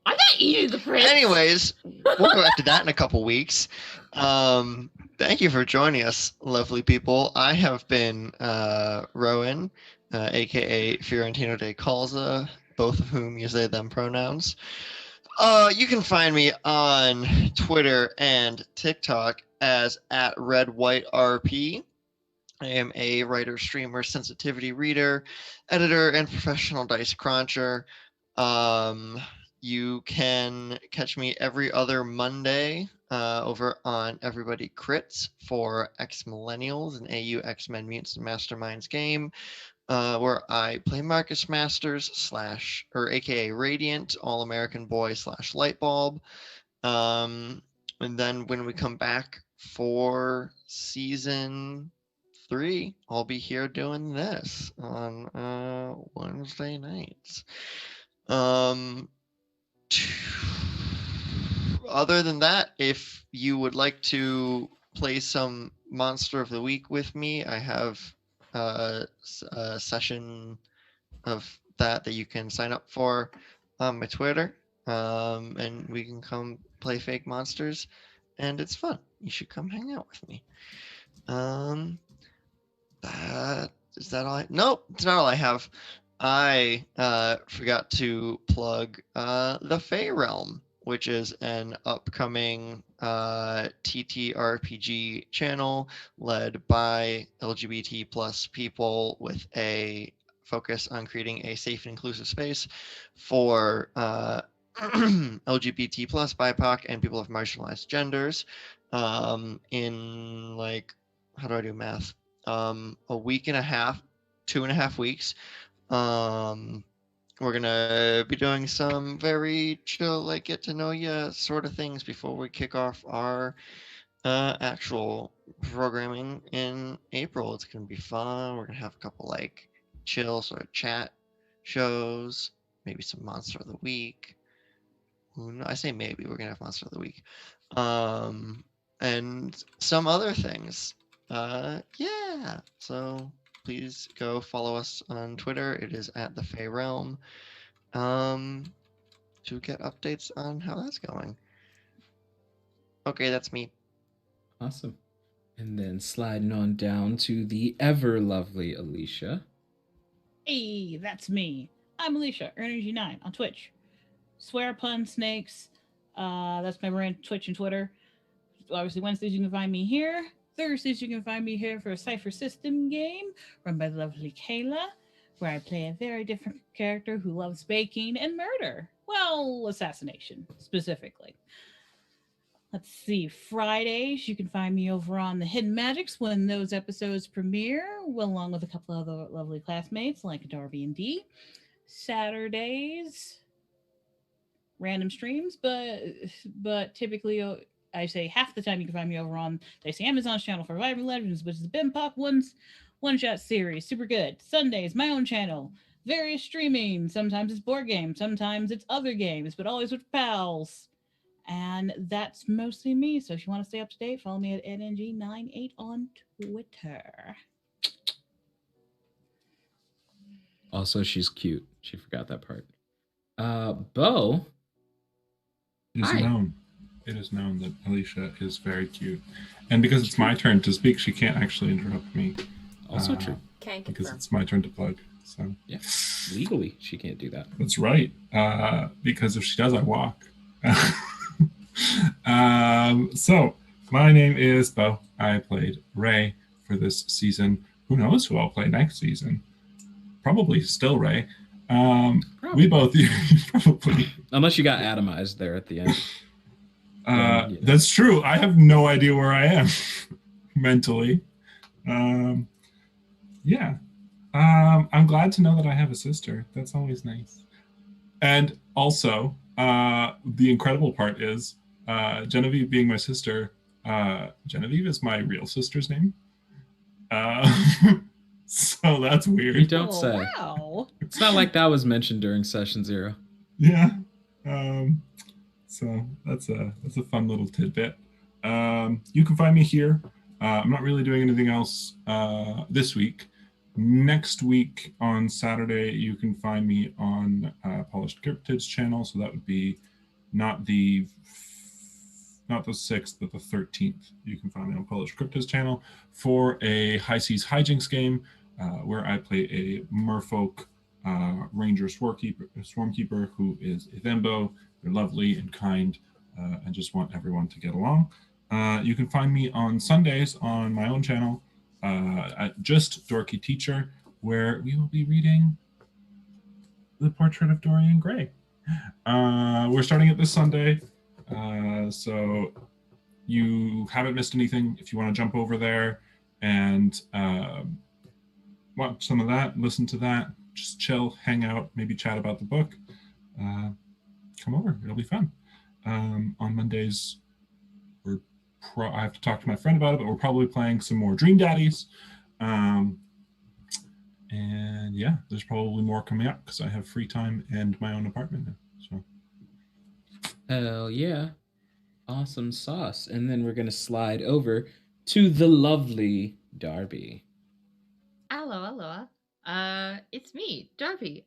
I'm not eating the prince. Anyways, we'll go back to that in a couple weeks. Thank you for joining us, lovely people. I have been Rowan, aka Fiorentino de Calza, both of whom use they them pronouns. You can find me on Twitter and TikTok as @RedWhiteRP. I am a writer, streamer, sensitivity reader, editor, and professional dice cruncher. You can catch me every other Monday over on Everybody Crits for X Millennials, an AU X-Men Mutants and Masterminds game, where I play Marcus Masters or AKA Radiant, All American Boy / Lightbulb. And then when we come back for season 3, I'll be here doing this on Wednesday nights. Other than that, if you would like to play some Monster of the Week with me, I have a session of that you can sign up for on my Twitter, and we can come play fake monsters, and it's fun. You should come hang out with me. Is that all? Nope, it's not all I have. I forgot to plug the Fey Realm, which is an upcoming TTRPG channel led by LGBT plus people with a focus on creating a safe and inclusive space for LGBT plus, BIPOC, and people of marginalized genders. In like, how do I do math? A week and a half, 2.5 weeks. We're gonna be doing some very chill, like get to know you sort of things before we kick off our actual programming in April. It's gonna be fun. We're gonna have a couple like chill sort of chat shows, maybe some Monster of the Week. No, I say maybe we're gonna have Monster of the Week, and some other things. Yeah. So please go follow us on Twitter. It is at the Fey Realm. To get updates on how that's going. Okay, that's me. Awesome. And then sliding on down to the ever lovely Alicia. Hey, that's me. I'm Alicia, Energy9 on Twitch. Swear pun snakes. That's my brand, Twitch and Twitter. Obviously, Wednesdays you can find me here. Thursdays you can find me here for a Cypher System game run by the lovely Kayla, where I play a very different character who loves baking and murder. Well, assassination, specifically. Let's see. Fridays, you can find me over on the Hidden Magics when those episodes premiere, along with a couple other lovely classmates like Darby and Dee. Saturdays, random streams, but typically I say half the time you can find me over on Amazon's channel for Vibrant Legends, which is the Bim Pop one-shot series. Super good. Sundays, my own channel. Various streaming. Sometimes it's board games, sometimes it's other games, but always with pals. And that's mostly me. So if you want to stay up to date, follow me at NNG98 on Twitter. Also, she's cute. She forgot that part. Bo. It is known that Alicia is very cute. And because it's my turn to speak, she can't actually interrupt me. Also true. Can't because confirm. it's my turn to plug. So yeah, legally she can't do that. That's right. Because if she does, I walk. So my name is Bo. I played Ray for this season. Who knows who I'll play next season? Probably still Ray. We both probably, unless you got atomized there at the end. That's true. I have no idea where I am mentally. Yeah. I'm glad to know that I have a sister. That's always nice. And also, the incredible part is Genevieve being my sister. Genevieve is my real sister's name. So that's weird. You don't say. Wow. It's not like that was mentioned during session 0. Yeah. So that's a fun little tidbit. You can find me here. I'm not really doing anything else this week. Next week on Saturday, you can find me on Polished Cryptids channel. So that would be not the 6th, but the 13th. You can find me on Polished Cryptids channel for a High Seas Hijinks game where I play a merfolk ranger swarmkeeper who is a Thembo. They're lovely and kind and just want everyone to get along. You can find me on Sundays on my own channel at Just Dorky Teacher, where we will be reading The Portrait of Dorian Gray. We're starting it this Sunday, so you haven't missed anything. If you want to jump over there and watch some of that, listen to that, just chill, hang out, maybe chat about the book, come over. It'll be fun. On Mondays, I have to talk to my friend about it, but we're probably playing some more Dream Daddies. And yeah, there's probably more coming up because I have free time and my own apartment now. So. Hell yeah. Awesome sauce. And then we're going to slide over to the lovely Darby. Hello. It's me, Darby.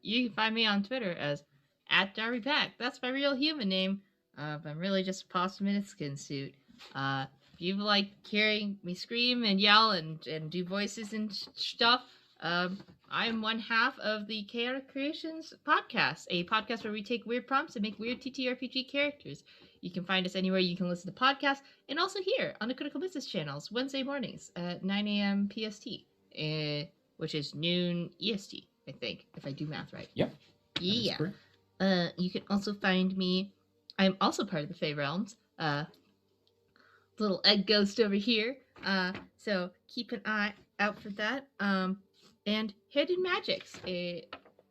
You can find me on Twitter as @DarbyPack. That's my real human name. But I'm really just a possum in a skin suit. If you like hearing me scream and yell and do voices and stuff, I'm one half of the Chaotic Creations podcast, a podcast where we take weird prompts and make weird TTRPG characters. You can find us anywhere you can listen to podcasts, and also here on the Critical Business channels, Wednesday mornings at 9 a.m. PST, which is noon EST, I think, if I do math right. Yep. Yeah. You can also find me. I'm also part of the Fey Realms. Little egg ghost over here. So keep an eye out for that. And Hidden Magics,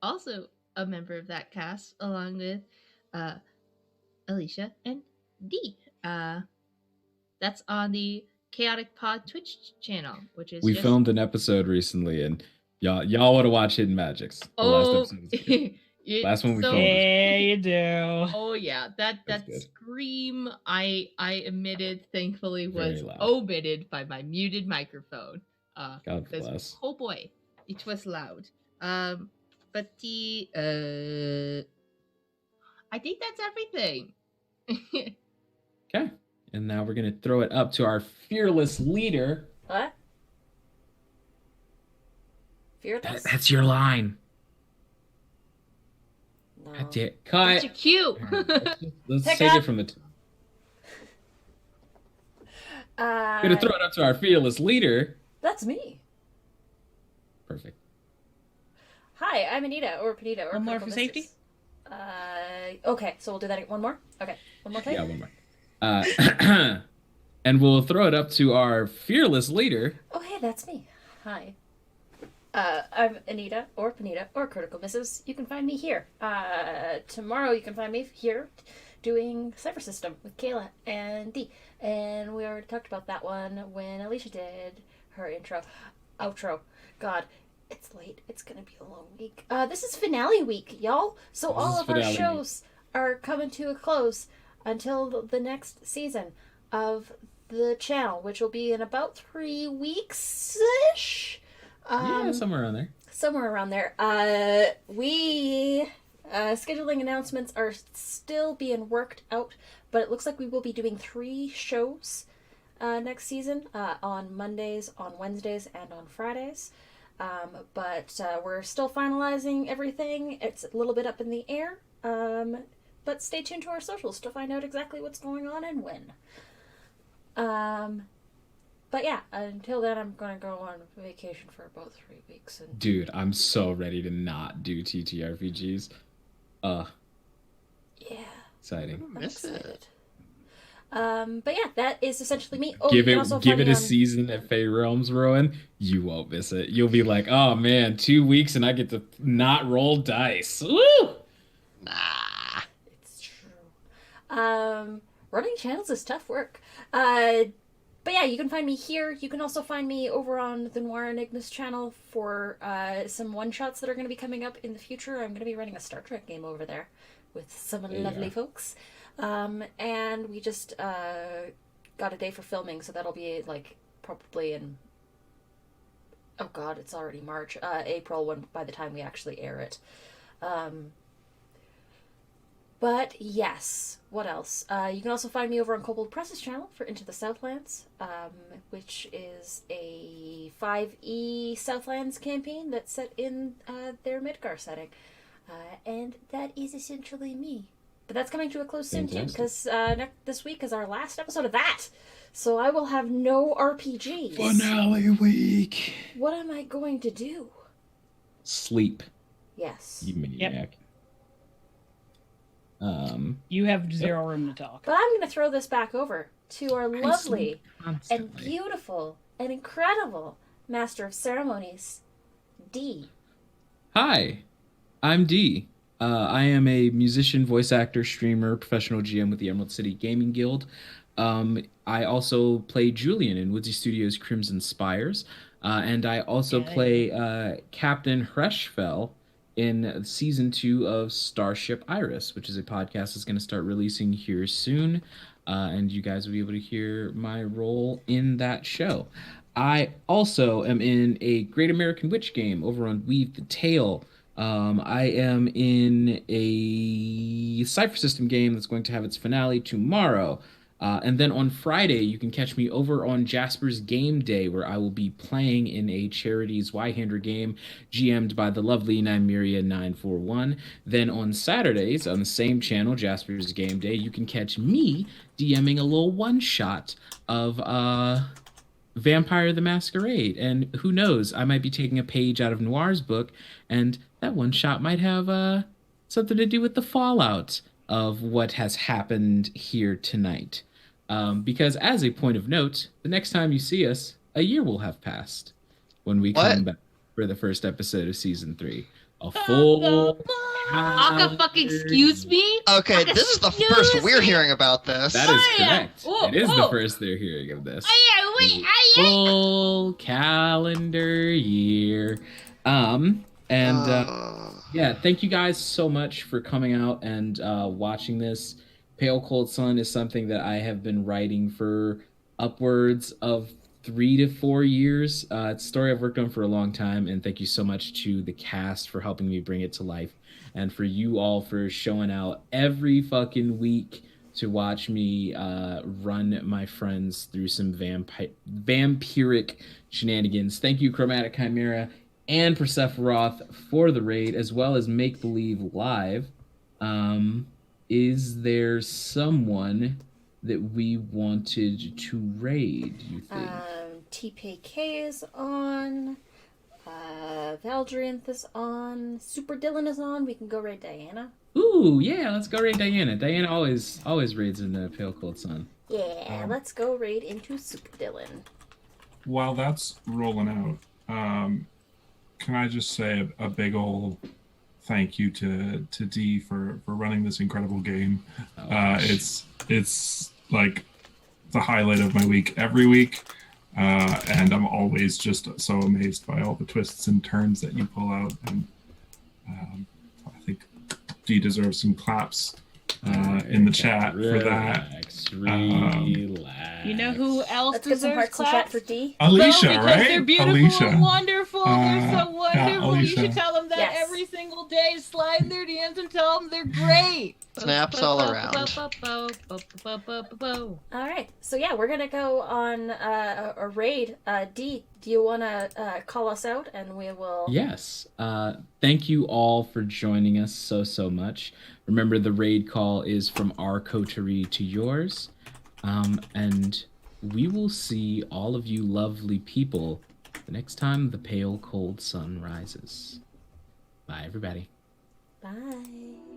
also a member of that cast, along with Alicia and Dee. That's on the Chaotic Pod Twitch channel, which is we filmed an episode recently, and y'all want to watch Hidden Magics. The last episode. Last one we filmed. Yeah, you do. Oh yeah, that scream I emitted thankfully was omitted by my muted microphone. God bless. Oh boy, it was loud. But the I think that's everything. Okay, and now we're gonna throw it up to our fearless leader. What? Fearless? That's your line. No. Cut. That's your cue. Let's take it from the top. Gonna throw it up to our fearless leader. That's me. Perfect. Hi, I'm Anita, or Panita, or one more for safety. Okay, so we'll do that. One more. Okay, one more take. Yeah, one more. And we'll throw it up to our fearless leader. Oh, hey, that's me. Hi. I'm Anita, or Panita, or Critical Misses. You can find me here. Tomorrow you can find me here doing Cypher System with Kayla and Dee. And we already talked about that one when Alicia did her outro. God, it's late. It's gonna be a long week. This is finale week, y'all. So all of our shows are coming to a close until the next season of the channel, which will be in about 3 weeks-ish. Yeah, somewhere around there. Somewhere around there. Scheduling announcements are still being worked out, but it looks like we will be doing 3 shows next season, on Mondays, on Wednesdays, and on Fridays. But we're still finalizing everything. It's a little bit up in the air. But stay tuned to our socials to find out exactly what's going on and when. But yeah, until then, I'm going to go on vacation for about 3 weeks. And dude, I'm so ready to not do TTRPGs. Yeah. Exciting. I'm excited. But yeah, that is essentially me. Oh, give it a season at Fey Realms, Rowan. You won't miss it. You'll be like, oh man, 2 weeks and I get to not roll dice. Woo! Nah. It's true. Running channels is tough work. But yeah, you can find me here. You can also find me over on the Noir Enigmas channel for some one-shots that are going to be coming up in the future. I'm going to be running a Star Trek game over there with some lovely folks. And we just got a day for filming, so that'll be like probably in... Oh god, it's already March. April by the time we actually air it. But yes, what else? You can also find me over on Kobold Press's channel for Into the Southlands, which is a 5e Southlands campaign that's set in their Midgar setting. And that is essentially me. But that's coming to a close soon too, because this week is our last episode of that. So I will have no RPGs. Finale week. What am I going to do? Sleep. Yes. You maniac. Yep. You have zero room to talk. But I'm going to throw this back over to our lovely and Constantly. beautiful and incredible Master of Ceremonies, D. Hi, I'm D. I am a musician, voice actor, streamer, professional GM with the Emerald City Gaming Guild. I also play Julian in Woodsy Studios' Crimson Spires, and I also play Captain Hreshfell in season 2 of Starship Iris, which is a podcast that's going to start releasing here soon, and you guys will be able to hear my role in that show. I also am in a Great American Witch game over on Weave the Tale. I am in a Cypher System game that's going to have its finale tomorrow. And then on Friday, you can catch me over on Jasper's Game Day, where I will be playing in a Charities Yhander game GM'd by the lovely Nymeria941. Then on Saturdays, on the same channel, Jasper's Game Day, you can catch me DMing a little one-shot of Vampire the Masquerade. And who knows, I might be taking a page out of Noir's book, and that one shot might have something to do with the fallout of what has happened here tonight. Because as a point of note, the next time you see us, a year will have passed when we come back for the first episode of season 3. A full Aka fucking excuse me? Okay, Aka, this is the first we're hearing about this. That is yeah. correct. Oh, it is oh. the first they're hearing of this. Oh, yeah, wait, Full calendar year. Yeah, thank you guys so much for coming out and watching this. Pale Cold Sun is something that I have been writing for upwards of 3 to 4 years. It's a story I've worked on for a long time, and thank you so much to the cast for helping me bring it to life, and for you all for showing out every fucking week to watch me run my friends through some vampiric shenanigans. Thank you, Chromatic Chimera and Persephoroth for the raid, as well as Make Believe Live. Is there someone that we wanted to raid, you think? TPK is on. Valdrianth is on. Super Dylan is on. We can go raid Diana. Ooh, yeah, let's go raid Diana. Diana always raids in the Pale Cold Sun. Yeah, let's go raid into Super Dylan. While that's rolling out, can I just say a big ol' thank you to D for running this incredible game. It's like the highlight of my week every week, and I'm always just so amazed by all the twists and turns that you pull out, and I think D deserves some claps in the chat for that. Relax. You know who else Let's get some deserves hearts in chat claps? for D. Alicia, because right? they're beautiful Alicia. and wonderful. They're so wonderful. You Alicia. should tell them that Yes. every single day. Slide in their DMs and tell them they're great. Snaps all around. All right, so yeah, we're gonna go on a raid. D, do you want to call us out, and we will? Yes. Thank you all for joining us so much. Remember, the raid call is from our coterie to yours. And we will see all of you lovely people the next time the pale cold sun rises. Bye, everybody. Bye.